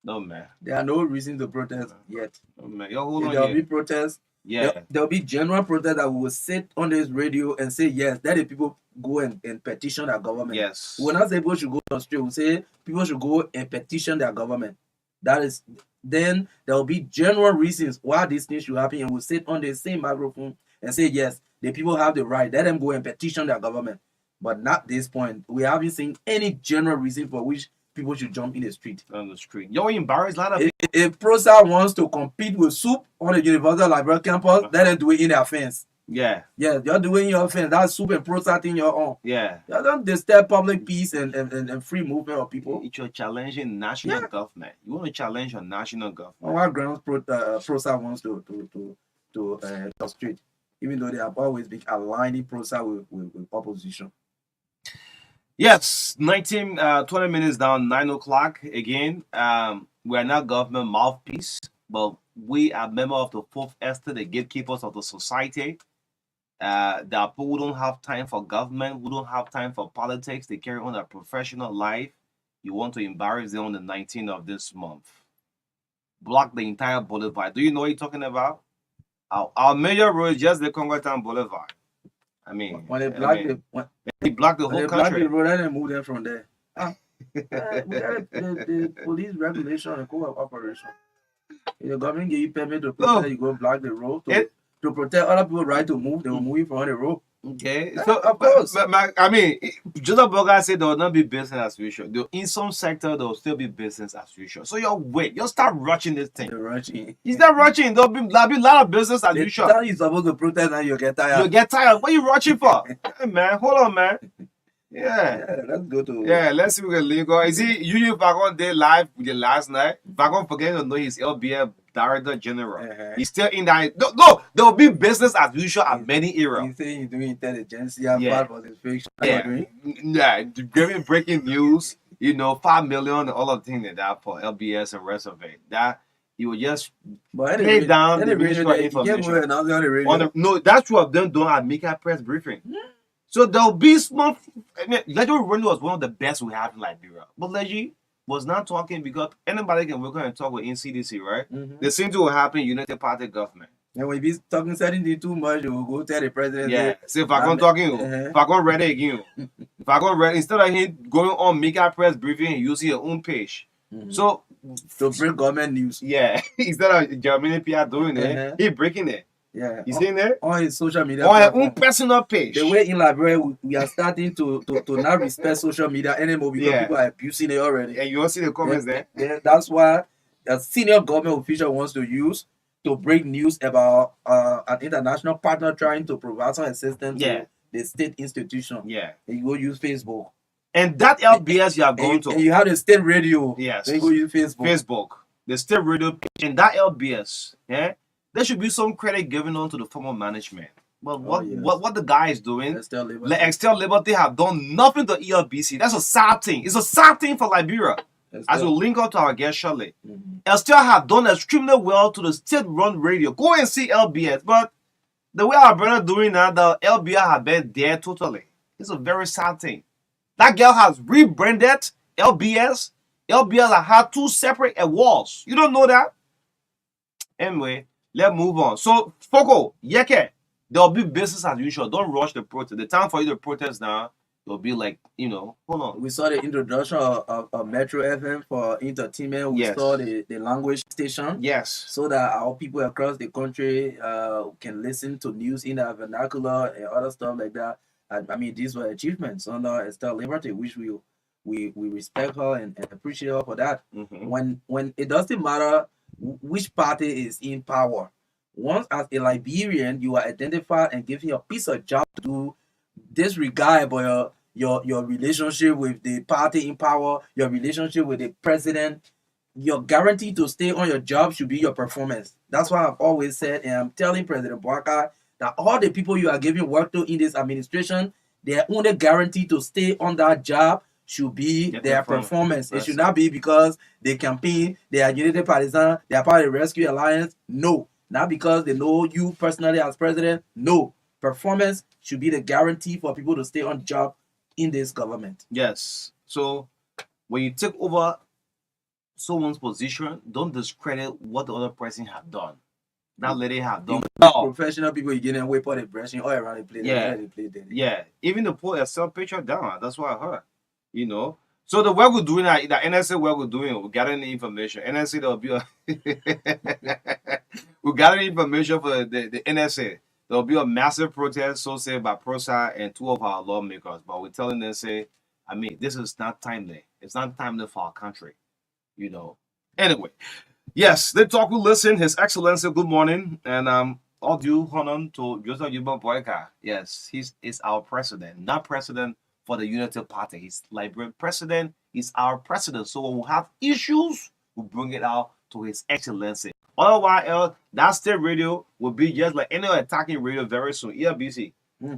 [SPEAKER 1] No, man.
[SPEAKER 2] There are no reason to protest yet.
[SPEAKER 1] No, man. Yo, hold
[SPEAKER 2] If
[SPEAKER 1] on
[SPEAKER 2] there'll
[SPEAKER 1] here.
[SPEAKER 2] be protests.
[SPEAKER 1] Yeah.
[SPEAKER 2] There'll be general protest that we will sit on this radio and say, yes, let the people go and petition their government.
[SPEAKER 1] Yes.
[SPEAKER 2] We will not say people should go on the street. We'll say people should go and petition their government. Then there will be general reasons why these things should happen, and we'll sit on the same microphone and say, yes, the people have the right. Let them go and petition their government. But not this point. We haven't seen any general reason for which people should jump in the street.
[SPEAKER 1] On the street. You're embarrassed, lot of
[SPEAKER 2] If ProSA wants to compete with Soup on the University Library campus, let them do it in their fence.
[SPEAKER 1] Yeah.
[SPEAKER 2] Yeah, you're doing your fence. That's Soup and ProSA thing your own.
[SPEAKER 1] Yeah.
[SPEAKER 2] You don't disturb public peace and free movement of people.
[SPEAKER 1] You're challenging national government. You want to challenge your national government.
[SPEAKER 2] On what grounds ProSA wants to frustrate, even though they have always been aligning ProSA with opposition.
[SPEAKER 1] Yes, 20 minutes down, 9 o'clock again. We are not government mouthpiece, but we are members of the fourth estate, the gatekeepers of the society. There are people who don't have time for government, who don't have time for politics. They carry on their professional life. You want to embarrass them on the 19th of this month. Block the entire boulevard. Do you know what you're talking about? Our major road is just the Congrestown Boulevard. I mean,
[SPEAKER 2] when they block
[SPEAKER 1] they block the whole country.
[SPEAKER 2] The road and then move them from there. We got the police regulation and cooperation. If the government give you permit to protest, you go block the road to protect other people's right to move. They will move you from the road.
[SPEAKER 1] Okay, so of course, I mean, Joseph Burger said there will not be business as usual. In some sector, there will still be business as usual. So you start rushing this thing.
[SPEAKER 2] You're rushing.
[SPEAKER 1] You start rushing. There'll be a lot of business as usual.
[SPEAKER 2] You're supposed to protest and you get tired.
[SPEAKER 1] You get tired. What are you rushing for? Hey, man, hold on, man. Yeah,
[SPEAKER 2] let's go to.
[SPEAKER 1] Yeah, let's see if we can legal. Is he you Fagon did live with you last night? Fagon forget to know his LBF Director General. He's still in that. No, there will be business as usual at many areas.
[SPEAKER 2] He's saying he's doing intelligence. Part was his fiction.
[SPEAKER 1] Giving breaking news. 5 million, all of things like that for LBS and rest of it. That he will just lay down the ministry information. No, that's what them doing at Mika press briefing. So there'll be small. Legendary Ronnie was one of the best we have in Liberia. But Leggy was not talking because anybody can work and talk with NCDC, right? The same thing will happen in United Party government.
[SPEAKER 2] And when he's talking certainly too much, you will go tell the president.
[SPEAKER 1] Yeah. See, if I go talking, if I go read it again, if I go read, instead of him going on Mika press briefing, you see your own page. So
[SPEAKER 2] to bring government news.
[SPEAKER 1] Yeah. Instead of Germany PR doing it, he breaking it.
[SPEAKER 2] Yeah,
[SPEAKER 1] you seen that
[SPEAKER 2] on his social media,
[SPEAKER 1] on his own personal page.
[SPEAKER 2] The way in Liberia we are starting to not respect social media anymore because people are abusing it already.
[SPEAKER 1] And you don't see the comments there.
[SPEAKER 2] Yeah, that's why a senior government official wants to use to break news about an international partner trying to provide some assistance to the state institution.
[SPEAKER 1] Yeah,
[SPEAKER 2] and you go use Facebook.
[SPEAKER 1] And that LBS you are going to.
[SPEAKER 2] And you have the state radio.
[SPEAKER 1] Yes.
[SPEAKER 2] Then you go use Facebook.
[SPEAKER 1] Facebook, the state radio page, and that LBS. Yeah. There should be some credit given on to the former management. But what the guy is doing, External Liberty have done nothing to ELBC. That's a sad thing. It's a sad thing for Liberia. As we link up to our guest shortly. Still have done extremely well to the state-run radio. Go and see LBS. But the way our brother doing that, the LBS have been there totally. It's a very sad thing. That girl has rebranded LBS. LBS have had 2 separate awards. You don't know that? Anyway. Let's move on. So, Foko, there'll be business as usual. Don't rush the protest. The time for you to protest now, it'll be like, hold on.
[SPEAKER 2] We saw the introduction of Metro FM for entertainment. We saw the language station.
[SPEAKER 1] Yes.
[SPEAKER 2] So that our people across the country can listen to news in our vernacular and other stuff like that. I mean, these were achievements under Estelle Liberty, which we respect her and appreciate her for that. When it doesn't matter which party is in power. Once as a Liberian, you are identified and given a piece of job to do, disregard about your relationship with the party in power, your relationship with the president. Your guarantee to stay on your job should be your performance. That's why I've always said, and I'm telling President Marka that all the people you are giving work to in this administration, their only guarantee to stay on that job should be their performance. It should not be because they campaign, they are United Partisan, they are part of the Rescue Alliance. No. Not because they know you personally as president. No. Performance should be the guarantee for people to stay on job in this government.
[SPEAKER 1] Yes. So when you take over someone's position, don't discredit what the other person have done. That lady have done.
[SPEAKER 2] Professional people, you get them way for the brushing all around the place.
[SPEAKER 1] Yeah.
[SPEAKER 2] They play there.
[SPEAKER 1] Yeah. Even the put a self picture down. That's what I heard. You know. So the work we're doing, the NSA work we're doing, we're gathering information. NSA, there'll be a we're gathering information for the NSA. There'll be a massive protest, so said by ProSci and 2 of our lawmakers. But we're telling them, say, I mean, this is not timely. It's not timely for our country. You know. Anyway, yes, they talk, we listen. His Excellency, good morning. And all due honor to Joseph Yuba Boyka. Yes, he's our president, not president for the Unity Party. He's Liberian president. He's our president. So when we have issues, we bring it out to His Excellency. Otherwise, that state radio will be just like any attacking radio very soon. ELBC.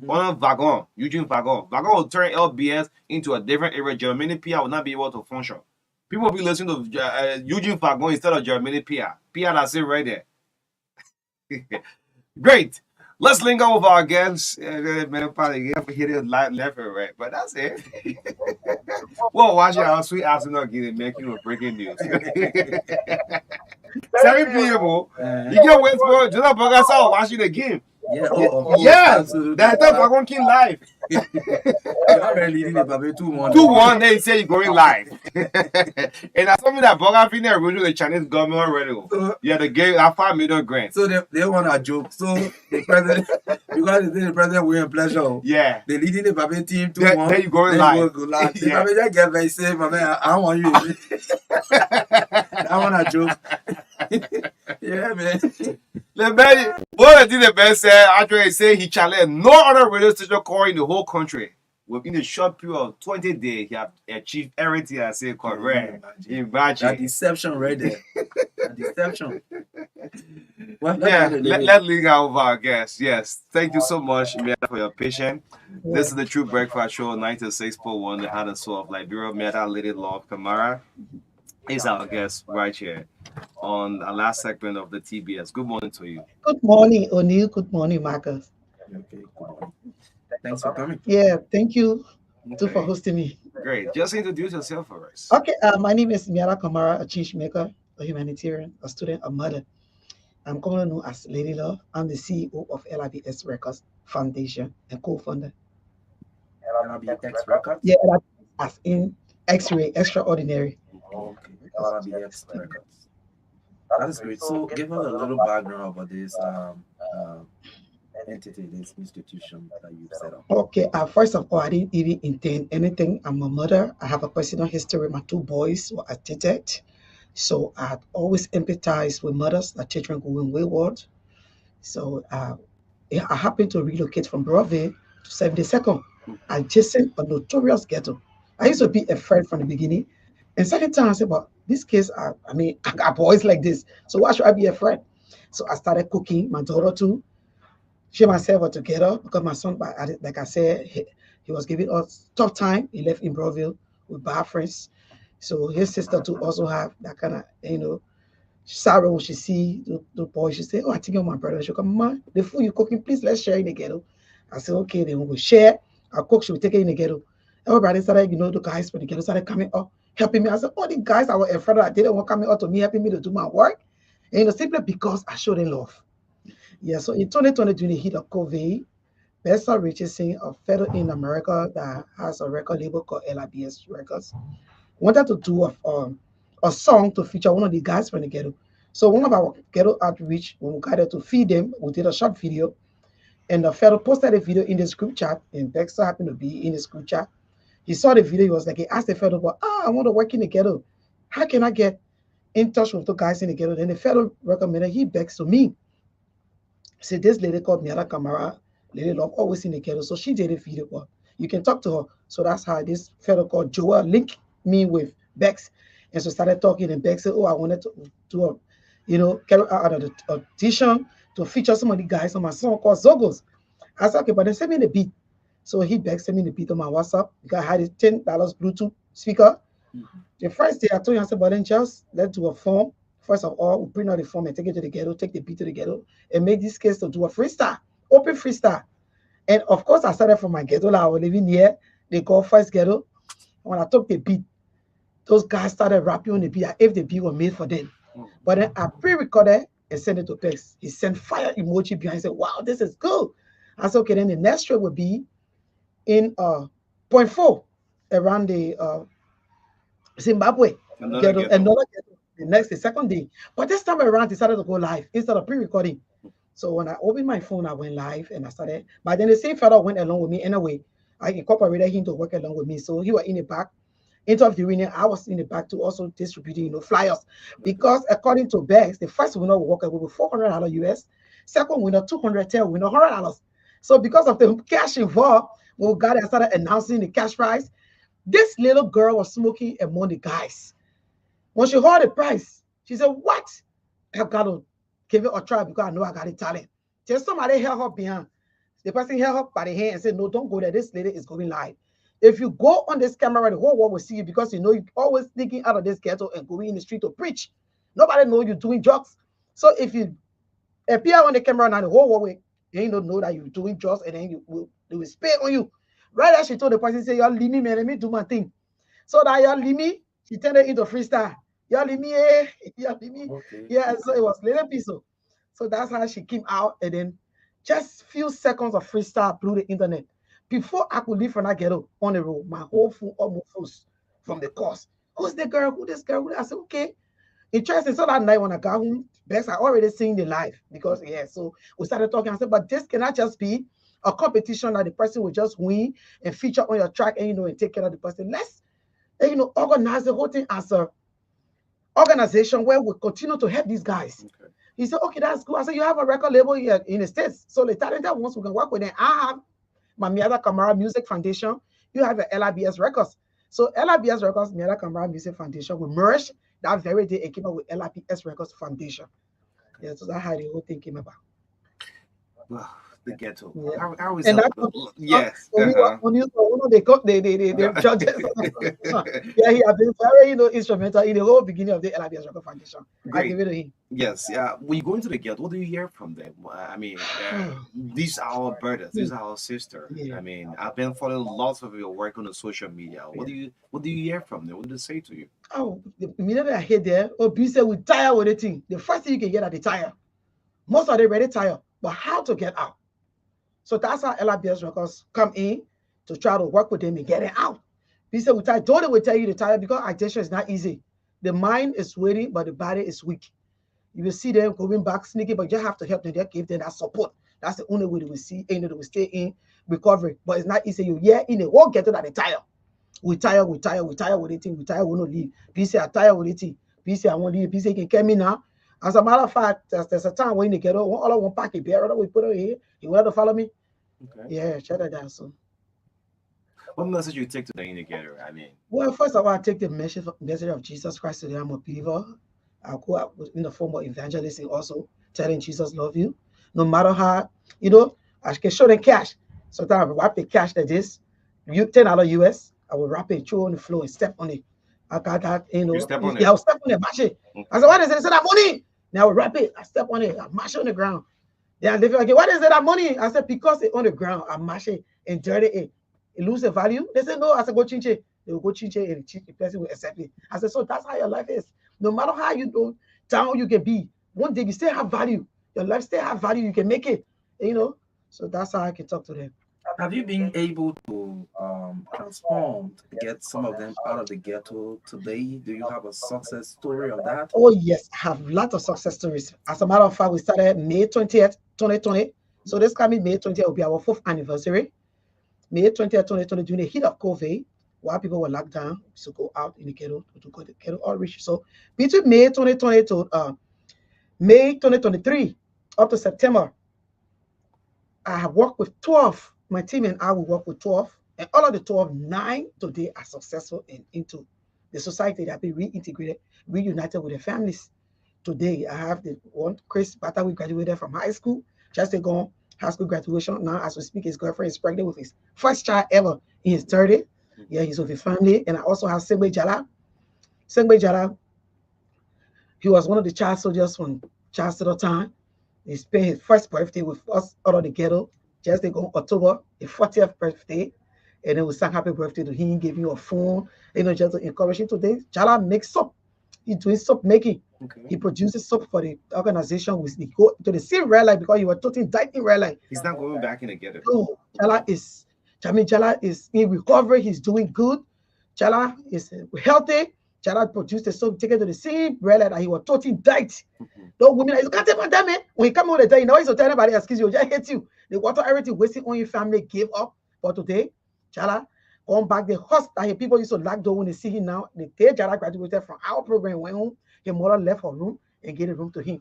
[SPEAKER 1] On Wagon, Eugene Wagon. Wagon will turn LBS into a different area. Germany PR will not be able to function. People will be listening to Eugene Wagon instead of Germany PR. PR, that's it right there. Great. Let's link up with our guests. Probably hit it left and right, but that's it. Well, watch our sweet Arsenal getting making with breaking news. 7 p.m. You can wait for Jonathan Bogasa watching the game.
[SPEAKER 2] Yeah,
[SPEAKER 1] That time I'm going to kill live.
[SPEAKER 2] You're already leading the baby 2-1.
[SPEAKER 1] 2-1, they say you're going live. And that's something that Boga Fina really the Chinese government already. Yeah, the game at $5 million grant.
[SPEAKER 2] So they want a joke. So the president, because the president will pleasure.
[SPEAKER 1] Yeah.
[SPEAKER 2] They leading the baby team 2-1.
[SPEAKER 1] Then you going live.
[SPEAKER 2] Go live. The baby just get very safe. I mean, I want you. I want a joke. Yeah, man.
[SPEAKER 1] The man, what I did the best actually say he challenged no other radio station call in the whole country. Within a short period of 20 days, he have achieved everything I say correct. Imagine.
[SPEAKER 2] That deception right there. That deception. Well,
[SPEAKER 1] yeah, let's link out with our guests. Yes. Thank you so much, Miata, for your patience. This is the True Breakfast Show, 96.1, the heart and soul of Liberia. Miata Lady Love Kamara is our guest right here on the last segment of the TBS. Good morning to you.
[SPEAKER 8] Good morning, O'Neill. Good morning, Marcus.
[SPEAKER 2] Okay, good morning. Thanks for coming.
[SPEAKER 8] Yeah, thank you too for hosting me.
[SPEAKER 1] Great. Just introduce yourself for us.
[SPEAKER 8] Okay, my name is Miara Kamara, a change maker, a humanitarian, a student, a mother. I'm commonly known as Lady Love. I'm the CEO of LIBS Records Foundation and co-founder.
[SPEAKER 2] LIBS Records?
[SPEAKER 8] Yeah, as in X-ray, extraordinary.
[SPEAKER 2] Okay, LIBS Records. That is great. So give us a little background about this entity, this institution that you've set up.
[SPEAKER 8] Okay, first of all, I didn't even intend anything. I'm a mother. I have a personal history. My 2 boys were addicted. So I always empathize with mothers that children going wayward. So I happened to relocate from Broadway to 72nd, adjacent a notorious ghetto. I used to be afraid from the beginning. And second time I said, but these kids I got boys like this. So why should I be afraid? So I started cooking, my daughter too. She and myself were together because my son, like I said, he was giving us tough time. He left in Broadville with bad friends. So his sister too also have that kind of, sorrow when she see the boy. She say, oh, I think you're my brother. She'll come, Mama, the food you're cooking, please let's share in the ghetto. I said, okay, then we'll share. I'll cook, she will take it in the ghetto. Everybody started, the guys from the ghetto started coming up, helping me. I said, oh, the guys that were in front of that didn't want coming up to me, helping me to do my work. And simply because I showed them love. Yeah, so in 2020, during the heat of COVID, Bessa Richardson, a fellow in America that has a record label called LIBS Records, wanted to do a song to feature one of the guys from the ghetto. So one of our ghetto outreach, when we got there to feed them, we did a short video. And the fellow posted a video in this group chat, and Dexter happened to be in this group chat. He saw the video, he was like, he asked the fellow, I want to work in the ghetto. How can I get in touch with the guys in the ghetto? Then the fellow recommended, he begs to me. See, this lady called Miara Kamara, Lady Love, always in the ghetto. So she did a video. Well, you can talk to her. So that's how this fellow called Joel linked me with Bex. And so started talking, and Bex said, oh, I wanted to do carry out an audition to feature some of the guys on my song called Zogos. I said, okay, but then send me the beat. So Bex sent me the beat on my WhatsApp because I had a $10 Bluetooth speaker. The first day I told him, I said, but then just let's do a form. First of all, we print out the form and take it to the ghetto, take the beat to the ghetto, and make this case to do a freestyle, open freestyle. And of course, I started from my ghetto. I was living here. They call First Ghetto. When I took the beat, those guys started rapping on the beat if the beat was made for them. But then I pre-recorded and sent it to Pex. He sent fire emoji behind. Said, "Wow, this is good." I said, "Okay." Then the next trip would be in point 4 around the Zimbabwe.
[SPEAKER 1] Another
[SPEAKER 8] Ghetto,
[SPEAKER 1] ghetto.
[SPEAKER 8] the second day. But this time around, decided to go live instead of pre-recording. So when I opened my phone, I went live and I started. But then the same fellow went along with me anyway. I incorporated him to work along with me. So he was in the back interviewing him. I was in the back to also distributing, flyers. Because according to Bex, the first winner will walk away with $400 US. Second winner, $210 winner, $100. So because of the cash involved, we got and started announcing the cash prize. This little girl was smoking among the guys. When she heard the price, she said, "What? I've got to give it a try because I know I got the talent." Till somebody held her behind. The person held her by the hand and said, "No, don't go there. This lady is going live. If you go on this camera, the whole world will see you because you know you're always sneaking out of this ghetto and going in the street to preach. Nobody know you're doing drugs. So if you appear on the camera now, the whole world they don't know that you're doing drugs and then they will spit on you." Right as she told the person, say, "Y'all leave me, man. Let me do my thing." So that y'all leave me, she turned it into freestyle. Y'all leave me, y'all leave me.
[SPEAKER 2] Okay.
[SPEAKER 8] Yeah, so it was little piece. So that's how she came out, and then just few seconds of freestyle blew the internet. Before I could leave from that ghetto on the road, my whole phone almost froze from the course. Who's the girl? Who this girl? I said, okay. Interesting. So that night when I got home, Bex, I already seen the live because so we started talking. I said, but this cannot just be a competition that the person will just win and feature on your track and and take care of the person. Let's organize the whole thing as a organization where we continue to help these guys. Okay. He said, "Okay, that's cool." I said, "You have a record label here in the States. So the talented ones we can work with them. I have my Miada Kamara Music Foundation. You have a LIBS Records. So LIBS Records, Miada Kamara Music Foundation, we merged that very day and came up with LIBS Records Foundation." Yeah, so that's how the whole thing came about.
[SPEAKER 1] Well, the ghetto.
[SPEAKER 8] Yeah.
[SPEAKER 1] How is
[SPEAKER 8] and
[SPEAKER 1] that? Yes.
[SPEAKER 8] One of the judges. Yeah, he has been very instrumental in the whole beginning of the LIBS Record Foundation.
[SPEAKER 1] Great.
[SPEAKER 8] I give it to him.
[SPEAKER 1] Yes. Yeah. When you go into the ghetto, what do you hear from them? I mean, these are our brothers. These are our sisters.
[SPEAKER 8] Yeah.
[SPEAKER 1] I mean, I've been following lots of your work on the social media. What do you hear from them? What do they say to you?
[SPEAKER 8] Oh, immediately I hit there. Oh, B said we tire with the thing. The first thing you can get at the tire. Most of them already tired, but how to get out? So that's how LIBS Records come in to try to work with them and get it out. He said, Tony will tell you to tire because attention is not easy. The mind is waiting, but the body is weak. You will see them going back sneaky, but you have to help them. They give them that support. That's the only way they will see, they will stay in recovery. But it's not easy. You in it won't get to that they tire. We tire with the thing. We tire, we don't leave. He said, I tire with the thing. He said, I won't leave. He said, he can come in now. As a matter of fact, there's a time when they get all I want pack it, we put it here. You want to follow me? Okay. Yeah, shut it down. So,
[SPEAKER 1] what message you take to the indicator? I mean,
[SPEAKER 8] well, first of all, I take the message of Jesus Christ to them. I'm a believer. I'll go out in the form of evangelism, also telling Jesus love you, no matter how I can show them cash. Sometimes I will wrap the cash like this. You $10 US. I will wrap it, throw on the floor and step on it. I got
[SPEAKER 1] you step on it.
[SPEAKER 8] Yeah, I'll step on it, mash it. Okay. I said, what is it? They said that money. Now I will wrap it. I step on it. I mash it on the ground. Then they feel like, what is it that money? I said, because it's on the ground, I mash it and dirty it. It loses value. They said, no. I said, go change it. They will go change it and the person will accept it. I said, so that's how your life is. No matter how down you can be, one day you still have value. Your life still have value. You can make it. So that's how I can talk to them.
[SPEAKER 2] Have you been able to transform to get some of them out of the ghetto today? Do you have a success story of that?
[SPEAKER 8] Oh, yes, I have lots of success stories. As a matter of fact, we started May 20th, 2020. So this coming May 20th will be our 4th anniversary. May 20th, 2020, during the heat of COVID, while people were locked down, to go out in the ghetto, to go to the ghetto outreach. So between May 2020 to May 2023, up to September, I have worked with 12. My team and I will work with 12, and all of the 12, 9 today are successful and into the society that have been reintegrated, reunited with their families. Today, I have the one, Chris Bata, we graduated from high school, just gone high school graduation. Now, as we speak, his girlfriend is pregnant with his first child ever in his 30s. Yeah, he's with his family. And I also have Sengbe Jala. Sengbe Jala, he was one of the child soldiers from Charles time. He spent his first birthday with us out of the ghetto. Just they go October, the 40th birthday. and then we sang happy birthday to him, gave him a phone, just to encourage him today. Chala makes soap. He's doing soap making.
[SPEAKER 1] Okay.
[SPEAKER 8] He produces soap for the organization. We go to the same red light because he was totally died in red light.
[SPEAKER 1] He's not going back in to get it.
[SPEAKER 8] No, Chala is in recovery. He's doing good. Chala is healthy. Chala produced the soap, take it to the same red light that he was totally died. Those women, you can't take my damn it. When you come over the day, you know, he's to tell anybody, excuse you, just hate you. The water, everything wasting on your family, gave up. But today, Chala, going back, the host that people used to lack though when they see him now, the day Chala graduated from our program, went home, his mother left her room and gave a room to him.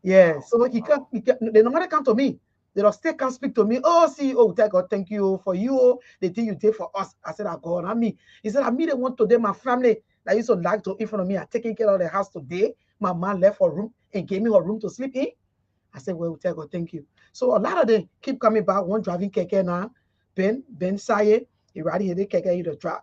[SPEAKER 8] Yeah, so he can't, they normally come to me. They don't still can't speak to me. Oh, CEO, thank God, thank you for you, the thing you did for us. I said, I God, not me. He said, I me the one today, my family that used to lack to in front of me are taking care of the house today. My man left her room and gave me her room to sleep in. I said, well, tell God, thank you. So a lot of them keep coming back. One driving keke now, Ben Saye, he riding the keke,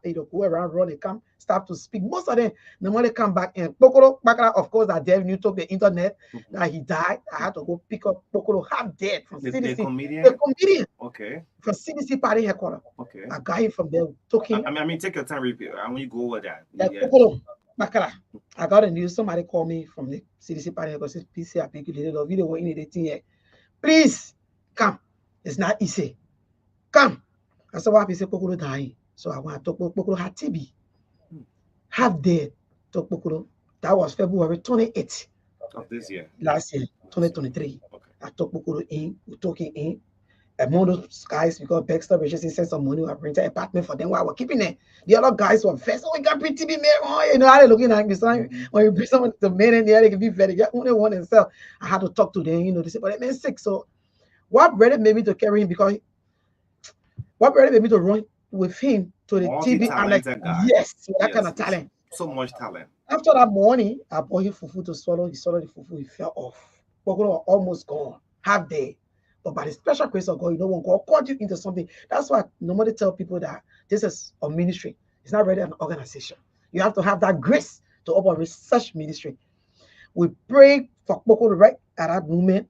[SPEAKER 8] he go around, run, they come, start to speak. Most of them normally come back and Pokoro, of course, that Dev New took the internet that he died. I had to go pick up Pokoro half dead from CDC.
[SPEAKER 1] The comedian?
[SPEAKER 8] The comedian.
[SPEAKER 1] Okay.
[SPEAKER 8] From CDC party headquarters.
[SPEAKER 1] Okay.
[SPEAKER 8] I got him from there. Took him.
[SPEAKER 1] I mean, take your time, repeat. I want you to go over that.
[SPEAKER 8] Yeah. Pokoro. I got a news. Somebody called me from the CDC party because it's PC. I pick you the video we're in the thing here. Please come. It's not easy. Come. I said, why people Pokoro dying? So I want to talk Pokoro had TB. Half dead. Talk Pokoro. That was February 28th
[SPEAKER 1] of this year.
[SPEAKER 8] Last year, 2023. Okay. I took Pokoro in. We're talking in. Among those guys, because Baxter Regis sent some money, I rented an apartment for them while we're keeping it. The other guys were first, oh, we got pretty man. Oh, you know how they looking at me. When you bring someone to men in there, they can be very, they only one themselves. I had to talk to them, they say, but that man's sick. So what really made me to carry him because what really made me to run with him to the TV and like, yes, that kind of talent.
[SPEAKER 1] So much talent.
[SPEAKER 8] After that morning, I bought him fufu to swallow. He swallowed the fufu, he fell off. Pokoro was almost gone, half day. But by the special grace of God, you know, when God called you into something, that's why I normally tell people that this is a ministry. It's not really an organization. You have to have that grace to open a research ministry. We pray for Pokoro right at that moment.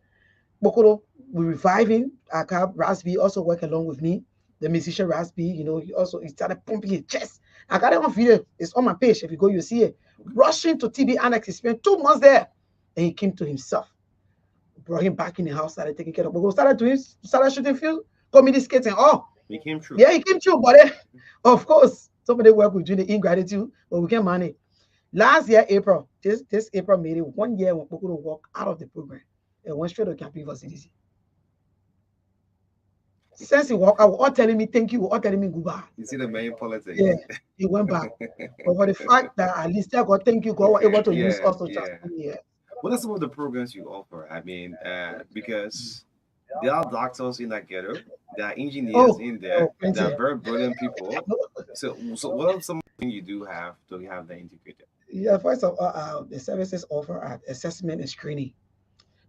[SPEAKER 8] Pokoro, we revive him. Rasby also work along with me. The musician Rasby, he started pumping his chest. I got it on video. It's on my page. If you go, you see it. Rushing to TB Annex. He spent 2 months there. And he came to himself. Brought him back in the house, started taking care of Pokoro, started shooting few comedy skits and all.
[SPEAKER 1] He came true.
[SPEAKER 8] Yeah, he came true, but of course, somebody work with doing the ingratitude, but we can't manage. Last year, April, this April made it 1 year when Pokoro walked out of the program and went straight to campaign for CDC. Since he walked out, all telling me thank you, all telling me goodbye.
[SPEAKER 1] You see the main politics.
[SPEAKER 8] Yeah, he went back. But for the fact that at least I got thank you, God was able to use us to just
[SPEAKER 1] What are some of the programs you offer? I mean, because there are doctors in that ghetto, there are engineers in there, there are very brilliant people. So what are some things you do have to have that integrated?
[SPEAKER 8] Yeah, first of all, the services offer at assessment and screening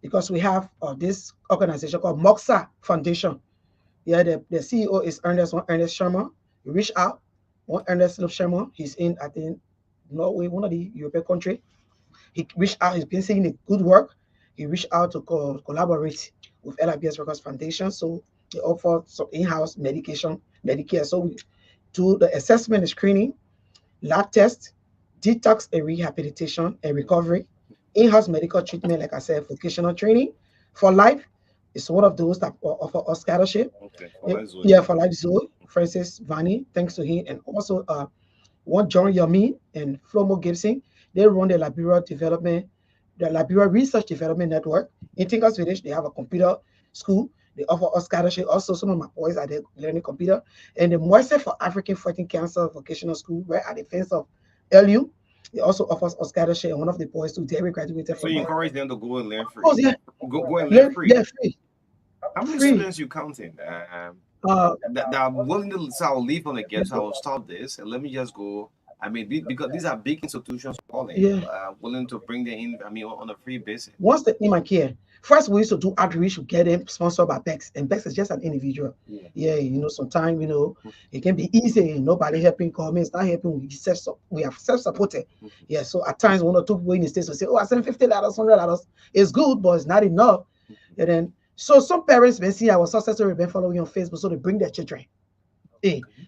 [SPEAKER 8] because we have this organization called Moxa Foundation. Yeah, the CEO is Ernest Sharma. You reach out, Ernest Sharma. He's in, I think, Norway, one of the European countries. He reached out, he's been saying the good work. He reached out to collaborate with LIBS Records Foundation. So they offer some in-house Medicare. So we do the assessment and screening, lab test, detox and rehabilitation and recovery, in-house medical treatment, like I said, vocational training. For life, it's one of those that offer us scholarship.
[SPEAKER 1] Okay.
[SPEAKER 8] For life Zoe, Francis Vanny, thanks to him, and also one John Yamin and Flomo Gibson. They run the Liberia Research Development Network. In Tinkers Village, they have a computer school. They offer us scholarship. Also, some of my boys are there learning computer. And the Moise for African Fighting Cancer Vocational School, right at the fence of LU. They also offer us scholarship. And one of the boys too, Derry graduated from.
[SPEAKER 1] So you encourage them to go and learn free.
[SPEAKER 8] Oh, yeah.
[SPEAKER 1] Go and learn free.
[SPEAKER 8] Yeah, free.
[SPEAKER 1] How many students you counting? That are willing to leave on the ghetto. I will stop this and let me just go. I mean, because these are big institutions willing to bring them in, on a free basis.
[SPEAKER 8] Once the in my care, first we used to do outreach to get them sponsored by Bex, and Bex is just an individual. Yeah, sometimes, it can be easy, and nobody helping come, it's not helping, we have self-supported. Yeah, so at times, 1 or 2 people in the States will say, oh, I send $50, $100. It's good, but it's not enough. And then, so some parents may see our success story been following on Facebook, so they bring their children.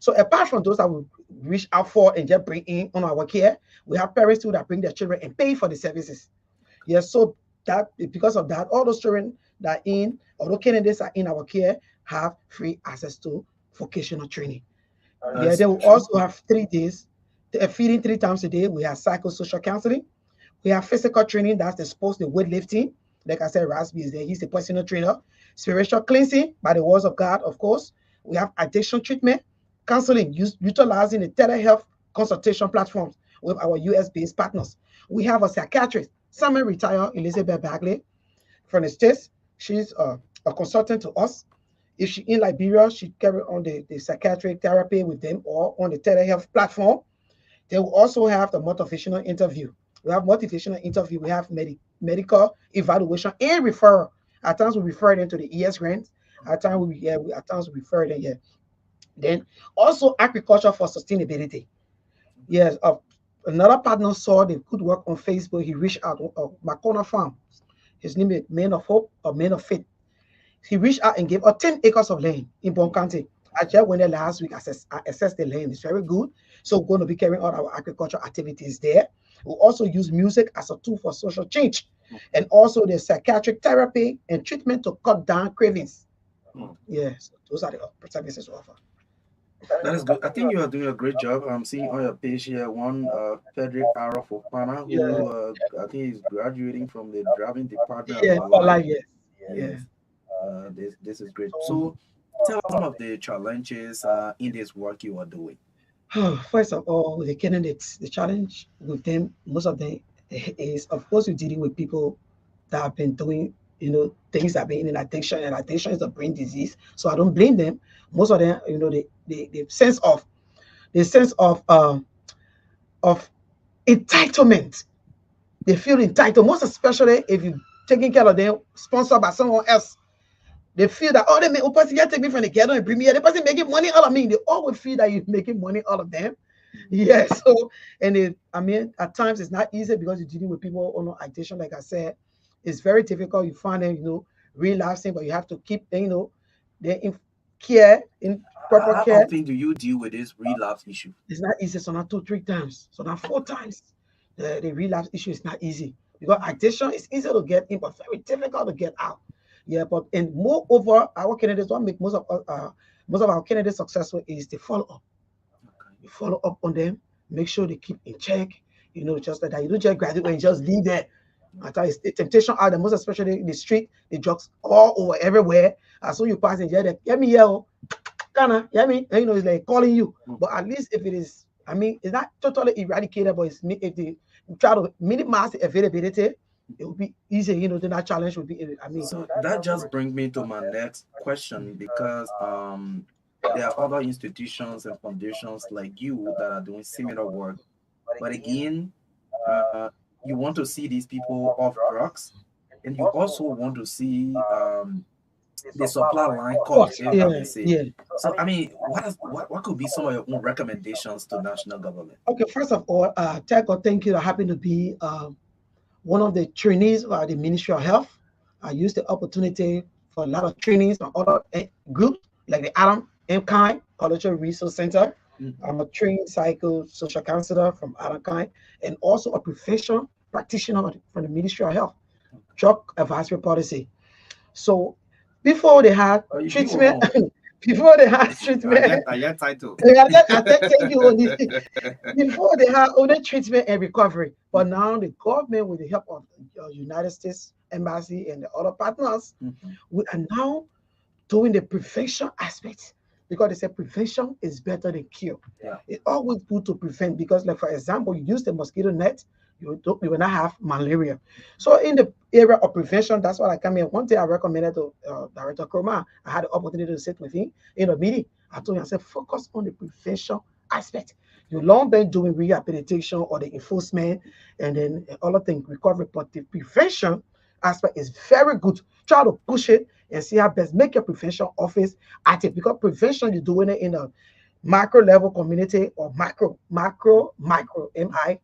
[SPEAKER 8] So apart from those that we reach out for and just bring in on our care, we have parents too that bring their children and pay for the services. Yes, so that because of that, all those children that although candidates are in our care, have free access to vocational training. Yeah, they will also have 3 days, feeding 3 times a day. We have psychosocial counseling. We have physical training, that's the sports, the weightlifting. Like I said, Rasby is there. He's a personal trainer. Spiritual cleansing by the words of God, of course. We have addiction treatment, counseling, utilizing the telehealth consultation platforms with our US-based partners. We have a psychiatrist, semi-retired Elizabeth Bagley from the States. She's a consultant to us. If she in Liberia, she carry on the psychiatric therapy with them or on the telehealth platform. They will also have the motivational interview. We have motivational interview. We have medical evaluation and referral. At times we refer them to the ES grants. At times we refer them. Yeah. Then also agriculture for sustainability. Yes. Another partner saw the good work on Facebook. He reached out Makona Farm. His name is Man of Hope or Man of Faith. He reached out and gave us 10 acres of land in Bon County. I just went there last week. I assessed the land. It's very good. So we're going to be carrying out our agricultural activities there. We'll also use music as a tool for social change. And also the psychiatric therapy and treatment to cut down cravings. Yes, those are the services we offer.
[SPEAKER 2] That is good. I think you are doing a great job. I'm seeing on your page here one Frederick Arrow Fofana, who I think is graduating from the driving department of Malawi.
[SPEAKER 8] Yes.
[SPEAKER 2] Yes. This is great. So tell us some of the challenges in this work you are doing.
[SPEAKER 8] First of all, with the candidates, the challenge with them, most of them is, of course, you're dealing with people that have been doing, things that have been in addiction, and addiction is a brain disease. So I don't blame them. Most of them, the sense of entitlement. They feel entitled, most especially if you're taking care of them, sponsored by someone else. They feel that, oh, the person here take me from the ghetto and bring me here. The person making money out of me. They always feel that you're making money out of them. Yeah. So, at times it's not easy because you're dealing with people on addiction. Like I said, it's very difficult. You find them, relapsing, but you have to keep, they're in care, in proper care.
[SPEAKER 2] How often do you deal with this relapse issue?
[SPEAKER 8] It's not easy. So not 2-3 times. So not 4 times. The relapse issue is not easy because addiction is easy to get in, but very difficult to get out. Yeah, and moreover, our candidates, what make most of our candidates successful is the follow up. You follow up on them, make sure they keep in check. Just like that. You don't just graduate and just leave there. I tell you, the temptation out there, most especially in the street, the drugs all over everywhere. As soon you pass in, they get me here, Ghana, you know me? And, it's like calling you. But at least if it is, it's not totally eradicated, but if they try to minimize the availability, it will be easy, then that challenge would be,
[SPEAKER 2] So that just brings me to my next question, because there are other institutions and foundations like you that are doing similar work. But again, you want to see these people off drugs, and you also want to see the supply line cut. So what could be some of your own recommendations to national government?
[SPEAKER 8] Okay, first of all, thank you. I happen to be one of the trainees of the Ministry of Health. I used the opportunity for a lot of trainings from other groups like the Adam M. Kine Cultural Resource Center. I'm a trained psychosocial counselor from Adam Kine, and also a professional practitioner from the Ministry of Health, drug advisory policy. So before they had treatment, before they had treatment,
[SPEAKER 2] I get title.
[SPEAKER 8] Thank you. Before they had only treatment and recovery, but now the government, with the help of the United States Embassy and the other partners, we are now doing the prevention aspect, because they say prevention is better than cure.
[SPEAKER 2] Yeah.
[SPEAKER 8] It's always good to prevent, because, like, for example, you use the mosquito net, you will not have malaria. So in the area of prevention, that's what I come here. One day I recommended to Director Kroma. I had the opportunity to sit with him in a meeting. I told him, I said, focus on the prevention aspect. You long been doing rehabilitation or the enforcement and then other things, recovery, but the prevention aspect is very good. Try to push it and see how best make your prevention office active, because prevention, you're doing it in a macro level community or macro MIMA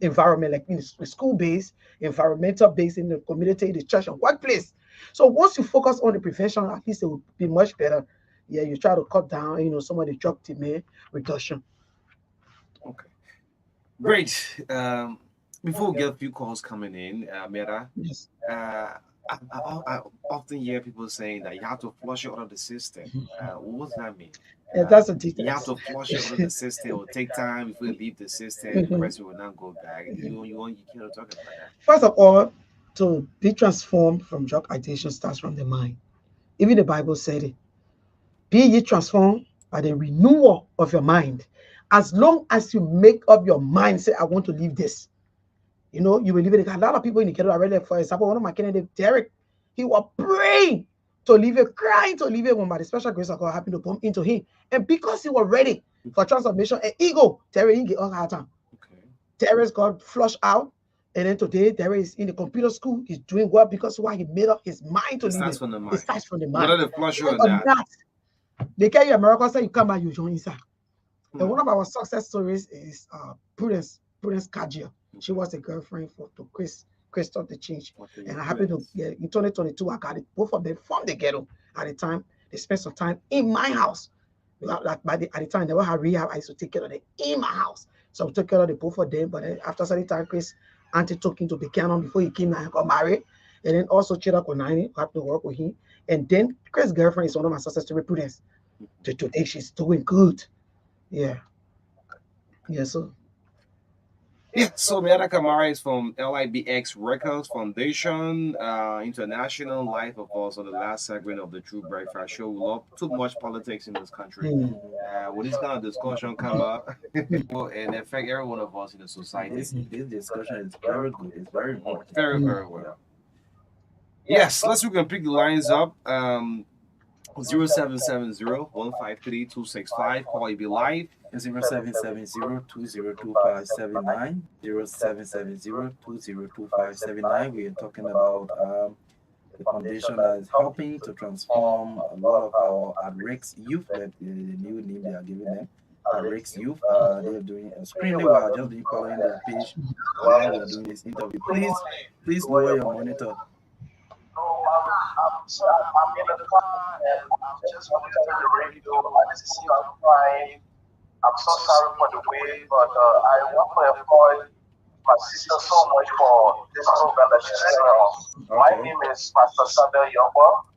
[SPEAKER 8] environment, like in school-based, environmental-based, in the community, the church, and workplace. So once you focus on the prevention, at least it will be much better Yeah, you try to cut down, some of the drug reduction.
[SPEAKER 1] Okay. Great. Before we get a few calls coming in, Mera,
[SPEAKER 8] Yes.
[SPEAKER 1] I often hear people saying that you have to flush it out of the system. What does that mean?
[SPEAKER 8] Yeah, that's the
[SPEAKER 1] You have
[SPEAKER 8] details.
[SPEAKER 1] to flush it out of the system. It will take time before you leave the system. The
[SPEAKER 8] Mhm.
[SPEAKER 1] person will not go back. You can't talk about that.
[SPEAKER 8] First of all, to be transformed from drug addiction starts from the mind. Even the Bible said it. Be ye transformed by the renewal of your mind. As long as you make up your mind, say, I want to leave this, you will leave it. A lot of people in the ghetto are ready. For example, one of my candidates, Derek, he was praying to leave it, crying to leave it when by the special grace of God happened to bump into him. And because he was ready for transformation and ego, Derek didn't get on hard time. Derek got flushed out. And then today, Derek is in the computer school. He's doing well because why he made up his mind to leave it. It starts from the mind.
[SPEAKER 1] Whether they flush you or not.
[SPEAKER 8] They carry America, say you come back, you join inside. And one of our success stories is Prudence Kajia. She was a girlfriend to Chris of the Change. And I happened to, in 2022, I got it, both of them from the ghetto at the time. They spent some time in my house. Like at the time, they were had rehab. I used to take care of them in my house. So I took care of the both of them. But then after some time, Chris auntie took him to Buchanan before he came and got married. And then also Chida Konani happened to work with him. And then Chris' girlfriend is one of my success stories, Prudence. Today she's doing good. Yeah. Yeah, so.
[SPEAKER 1] Yeah, so Miata Kamara is from LIBX Records Foundation, International Life of us on the last segment of the True Breakfast Show. We love too much politics in this country. When this kind of discussion come up, it will affect every one of us in the society.
[SPEAKER 2] This discussion is very good. It's very important.
[SPEAKER 1] Very, very well. Yes, let's we can pick the lines up. 0770-153-265. Call you be live.
[SPEAKER 2] 0770-202579. 0770-202579. We are talking about the foundation that is helping to transform a lot of our at-risk youth. That the new name they are giving them. At-risk youth. They are doing extremely well. Just be following their page while we are doing this interview. Please lower your monitor.
[SPEAKER 5] I'm in the car and I'm just monitoring the radio. I just see I'm crying. I'm so sorry for the way, but I want to applaud my sister so much for this program that she's setting up. My name is Pastor Samuel Yomba.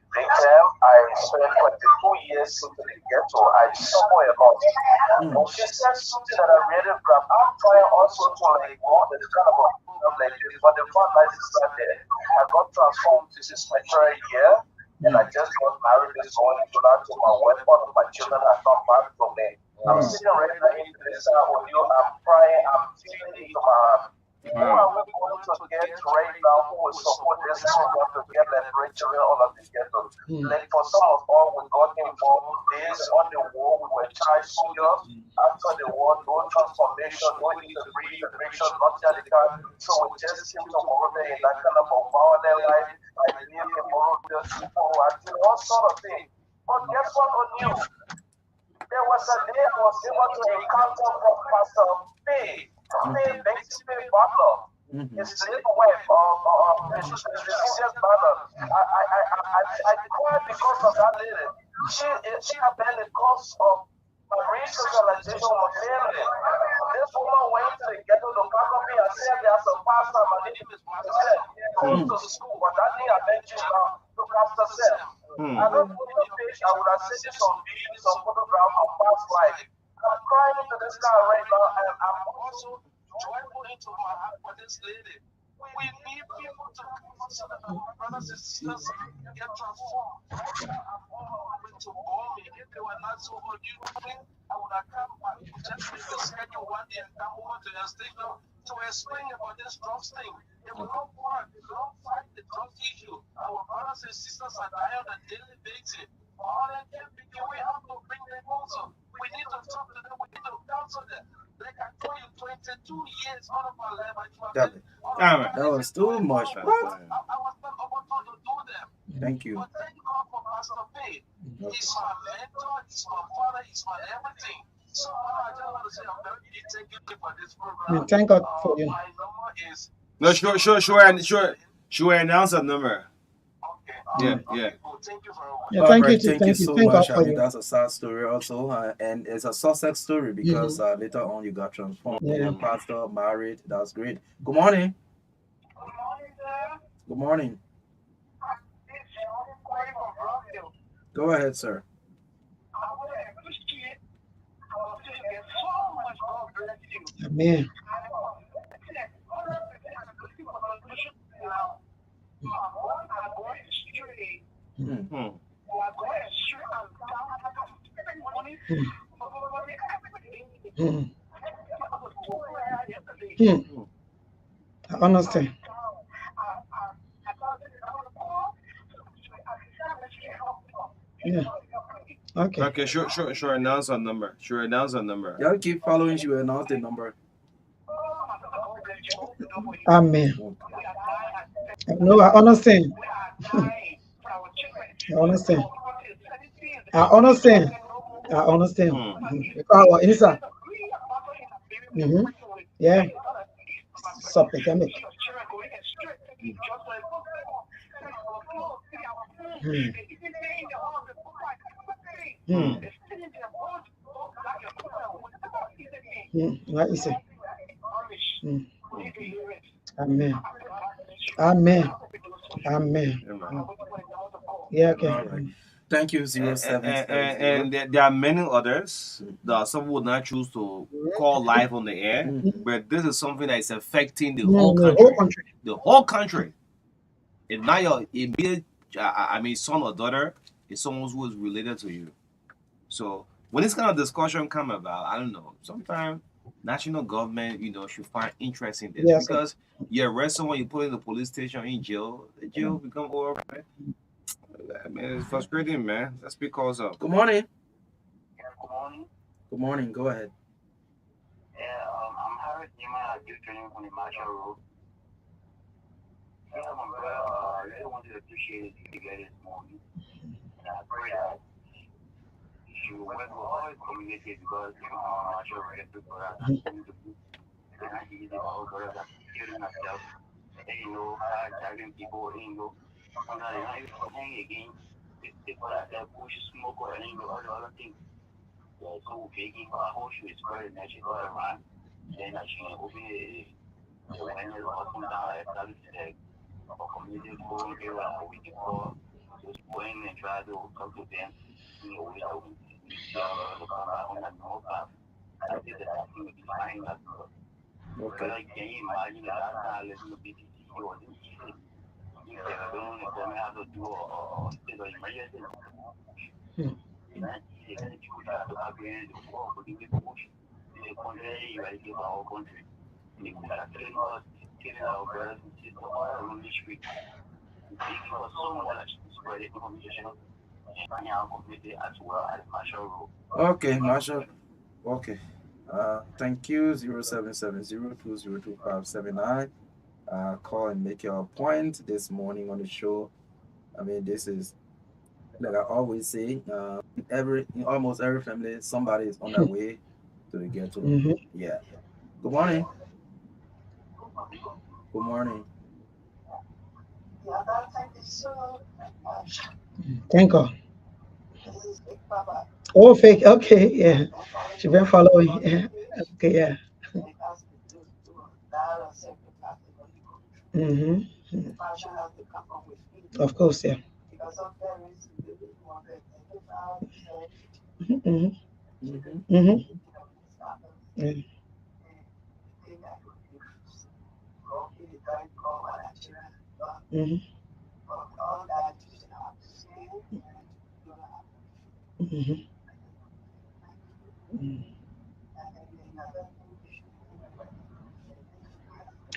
[SPEAKER 5] I spent 22 years into the ghetto. I suffer a lot. But she said something that I really grabbed. I'm trying also to want this kind of a program like this, but the fun life is not there. I got transformed. This is my third year, and I just got married this morning. So now to my wife, one of my children have come back from me. I'm sitting right now in this audio. I'm crying. I'm feeling it to my heart. Who are we going to get right now who will support this program to get liberate children all of the ghetto? Like for some of all, we got involved days on the war, we were child soldiers. After the war, no transformation, no integration, nothing like that. So we just came to Morocco in that kind of a violent life. I live in Morocco, all sort of things. But guess what, O'Neill? There was a day I was able to encounter Pastor P. Basically, Butler. His little wife, Mrs. Butler. I cried because of that lady. She had been the cause of my resocialization of family. This woman went to the ghetto to back up me and said there's a pastor, my name is Pastor Seth. Goes to school, but that day I mentioned now to Pastor Seth. I don't put the page, I would have sent you some videos, some photographs of past life. I'm crying into this guy right now, and I'm also joyful into my heart for this lady. We need people to come so that our brothers and sisters get transformed. I'm on my way to Bali. If they were not so good, I would have come back. Just make a schedule one day and come over to your station to explain about this drugs thing. It will not work. It will not fight the drug issue. Our brothers and sisters are dying on a daily basis. All that can be, we have to bring them also. We need to talk to them. We need to counsel them. Like I told you, 22 years out of my life, I traveled.
[SPEAKER 2] That was too much.
[SPEAKER 5] I was not able to do them.
[SPEAKER 2] Thank you.
[SPEAKER 5] But thank God for Pastor P. He's my mentor, he's my father, he's my everything. So I just want to say I'm very thankful for this program.
[SPEAKER 8] Thank God for you.
[SPEAKER 5] My number is...
[SPEAKER 1] No, sure. She will announce a number.
[SPEAKER 5] Okay.
[SPEAKER 1] Yeah,
[SPEAKER 3] Okay,
[SPEAKER 1] yeah.
[SPEAKER 3] well, thank you very much.
[SPEAKER 8] Yeah,
[SPEAKER 2] All
[SPEAKER 8] thank you
[SPEAKER 2] right,
[SPEAKER 8] too.
[SPEAKER 2] thank you
[SPEAKER 8] Thank you.
[SPEAKER 2] so
[SPEAKER 8] Thank God
[SPEAKER 2] much. I
[SPEAKER 8] for
[SPEAKER 2] mean,
[SPEAKER 8] you.
[SPEAKER 2] that's a sad story also, and it's a success story because later on you got transformed,
[SPEAKER 8] Yeah.
[SPEAKER 2] pastor, married. That's great. Good morning.
[SPEAKER 3] Good morning, sir.
[SPEAKER 2] Good morning.
[SPEAKER 3] This is calling from Brazil.
[SPEAKER 2] Go ahead, sir.
[SPEAKER 3] I want to appreciate our sister so much. God bless you.
[SPEAKER 8] Amen.
[SPEAKER 3] I know. Excellent. 100% I'm looking for solution now. My boys are going straight. They are going straight and down. I can spend money for everything. I was so glad yesterday.
[SPEAKER 8] I understand. Yeah. Okay.
[SPEAKER 1] Okay, sure. Announce our number. Sure, announce our number.
[SPEAKER 2] Y'all keep following. She will announce the number.
[SPEAKER 8] Amen. No, I understand. I understand. I understand. I understand. Because our inside. Yeah. It's epidemic. Like you say. Amen. Amen. Amen. Yeah, okay.
[SPEAKER 2] All right. Thank you, 0770.
[SPEAKER 1] And there are many others that some would not choose to call live on the air, but this is something that is affecting the whole
[SPEAKER 8] The
[SPEAKER 1] country.
[SPEAKER 8] whole country.
[SPEAKER 1] The whole country. It's not your immediate, I mean, son or daughter. It's someone who is related to you. So when this kind of discussion come about, I don't know. Sometimes national government, should find interest in this
[SPEAKER 8] Yes, sir.
[SPEAKER 1] because you arrest someone, you put in the police station, in jail. The jail become over. I mean, it's frustrating, man. That's because of.
[SPEAKER 2] Good morning.
[SPEAKER 3] Yeah, good morning.
[SPEAKER 2] Good morning. Go ahead.
[SPEAKER 3] Yeah, I'm Harris Newman. I do training on the Marshall Road. Yeah, my brother, I really wanted to appreciate you together this morning. And I pray that you work with all the community because Marshall Road is people that are doing the book. And I see the all brothers that are killing themselves. And driving people, sometimes they're not even hang again. They put out that push smoke or any other things. Yeah, so baking for a whole shoe is very natural around. Then I should open the awareness or something like that. Or community forum here we can call just go in and try to talk to them. We have to come out on that north path. I think that I think we can find that. But I can imagine the last time I listened to BTC or the easy. If they were going to come out to do a state of emergency. And that's easy. And if you have to agree to work with the push, the country, you have to give our country. If we are killing our brothers and sisters all around the street. Thank you for so much to spread information and our community as well as Marshall Road.
[SPEAKER 2] Okay, Marshall. Okay. Thank you. 0770202579. Call and make your point this morning on the show. I mean, this is like I always say. In almost every family, somebody is on their way to the ghetto. Yeah. Good morning. Good morning.
[SPEAKER 8] Thank God. Oh, fake. Okay, yeah. She been following. Yeah. Okay, yeah. Of course, yeah. Yeah.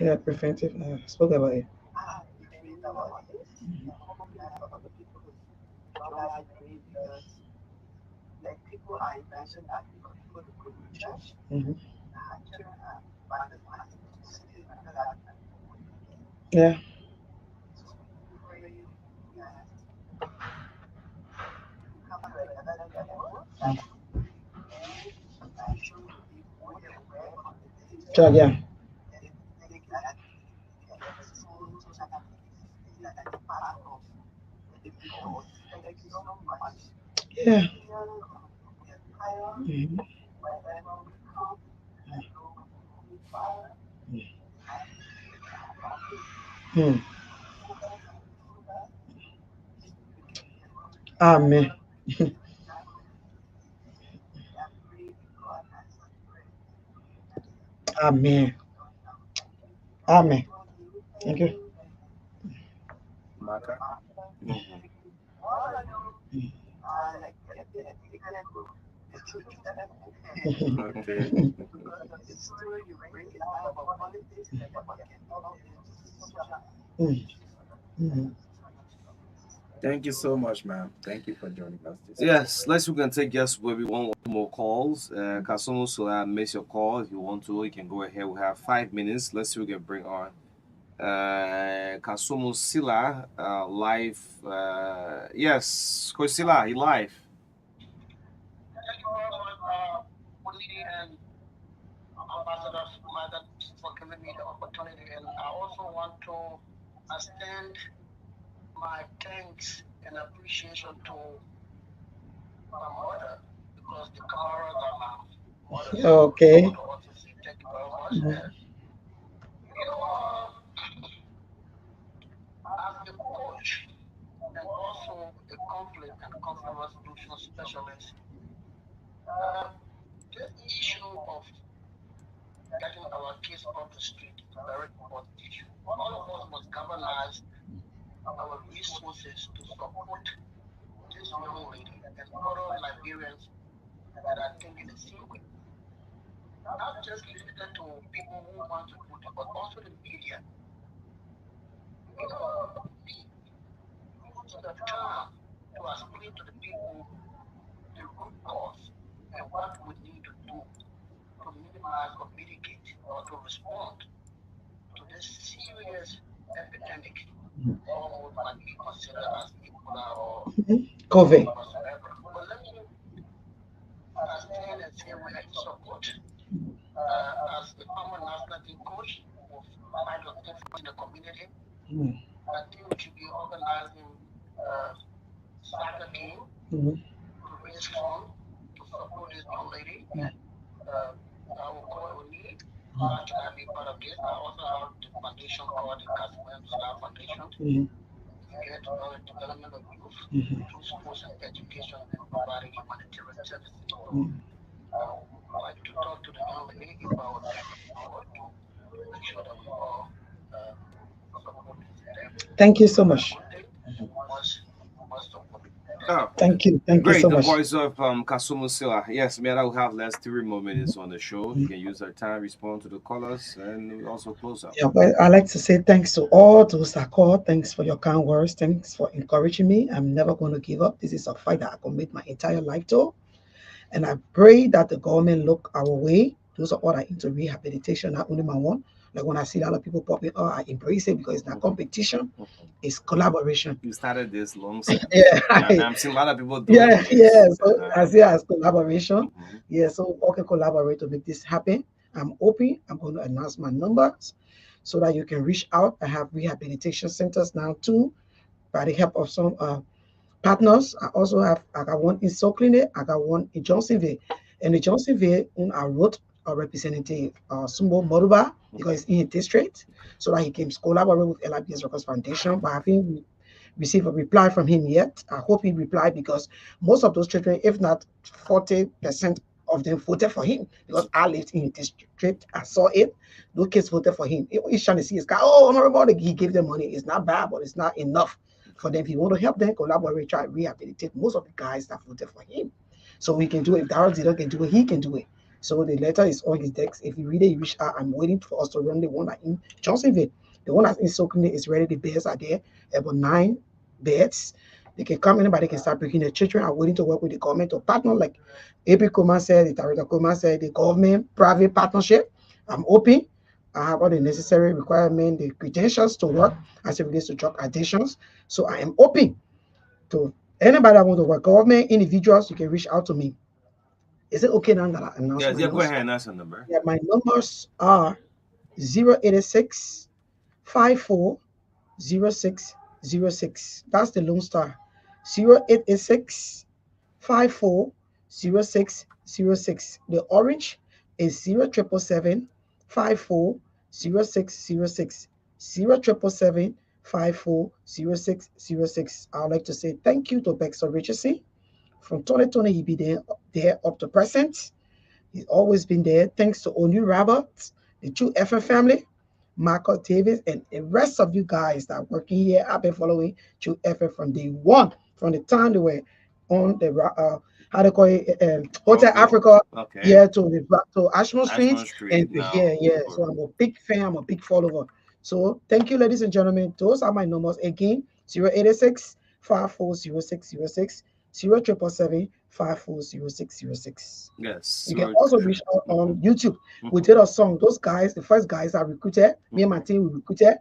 [SPEAKER 8] Yeah, preventive. Spoke about it. Yeah. Child, yeah. Yeah. Mhm. Hmm. Amen. Amen. Amen. Thank you.
[SPEAKER 2] Marka.
[SPEAKER 1] Mhm.
[SPEAKER 2] Okay.
[SPEAKER 8] Mm. Mhm.
[SPEAKER 2] Thank you so much, ma'am. Thank you for joining us this morning.
[SPEAKER 1] Yes, let's we can take just maybe one or two more calls. Kasumu, so miss your call. If you want to, you can go ahead. We have 5 minutes. Let's see if we can bring on Kasumu Sila live. Yes, Coach Sila, he live.
[SPEAKER 5] Thank you very much, Uli and Ambassador Marka, for giving me the opportunity. And I also want to extend my thanks and appreciation to my mother because the cameras are my mother. So I
[SPEAKER 8] Okay.
[SPEAKER 5] want to also say thank you very much. And, as a coach and also a conflict and conflict resolution specialist, this issue of getting our kids off the street is a very important issue. All of us must galvanize our resources to support this young lady and other Liberians that are thinking the same way. Not just limited to people who want to do it, but also the media. We use the term to explain to the people the root cause and what we need to do to minimize or mitigate or to respond to this serious epidemic, almost might be considered as Ebola or
[SPEAKER 8] COVID.
[SPEAKER 5] whatsoever. But let me stand and say we are in support. As a former national team coach with kind of influence in the community,
[SPEAKER 8] Mm.
[SPEAKER 5] I think we should be organizing soccer game
[SPEAKER 8] Mhm.
[SPEAKER 5] to raise funds to support this young lady. And I will call Oni. How can I be part of this? I also have the foundation called the Kaswem Star Foundation.
[SPEAKER 8] Mhm.
[SPEAKER 5] It's here to know the development of youth
[SPEAKER 8] Mhm.
[SPEAKER 5] through sports and education and providing humanitarian services. So
[SPEAKER 8] Mhm.
[SPEAKER 5] I would like to talk to the young lady if I would get power to make sure that we all uh, support this endeavor.
[SPEAKER 8] Thank you so much.
[SPEAKER 5] One thing, we must support.
[SPEAKER 1] Oh,
[SPEAKER 8] Thank you. Thank you
[SPEAKER 1] great.
[SPEAKER 8] so
[SPEAKER 1] The
[SPEAKER 8] much.
[SPEAKER 1] voice of Kasumu Sila. Yes, Mera will have last 3 more minutes on the show. You can use that time, respond to the callers, and we also close out.
[SPEAKER 8] Yeah, well, I like to say thanks to all those that called. Thanks for your kind words. Thanks for encouraging me. I'm never going to give up. This is a fight that I commit my entire life to. And I pray that the government look our way. Those are all that into rehabilitation, not only my one. Like when I see a lot of people popping, oh, I embrace it because it's not competition, it's collaboration.
[SPEAKER 1] You started this long time.
[SPEAKER 8] Yeah,
[SPEAKER 1] I'm seeing a lot of people doing
[SPEAKER 8] yeah,
[SPEAKER 1] this.
[SPEAKER 8] yeah. So I see it as collaboration.
[SPEAKER 1] Mhm.
[SPEAKER 8] Yeah, so all can collaborate to make this happen. I'm open. I'm going to announce my numbers so that you can reach out. I have rehabilitation centers now too, by the help of some partners. I also have, I got one in Sockley, I got one in Johnsonville. And in Johnsonville, I wrote a representative, Sumbo Moruba, because he's in district, so that he can collaborate with LIBS Records Foundation. But I haven't received a reply from him yet. I hope he replied because most of those children, if not 40% of them voted for him because I lived in his district. I saw it. Those kids voted for him. He's trying to see his guy. Oh, honorable, he gave them money. It's not bad, but it's not enough for them. If you want to help them, collaborate, try to rehabilitate most of the guys that voted for him. So we can do it. If Darrell Zito can do it, he can do it. So the letter is on his desk. If you read it, you reach out. I'm waiting for us to run the one that in Johnsonville. The one that's in Soaking is ready. The beds are there. About 9 beds. They can come, anybody can start bringing their children. I'm willing to work with the government to partner, like AP Kuma said, the director Kuma said, the government private partnership. I'm open. I have all the necessary requirements, the credentials to work as it relates to drug addictions. So I am open to anybody that want to work. Government, individuals, you can reach out to me. Is it okay now that I announce
[SPEAKER 1] Yes,
[SPEAKER 8] my
[SPEAKER 1] yeah, go
[SPEAKER 8] numbers?
[SPEAKER 1] ahead and ask the number.
[SPEAKER 8] Yeah, my numbers are 086 54 0606. That's the Lone Star. 0886 540606. The orange is 0777 540606. 0777 540606. I would like to say thank you to Baxter Richardson. From 2020, he be there up to present. He's always been there. Thanks to Onu Roberts, the True FM family, Marka Davis, and the rest of you guys that are working here. I've been following True FM from day one, from the time they were on the how they call it, Hotel Africa,
[SPEAKER 1] Okay.
[SPEAKER 8] to Ashmore Street, and to here, yeah. So I'm a big fan, I'm a big follower. So thank you, ladies and gentlemen. Those are my numbers again: 0886 540606, 0777 540606.
[SPEAKER 1] Yes.
[SPEAKER 8] You can also reach out on YouTube. We did a song. Those guys, the first guys I recruited, me and my team, we recruited.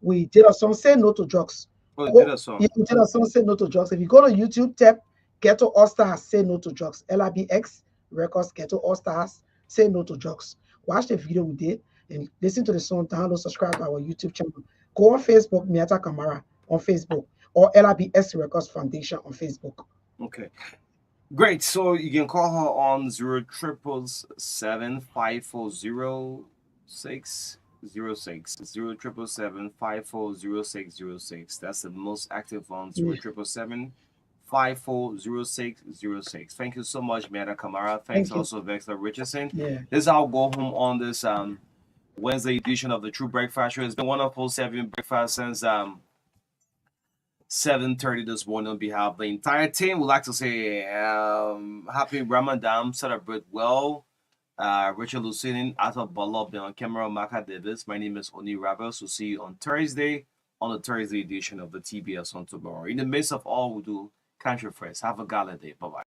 [SPEAKER 8] We did a song, Say No to Drugs.
[SPEAKER 1] Oh, we did a song.
[SPEAKER 8] Yeah, we did a song, Say No to Drugs. If you go to YouTube, tap Ghetto All Stars, Say No to Drugs. LIBX Records, Ghetto All Stars, Say No to Drugs. Watch the video we did and listen to the song, download, subscribe to our YouTube channel. Go on Facebook, Miata Kamara on Facebook, or LIBX Records Foundation on Facebook.
[SPEAKER 1] Okay. Great. So you can call her on 0777 540606. 0777 540606. That's the most active one. 0777 540606. Thank you so much, Meta Kamara. Thanks also, Baxter Richardson.
[SPEAKER 8] Yeah.
[SPEAKER 1] This is our go home on this Wednesday edition of the True Breakfast Show. It's been wonderful serving breakfast since 7:30 this morning on behalf of the entire team. We'd like to say happy Ramadan, celebrate well. Richard Lucinin, Arthur Balob, on camera, Marka Davis. My name is Oni Rabos. We'll see you on Thursday on the Thursday edition of the TBS on tomorrow. In the midst of all we do, country friends, have a gala day. Bye-bye.